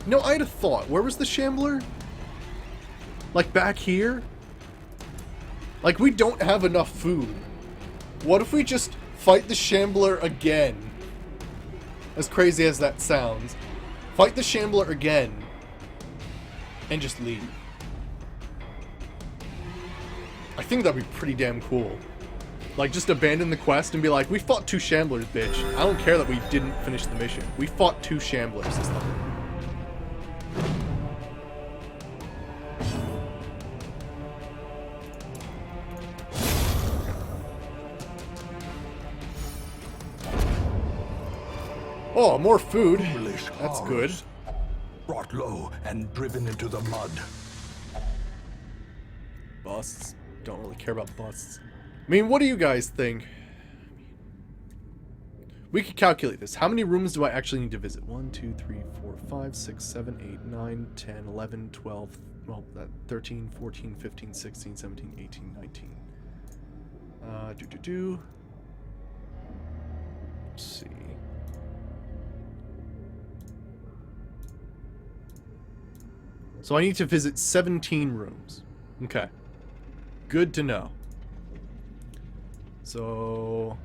Speaker 1: No, I had a thought. Where was the Shambler? Like, back here? Like, we don't have enough food. What if we just fight the Shambler again? As crazy as that sounds. Fight the Shambler again. And just leave. I think that'd be pretty damn cool. Like, just abandon the quest and be like, we fought 2 Shamblers, bitch. I don't care that we didn't finish the mission. We fought 2 Shamblers this level. Oh, more food.
Speaker 3: Foolish
Speaker 1: That's good.
Speaker 3: horrors. Brought low and driven into the mud.
Speaker 1: Busts. Don't really care about busts. I mean, what do you guys think? We could calculate this. How many rooms do I actually need to visit? 1, 2, 3, 4, 5, 6, 7, 8, 9, 10, 11, 12, well, 13, 14, 15, 16, 17, 18, 19. Let's see. So I need to visit 17 rooms. Okay. Good to know. So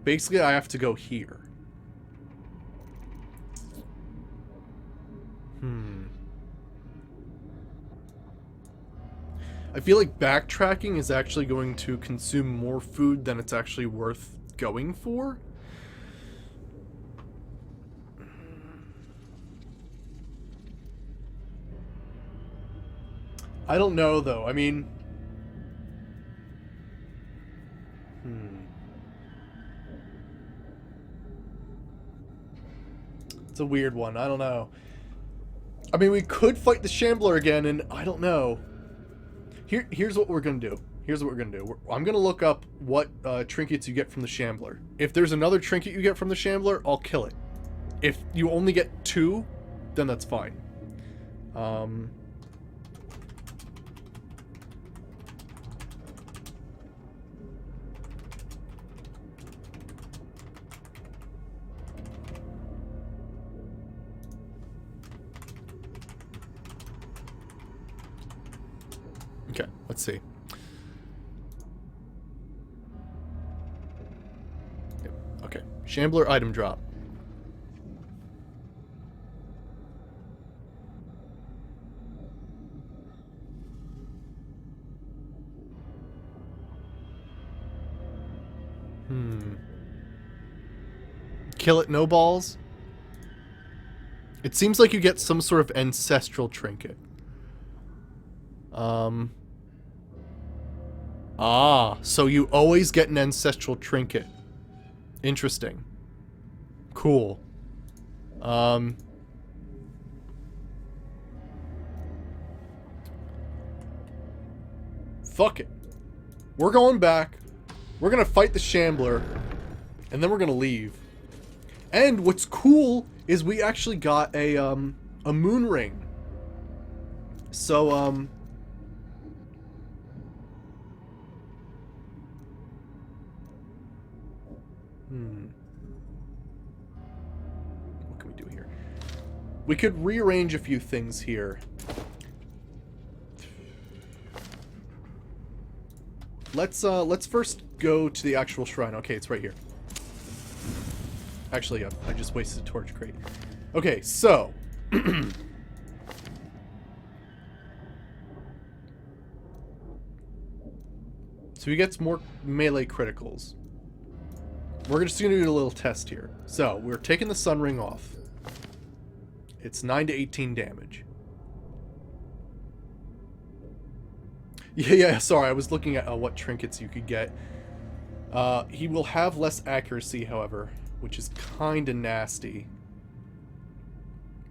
Speaker 1: basically I have to go here. I feel like backtracking is actually going to consume more food than it's actually worth going for. I don't know, though. I mean... It's a weird one. I don't know. I mean, we could fight the Shambler again, and I don't know. Here's what we're going to do. Here's what we're going to do. I'm going to look up what trinkets you get from the Shambler. If there's another trinket you get from the Shambler, I'll kill it. If you only get 2, then that's fine. Okay, let's see. Yep, okay, Shambler item drop. Kill it, no balls? It seems like you get some sort of ancestral trinket. So you always get an ancestral trinket. Interesting. Cool. Fuck it. We're going back. We're gonna fight the Shambler. And then we're gonna leave. And what's cool is we actually got a moon ring. So, what can we do here? We could rearrange a few things here. Let's first go to the actual shrine. Okay, it's right here. Actually, I just wasted a torch crate. Okay, so so he gets more melee criticals. We're just gonna do a little test here. So we're taking the sun ring off. It's 9 to 18 damage. Yeah, sorry, I was looking at what trinkets you could get. He will have less accuracy, however, which is kinda nasty.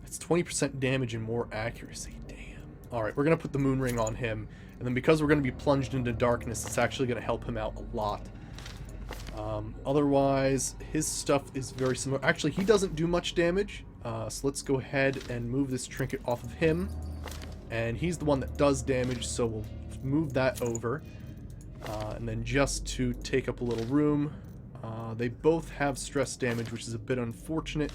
Speaker 1: It's 20% damage and more accuracy. Damn. Alright, we're gonna put the moon ring on him, and then because we're gonna be plunged into darkness, it's actually gonna help him out a lot. Otherwise, his stuff is very similar. Actually, he doesn't do much damage, so let's go ahead and move this trinket off of him. And he's the one that does damage, so we'll move that over. And then just to take up a little room, they both have stress damage, which is a bit unfortunate,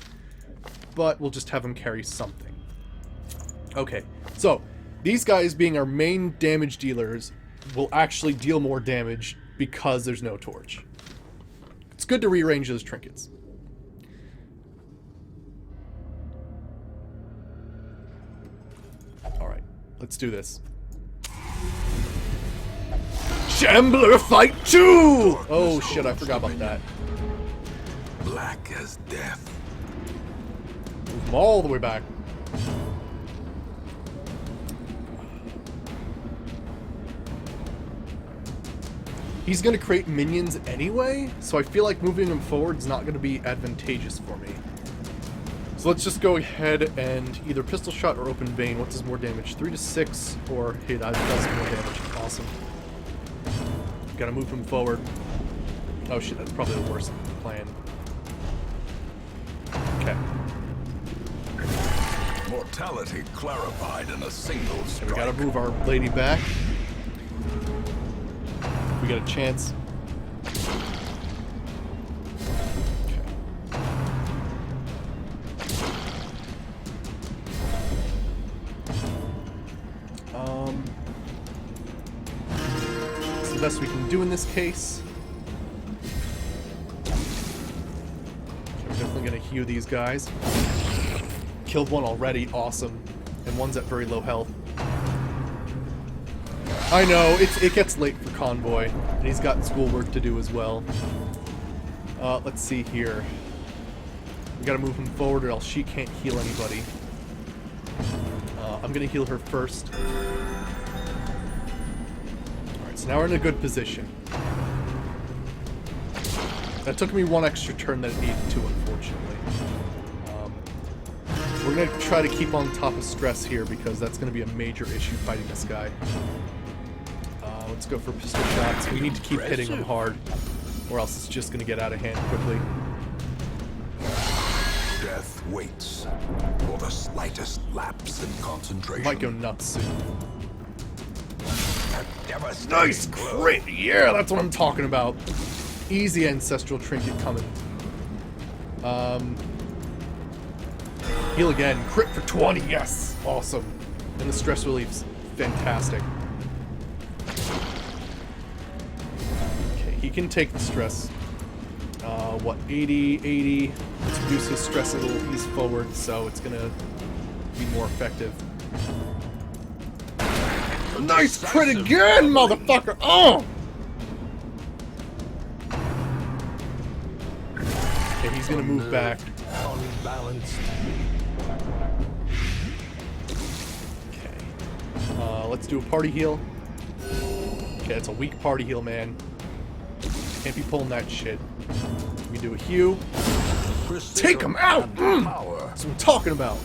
Speaker 1: but we'll just have them carry something. Okay, so these guys being our main damage dealers will actually deal more damage because there's no torch. It's good to rearrange those trinkets. Alright, let's do this. Shambler Fight 2! Oh shit, I forgot about that.
Speaker 3: Black as death.
Speaker 1: Move them all the way back. He's going to create minions anyway, so I feel like moving him forward is not going to be advantageous for me. So let's just go ahead and either pistol shot or open vein. What does more damage? 3 to 6, or hey, that does more damage. Awesome. Gotta move him forward. Oh shit, that's probably the worst plan. Okay.
Speaker 2: Mortality clarified in a single strike.
Speaker 1: We gotta move our lady back. We got a chance. Okay. It's the best we can do in this case. Okay, we're definitely gonna heal these guys. Killed one already, awesome. And one's at very low health. I know, it gets late for Convoy, and he's got schoolwork to do as well. Let's see here. We gotta move him forward or else she can't heal anybody. I'm gonna heal her first. Alright, so now we're in a good position. That took me one extra turn that it needed to, unfortunately. We're going to try to keep on top of stress here because that's going to be a major issue fighting this guy. Let's go for pistol shots. We need to keep hitting him hard or else it's just going to get out of hand quickly.
Speaker 2: Death waits for the slightest lapse in concentration.
Speaker 1: Might go nuts soon.
Speaker 2: Nice
Speaker 1: Crit! Yeah, that's what I'm talking about. Easy ancestral trinket coming. Heal again. Crit for 20. Yes. Awesome. And the stress relief's fantastic. Okay, he can take the stress. What, 80, 80. Let's reduce his stress a little. He's forward, so it's gonna be more effective. Nice crit again, motherfucker! Oh! Okay, he's gonna move back.
Speaker 3: Unbalanced.
Speaker 1: Let's do a party heal. Okay, it's a weak party heal, man. Can't be pulling that shit. We do a heal. Take him out! That's what I'm talking about.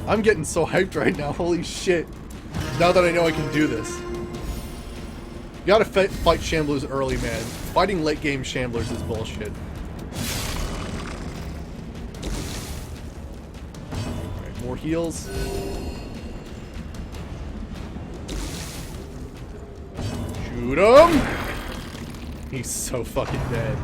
Speaker 1: I'm getting so hyped right now. Holy shit. Now that I know I can do this. You gotta fight Shamblers early, man. Fighting late game Shamblers is bullshit. Alright, more heals. Shoot him! He's so fucking dead.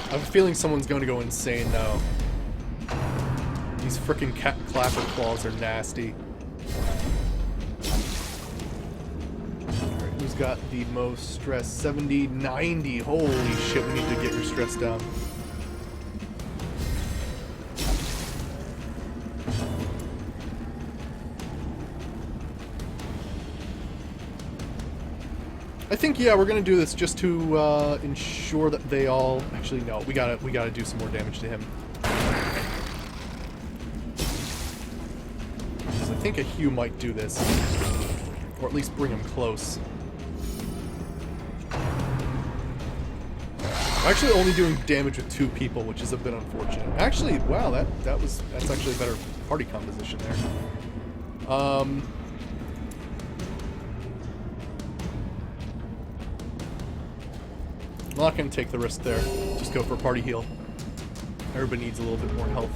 Speaker 1: I have a feeling someone's going to go insane now. These frickin' clapper claws are nasty. Alright, who's got the most stress? 70, 90. Holy shit, we need to get your stress down. I think, yeah, we're gonna do this just to ensure that they all... Actually, no, we gotta do some more damage to him. Because I think a Hugh might do this. Or at least bring him close. I'm actually only doing damage with 2 people, which is a bit unfortunate. Actually, wow, that's actually a better party composition there. I'm not going to take the risk there. Just go for a party heal. Everybody needs a little bit more health.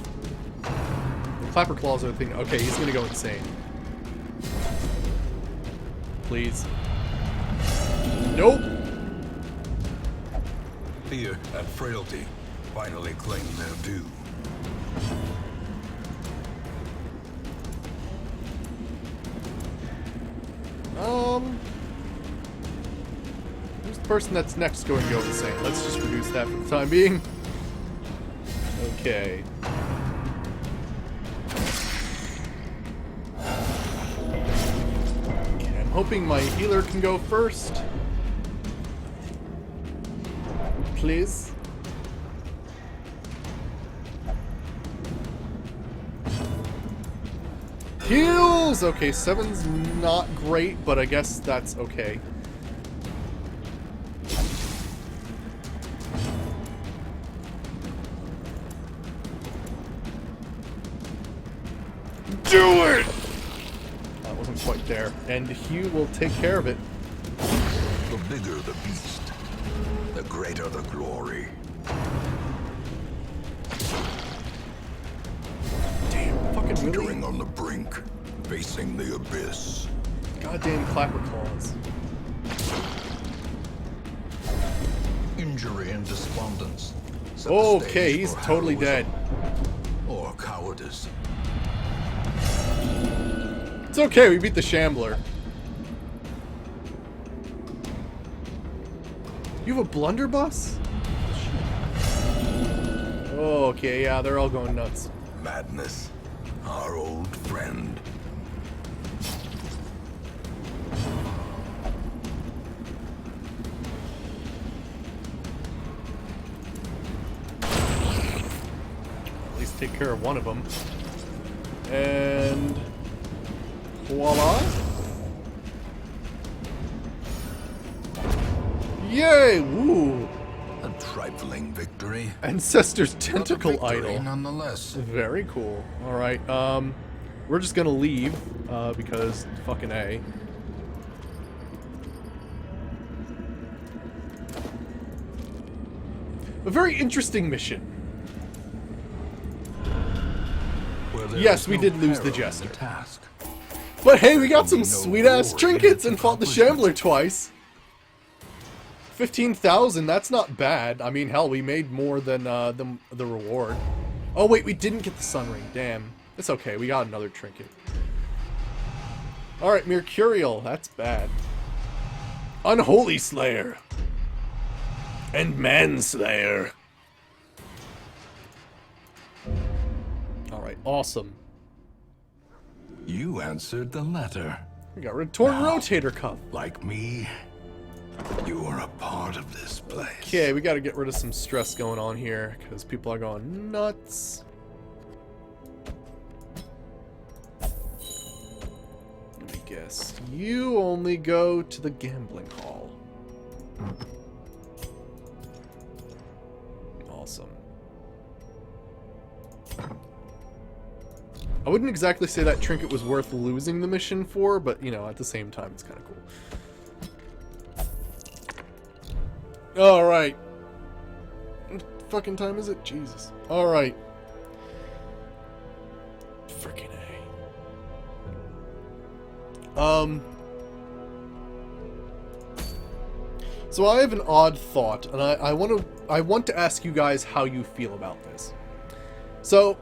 Speaker 1: The clapper claws are the thing. Okay, he's going to go insane. Please. Nope.
Speaker 2: Fear and frailty finally claim their due.
Speaker 1: Who's the person that's next going to go insane? Let's just reduce that for the time being. Okay. Okay, I'm hoping my healer can go first. Please. Heals! Okay, 7's not great, but I guess that's okay. do it! That wasn't quite there. And Hugh will take care of it.
Speaker 2: The bigger the beast, the greater the glory.
Speaker 1: Damn, fucking really?
Speaker 2: Teetering on the brink, facing the abyss.
Speaker 1: Goddamn clapper claws.
Speaker 2: Injury and despondence. set the
Speaker 1: Okay,
Speaker 2: stage
Speaker 1: he's
Speaker 2: for
Speaker 1: totally dead.
Speaker 2: heroism or cowardice.
Speaker 1: It's okay, we beat the Shambler. You have a blunderbuss? Oh, okay, yeah, they're all going nuts.
Speaker 2: Madness, our old friend.
Speaker 1: At least take care of one of them. And voila. Yay! Woo!
Speaker 2: A trifling victory.
Speaker 1: Ancestor's
Speaker 2: But a
Speaker 1: tentacle
Speaker 2: victory
Speaker 1: idol.
Speaker 2: nonetheless.
Speaker 1: Very cool. Alright, we're just gonna leave, because fucking A. A very interesting mission.
Speaker 2: Where there
Speaker 1: Yes,
Speaker 2: is
Speaker 1: we
Speaker 2: no
Speaker 1: did lose the
Speaker 2: peril in
Speaker 1: Jester.
Speaker 2: task.
Speaker 1: But hey, we got
Speaker 2: There'll
Speaker 1: some
Speaker 2: be no
Speaker 1: sweet-ass
Speaker 2: glory in
Speaker 1: trinkets
Speaker 2: its
Speaker 1: and fought the
Speaker 2: accomplishment.
Speaker 1: Shambler twice. 15,000, that's not bad. I mean, hell, we made more than the reward. Oh wait, we didn't get the Sun Ring. Damn. It's okay, we got another trinket. Alright, Mercurial, that's bad. Unholy Slayer. And Manslayer. Alright, awesome.
Speaker 3: You answered the letter.
Speaker 1: We got rid of Torn
Speaker 3: Now.
Speaker 1: Rotator Cuff.
Speaker 3: Like me, you are a part of this place.
Speaker 1: Okay, we gotta get rid of some stress going on here, because people are going nuts. Let me guess. You only go to the gambling hall. Awesome. I wouldn't exactly say that trinket was worth losing the mission for, but, you know, at the same time, it's kind of cool. Alright. What fucking time is it? Jesus. Alright. Frickin' A. So I have an odd thought, and I want to ask you guys how you feel about this. So,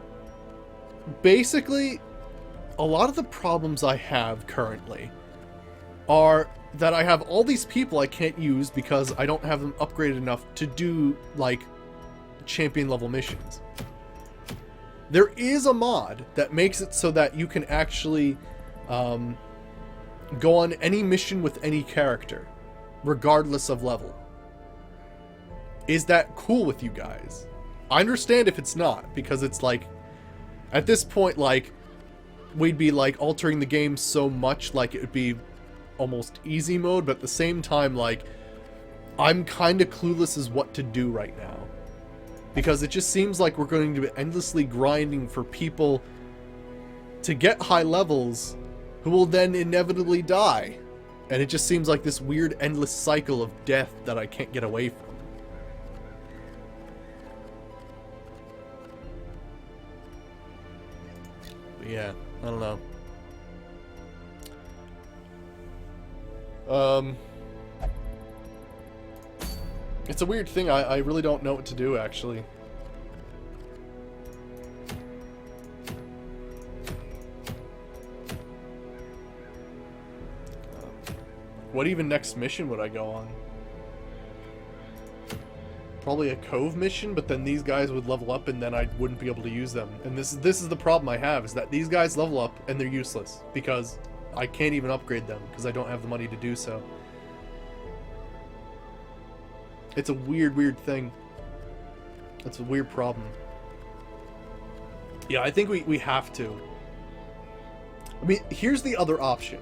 Speaker 1: basically, a lot of the problems I have currently are that I have all these people I can't use because I don't have them upgraded enough to do, like, champion level missions. There is a mod that makes it so that you can actually go on any mission with any character, regardless of level. Is that cool with you guys? I understand if it's not, because it's like, at this point, like, we'd be, like, altering the game so much, like, it would be almost easy mode, but at the same time, like, I'm kind of clueless as what to do right now. Because it just seems like we're going to be endlessly grinding for people to get high levels who will then inevitably die. And it just seems like this weird endless cycle of death that I can't get away from. But yeah, I don't know. It's a weird thing. I really don't know what to do, actually. What even next mission would I go on? Probably a Cove mission, but then these guys would level up and then I wouldn't be able to use them. And this is the problem I have, is that these guys level up and they're useless because I can't even upgrade them because I don't have the money to do so. It's a weird thing. It's a weird problem. Yeah, I think we have to. I mean, here's the other option.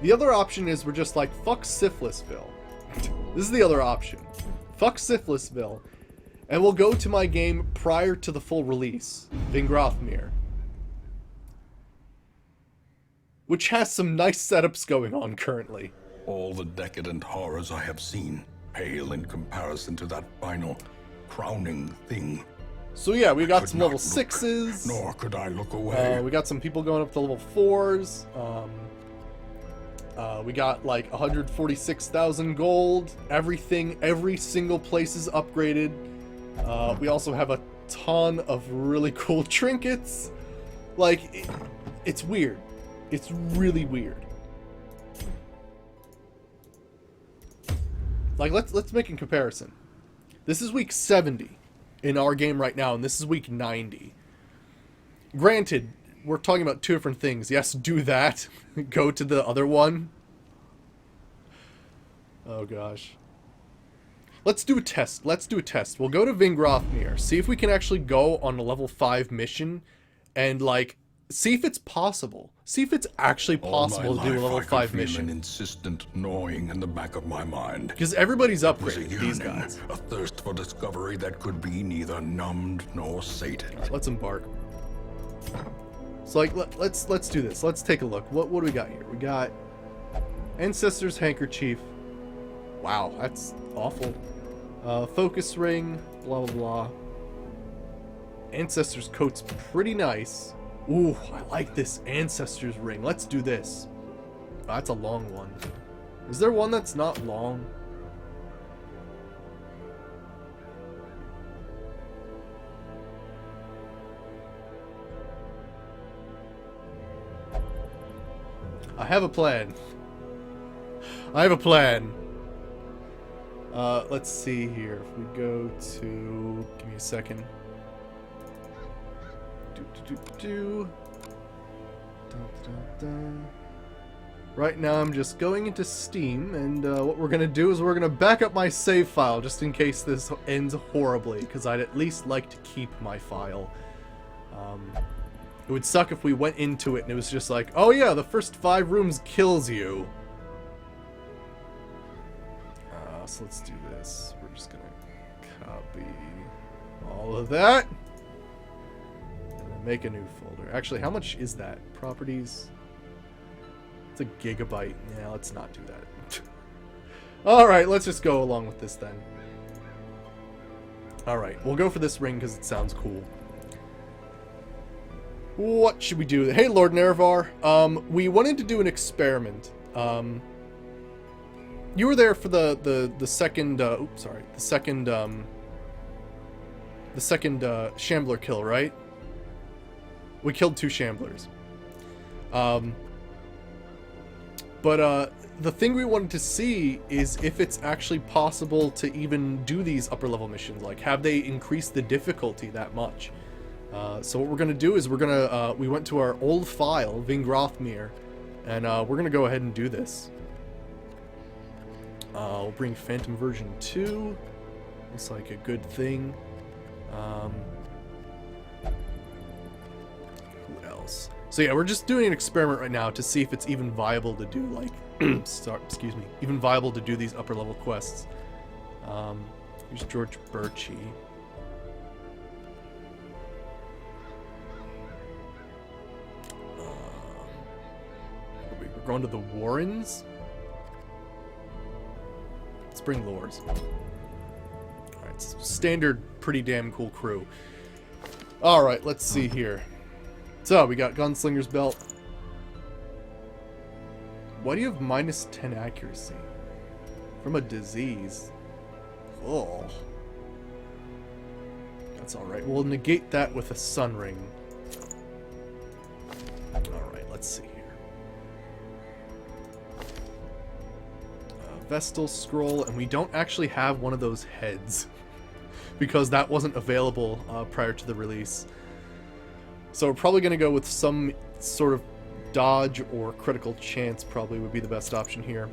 Speaker 1: The other option is we're just like, fuck Syphilisville. This is the other option. Fuck Syphilisville. And we'll go to my game prior to the full release in Grothmere. which has some nice setups going on currently.
Speaker 2: All the decadent horrors I have seen pale in comparison to that final, crowning thing.
Speaker 1: So yeah, we got
Speaker 2: Could
Speaker 1: some
Speaker 2: not
Speaker 1: level
Speaker 2: look,
Speaker 1: 6s.
Speaker 2: Nor could I look away.
Speaker 1: We got some people going up to level 4s. We got like 146,000 gold. Everything, every single place is upgraded. We also have a ton of really cool trinkets. Like, it's weird. It's really weird. Like, let's make a comparison. This is week 70 in our game right now, and this is week 90. Granted, we're talking about two different things. Yes, do that. Go to the other one. Oh gosh. Let's do a test. Let's do a test. We'll go to Vingrothnir, see if we can actually go on a level 5 mission, and like, see if it's possible. See if it's actually possible to do a level 5 mission.
Speaker 2: An insistent gnawing in the back of my mind.
Speaker 1: Because everybody's
Speaker 2: It was a
Speaker 1: upgraded, these
Speaker 2: yearning,
Speaker 1: guys.
Speaker 2: a thirst for discovery that could be neither numbed nor sated.
Speaker 1: Alright, let's embark. So like, let's do this. Let's take a look. What do we got here? We got Ancestor's Handkerchief. Wow, that's awful. Focus Ring, blah blah blah. Ancestor's Coat's pretty nice. Ooh, I like this Ancestor's Ring. Let's do this. Oh, that's a long one. Is there one that's not long? I have a plan. I have a plan. Let's see here. If we go to... Give me a second. Right now I'm just going into Steam, and what we're going to do is we're going to back up my save file just in case this ends horribly, because I'd at least like to keep my file. It would suck if we went into it and it was just like, oh yeah, the first 5 rooms kills you. So let's do this. We're just gonna copy all of that and then make a new folder. Actually, how much is that? Properties? It's a gigabyte. Yeah, let's not do that. Alright, let's just go along with this then. Alright, we'll go for this ring because it sounds cool. What should we do? Hey, Lord Nerevar. We wanted to do an experiment. You were there for the second, oops, sorry, the second Shambler kill, right? We killed 2 Shamblers. But the thing we wanted to see is if it's actually possible to even do these upper level missions. Like, have they increased the difficulty that much? So what we're gonna do is we went to our old file, Vingrothnir, and we're gonna go ahead and do this. We'll bring Phantom version 2. Looks like a good thing. Who else? So yeah, we're just doing an experiment right now to see if it's even viable to do like, excuse me, even viable to do these upper level quests. Here's George Birchie. We're going to the Warrens. Let's bring Lores. Alright, standard, pretty damn cool crew. Alright, let's see here. So, we got Gunslinger's Belt. Why do you have minus 10 accuracy? From a disease. Oh. That's alright. We'll negate that with a Sun Ring. Alright, let's see here. Vestal Scroll, and we don't actually have one of those heads because that wasn't available prior to the release. So we're probably going to go with some sort of dodge or critical chance probably would be the best option here.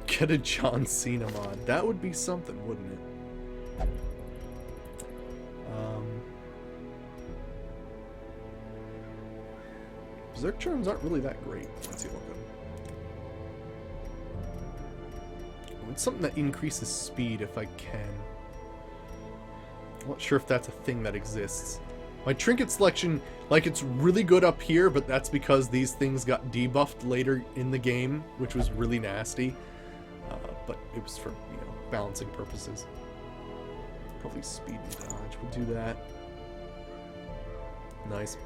Speaker 1: Get a John Cena mod. That would be something, wouldn't it? Berserk charms aren't really that great. Let's see what we'll go. It's something that increases speed if I can. I'm not sure if that's a thing that exists. My trinket selection, like, it's really good up here, but that's because these things got debuffed later in the game, which was really nasty. But it was for, you know, balancing purposes. Probably speed and dodge. We'll do that. Nice.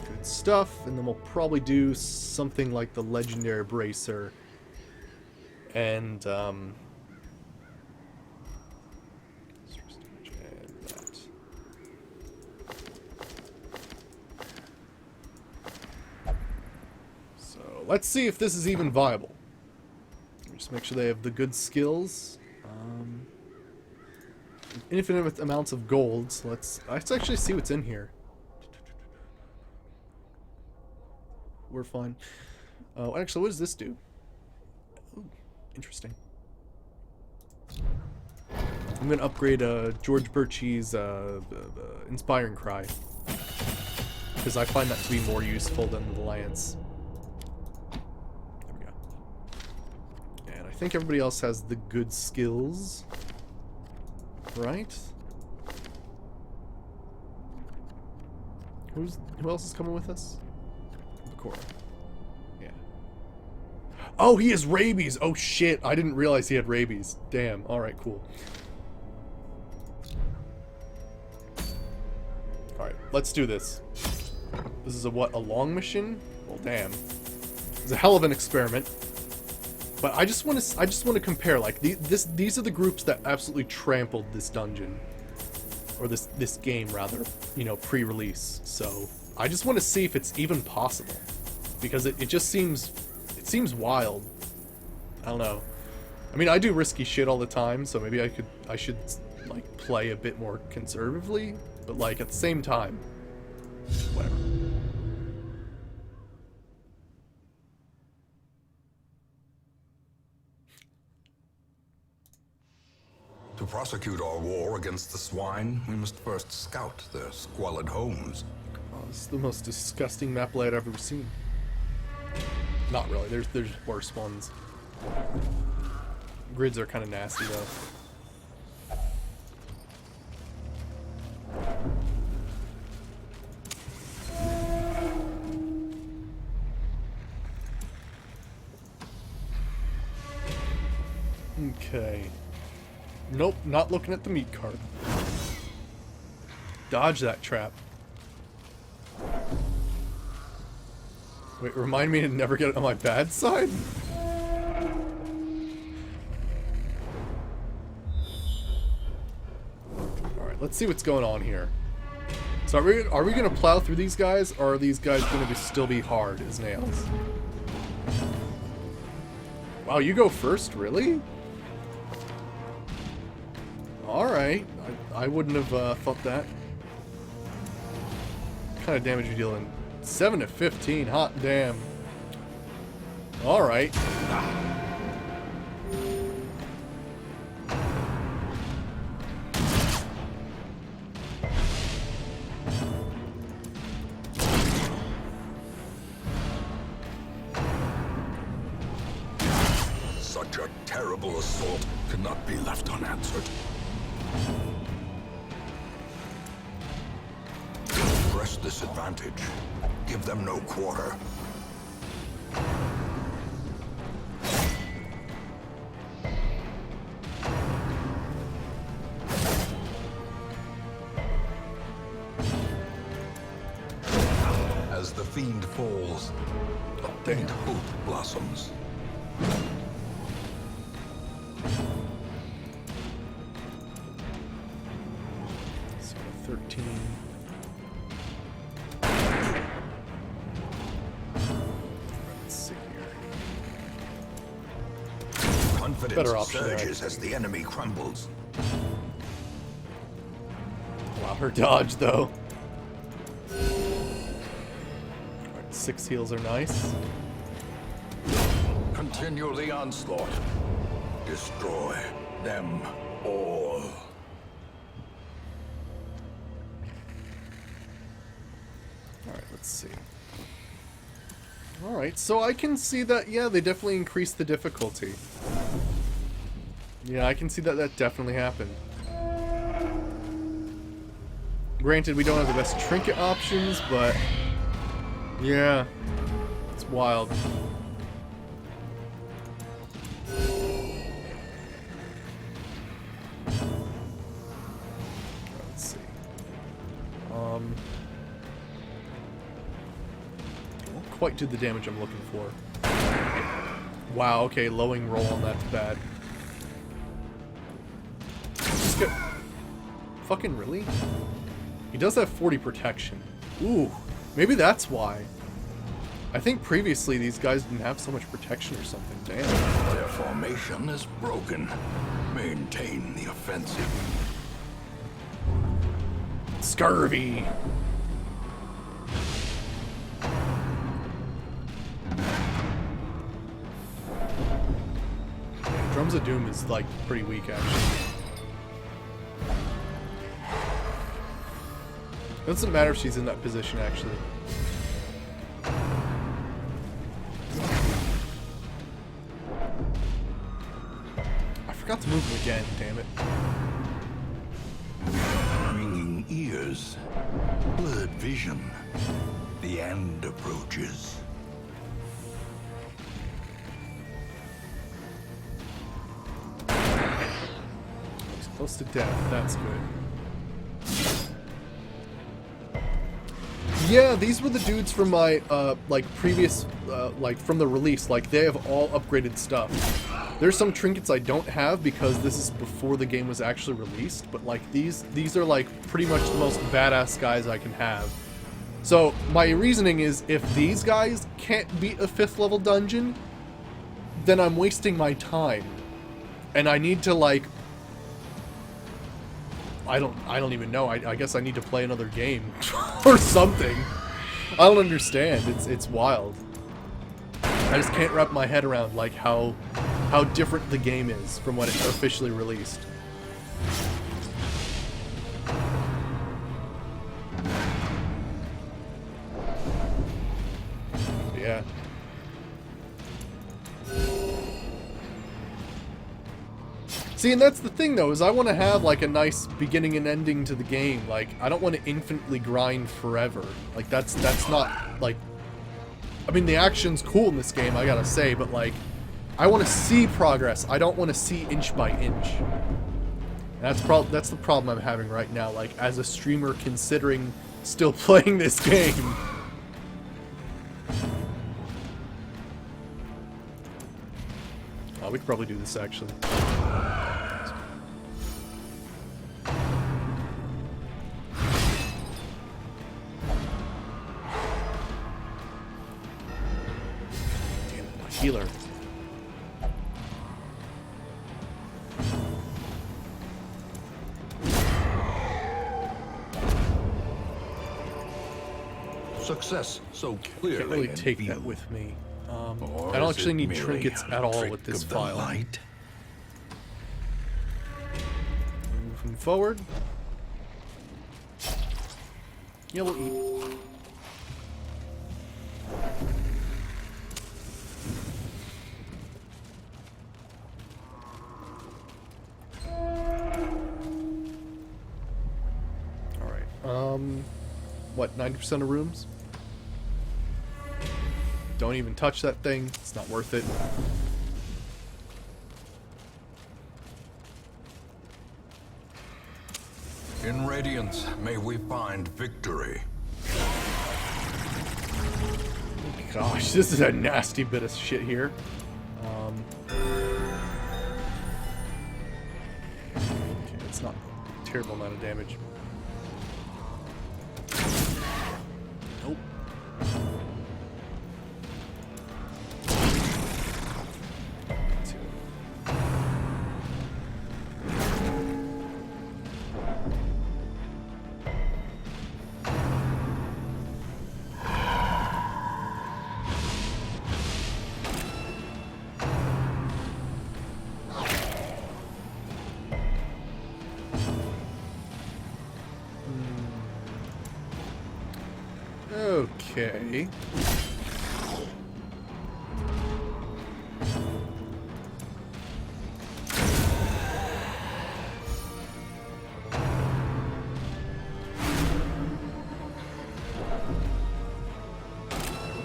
Speaker 1: Good stuff. And then we'll probably do something like the legendary bracer. And, let's see if this is even viable. Just make sure they have the good skills. Infinite amounts of gold. So let's actually see what's in here. We're fine. Actually, what does this do? Ooh, interesting. I'm gonna upgrade George Birchie's Inspiring Cry, because I find that to be more useful than the Lance. I think everybody else has the good skills, right? Who else is coming with us? Bakura. Yeah. Oh, he has rabies. Oh shit! I didn't realize he had rabies. Damn. All right, cool. All right, let's do this. This is a what? A long mission? Well, damn. It's a hell of an experiment. But I just want to compare, like, these are the groups that absolutely trampled this dungeon, or this game rather, you know, pre-release. So I just want to see if it's even possible, because it just seems wild. I don't know. I mean, I do risky shit all the time, so maybe I should like play a bit more conservatively, but like at the same time, whatever.
Speaker 2: To prosecute our war against the swine, we must first scout their squalid homes.
Speaker 1: Oh, this is the most disgusting map layout I've ever seen. Not really. There's worse ones. Grids are kind of nasty though. Okay. Nope, not looking at the meat cart. Dodge that trap. Wait, remind me to never get on my bad side? Alright, let's see what's going on here. So are we gonna plow through these guys, or are these guys gonna still be hard as nails? Wow, you go first, really? Alright, I wouldn't have thought that. What kind of damage are you dealing? 7 to 15, hot damn. Alright.
Speaker 2: Such a terrible assault could not be left unanswered. Press this advantage. Give them no quarter. As the fiend falls, a faint hope blossoms.
Speaker 1: So 13. Let's see here.
Speaker 2: Confidence
Speaker 1: Better option there.
Speaker 2: surges as the enemy crumbles.
Speaker 1: Wow, her dodge though. Alright, 6 heals are nice.
Speaker 2: Continue the onslaught. Destroy them all.
Speaker 1: Alright, let's see. Alright, so I can see that, yeah, they definitely increased the difficulty. Yeah, I can see that that definitely happened. Granted, we don't have the best trinket options, but yeah, it's wild. Let's see. Won't quite do the damage I'm looking for. Wow, okay, lowing roll on that's bad. Just get... Fucking really? He does have 40 protection. Ooh, maybe that's why. I think previously these guys didn't have so much protection or something. Damn.
Speaker 3: Their formation is broken. Maintain the offensive.
Speaker 1: Scurvy. Drums of Doom is like pretty weak actually. Doesn't matter if she's in that position actually. I forgot to move him again, damn it.
Speaker 3: Ringing ears. Blurred vision. The end approaches.
Speaker 1: He's close to death, that's good. Yeah, these were the dudes from my, like, previous, like, from the release. Like, they have all upgraded stuff. There's some trinkets I don't have because this is before the game was actually released, but, like, these are, like, pretty much the most badass guys I can have. So, my reasoning is, if these guys can't beat a 5th level dungeon, then I'm wasting my time. And I need to, like... I don't even know. I guess I need to play another game or something. I don't understand. It's wild. I just can't wrap my head around like how different the game is from when it officially released. Yeah. See, and that's the thing, though, is I want to have, like, a nice beginning and ending to the game. Like, I don't want to infinitely grind forever. Like, that's not, like... I mean, the action's cool in this game, I gotta say, but, like, I want to see progress. I don't want to see inch by inch. And that's the problem I'm having right now, like, as a streamer considering still playing this game. Oh, we could probably do this, actually. Healer.
Speaker 3: Success so clearly.
Speaker 1: Can't really take that with me. I don't actually need trinkets at all with this file. Moving forward. Yeah, we'll eat. What, 90% of rooms? Don't even touch that thing. It's not worth it.
Speaker 2: In Radiance, may we find victory.
Speaker 1: Gosh, this is a nasty bit of shit here. Okay, it's not a terrible amount of damage. Nope. Okay.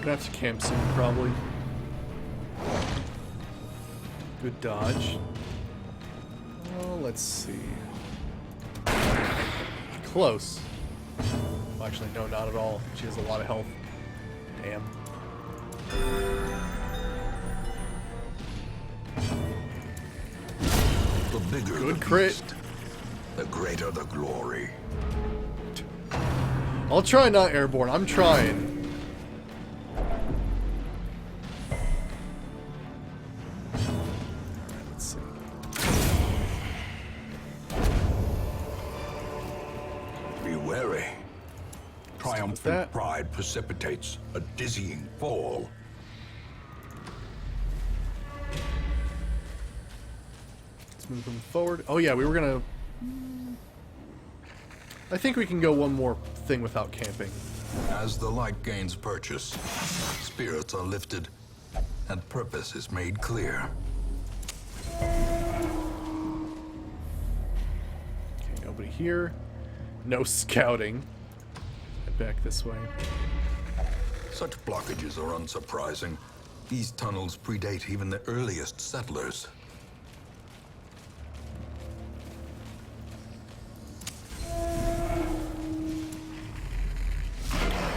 Speaker 1: Gonna have to camp soon, probably. Good dodge. Oh, let's see. Close. Well, actually, no, not at all. She has a lot of health. Damn.
Speaker 2: The bigger
Speaker 1: Good
Speaker 2: the
Speaker 1: crit.
Speaker 2: beast, the greater the glory.
Speaker 1: I'll try not airborne. I'm trying. Let's see.
Speaker 3: Be wary.
Speaker 1: that.
Speaker 3: Triumphant pride precipitates a dizzying fall.
Speaker 1: Let's move them forward. Oh yeah, we were gonna... I think we can go one more thing without camping.
Speaker 2: As the light gains purchase, spirits are lifted, and purpose is made clear.
Speaker 1: Okay, nobody here. No scouting. Head back this way.
Speaker 2: Such blockages are unsurprising. These tunnels predate even the earliest settlers.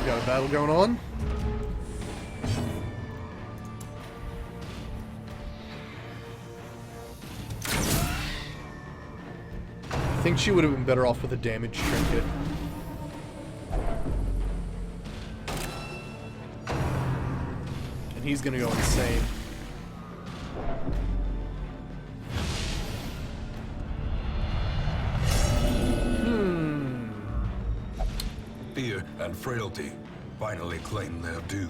Speaker 1: We got a battle going on. I think she would have been better off with a damage trinket. And he's gonna go insane.
Speaker 2: Fear and frailty finally claim their due.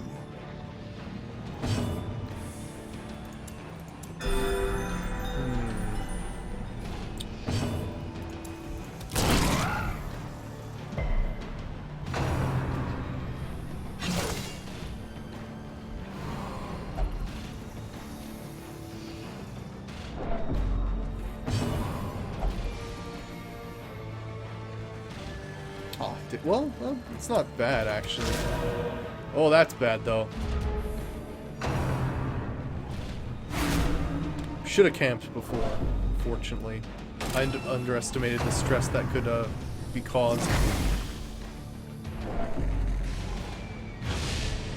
Speaker 1: Oh, well, it's not bad, actually. Oh, that's bad, though. Should have camped before, fortunately. I underestimated the stress that could be caused.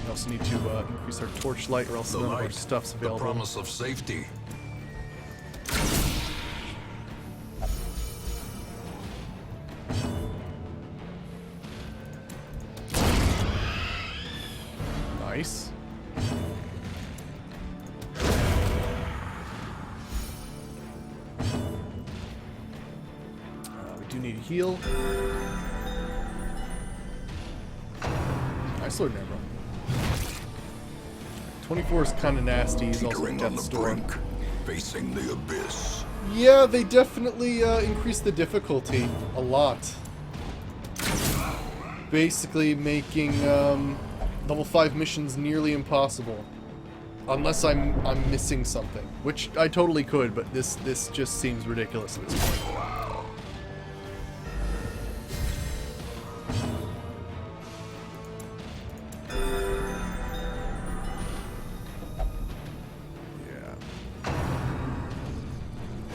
Speaker 1: We also need to increase our torchlight, or else
Speaker 2: The
Speaker 1: none of our
Speaker 2: light,
Speaker 1: stuff's
Speaker 2: the
Speaker 1: available.
Speaker 2: promise of safety.
Speaker 1: Nice. We do need a heal. Nice Lord Nebra. 24 is kind of nasty. He's also
Speaker 2: Teetering on
Speaker 1: Death's
Speaker 2: the
Speaker 1: Door.
Speaker 2: brink, facing the abyss.
Speaker 1: Yeah, they definitely increased the difficulty a lot. Basically making level 5 missions nearly impossible. Unless I'm missing something. Which I totally could, but this just seems ridiculous at this point.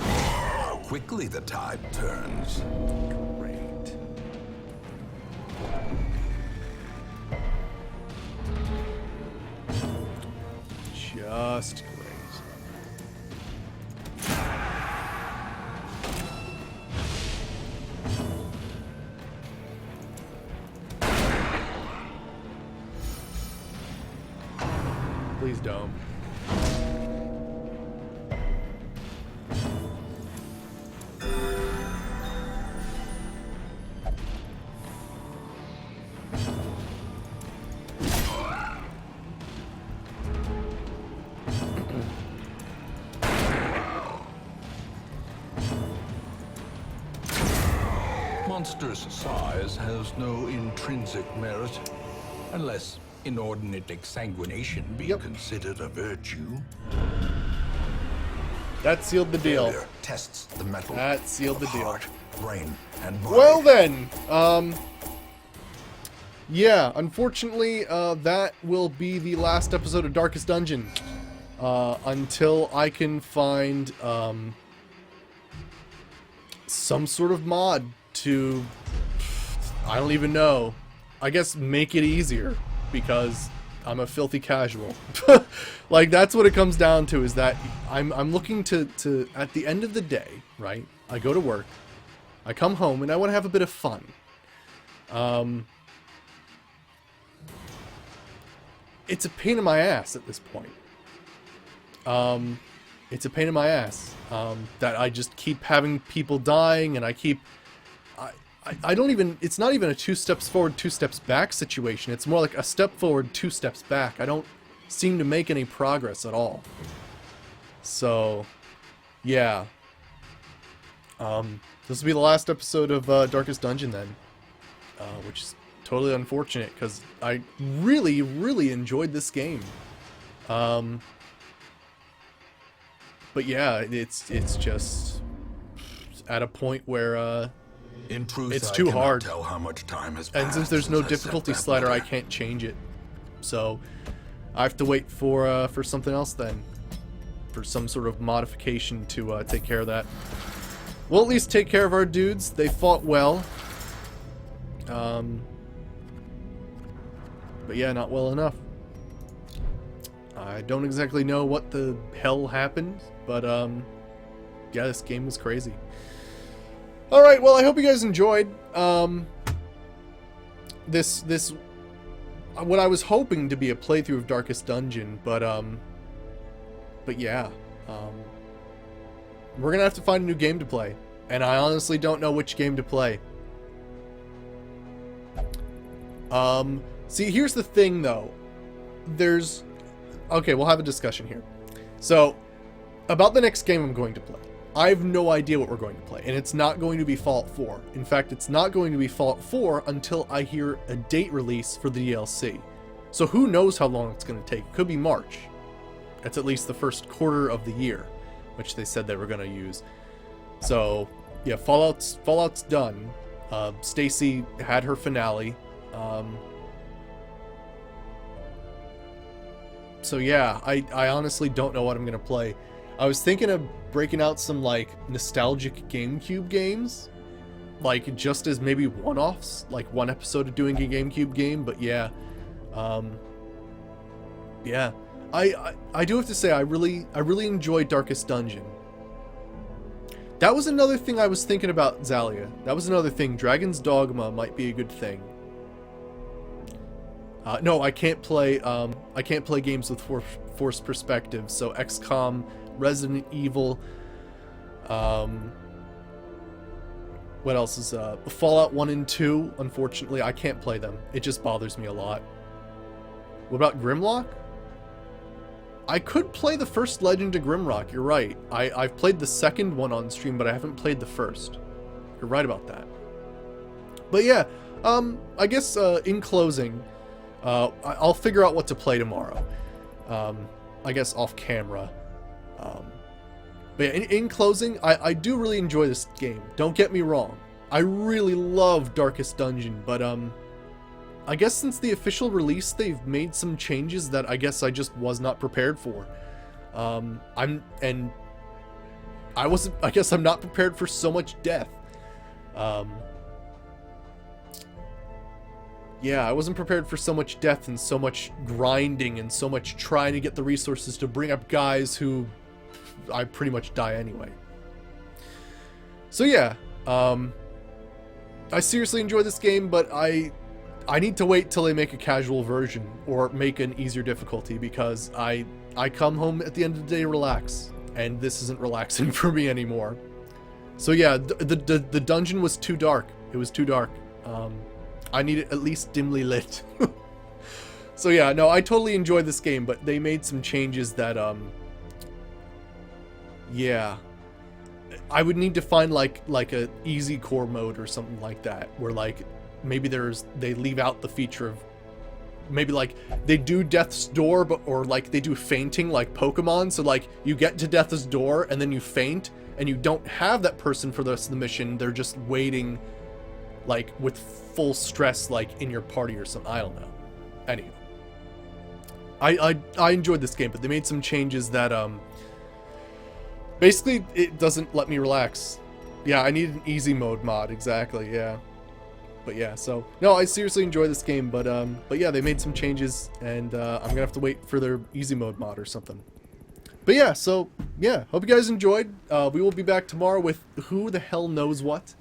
Speaker 2: How quickly the tide turns.
Speaker 1: Great. Just great. Please don't.
Speaker 3: Monster's size has no intrinsic merit, unless inordinate exsanguination be
Speaker 1: Yep.
Speaker 3: considered a virtue.
Speaker 1: That sealed the deal.
Speaker 2: Failure tests the metal.
Speaker 1: That sealed the
Speaker 2: of
Speaker 1: deal.
Speaker 2: heart, brain, and body.
Speaker 1: Well then, yeah, unfortunately, that will be the last episode of Darkest Dungeon. Until I can find, some sort of mod to, I don't even know, I guess make it easier, because I'm a filthy casual. Like, that's what it comes down to, is that I'm looking to, at the end of the day, right, I go to work, I come home, and I want to have a bit of fun. It's a pain in my ass at this point. It's a pain in my ass, that I just keep having people dying, and I don't even, it's not even a 2 steps forward, 2 steps back situation. It's more like a step forward, 2 steps back. I don't seem to make any progress at all. So, yeah. This will be the last episode of Darkest Dungeon then, which is totally unfortunate, because I really, really enjoyed this game. But yeah, it's just at a point where
Speaker 2: In truth,
Speaker 1: it's
Speaker 2: I
Speaker 1: too
Speaker 2: cannot
Speaker 1: hard.
Speaker 2: tell how much time has
Speaker 1: And
Speaker 2: passed
Speaker 1: since there's no
Speaker 2: I set
Speaker 1: difficulty
Speaker 2: that
Speaker 1: slider, I
Speaker 2: letter.
Speaker 1: can't change it. So I have to wait for something else then, for some sort of modification to take care of that. We'll at least take care of our dudes. They fought well. But yeah, not well enough. I don't exactly know what the hell happened, but yeah, this game was crazy. Alright, well, I hope you guys enjoyed this what I was hoping to be a playthrough of Darkest Dungeon, but yeah, we're gonna have to find a new game to play, and I honestly don't know which game to play. See, here's the thing though, okay, we'll have a discussion here. So, about the next game I'm going to play. I have no idea what we're going to play, and it's not going to be Fallout 4. In fact, it's not going to be Fallout 4 until I hear a date release for the DLC. So who knows how long it's going to take. It could be March. That's at least the first quarter of the year, which they said they were going to use. So, yeah, Fallout's done. Stacy had her finale. So yeah, I honestly don't know what I'm going to play. I was thinking of breaking out some, like, nostalgic GameCube games. Like, just as maybe one-offs. Like, one episode of doing a GameCube game, but yeah. Yeah. I do have to say, I really enjoyed Darkest Dungeon. That was another thing I was thinking about, Zalia. That was another thing. Dragon's Dogma might be a good thing. No, I can't play games with forced perspective, so XCOM, Resident Evil, what else is, Fallout 1 and 2, unfortunately, I can't play them. It just bothers me a lot. What about Grimlock? I could play the first Legend of Grimrock, you're right. I've played the second one on stream, but I haven't played the first. You're right about that. But yeah, I guess, in closing, I'll figure out what to play tomorrow. I guess off camera. But yeah, in closing, I do really enjoy this game. Don't get me wrong. I really love Darkest Dungeon, but I guess since the official release, they've made some changes that I guess I just was not prepared for. I guess I'm not prepared for so much death. Yeah, I wasn't prepared for so much death and so much grinding and so much trying to get the resources to bring up guys who I pretty much die anyway. So yeah, I seriously enjoy this game, but I need to wait till they make a casual version or make an easier difficulty, because I come home at the end of the day to relax, and this isn't relaxing for me anymore. So yeah, the dungeon was too dark. It was too dark. I need it at least dimly lit. So yeah, no, I totally enjoyed this game, but they made some changes that, yeah, I would need to find like a easy core mode or something like that, where like maybe they leave out the feature of maybe like they do death's door, but or like they do fainting like Pokemon. So like you get to death's door and then you faint and you don't have that person for the rest of the mission. They're just waiting like with full stress, like in your party or something. I don't know. Anywho, I enjoyed this game, but they made some changes that basically it doesn't let me relax. Yeah, I need an easy mode mod, exactly. Yeah. But yeah, so no, I seriously enjoy this game, but yeah, they made some changes, and I'm gonna have to wait for their easy mode mod or something. But yeah, so yeah, hope you guys enjoyed. We will be back tomorrow with who the hell knows what.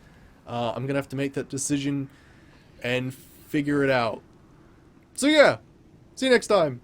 Speaker 1: I'm gonna have to make that decision and figure it out. So yeah, see you next time.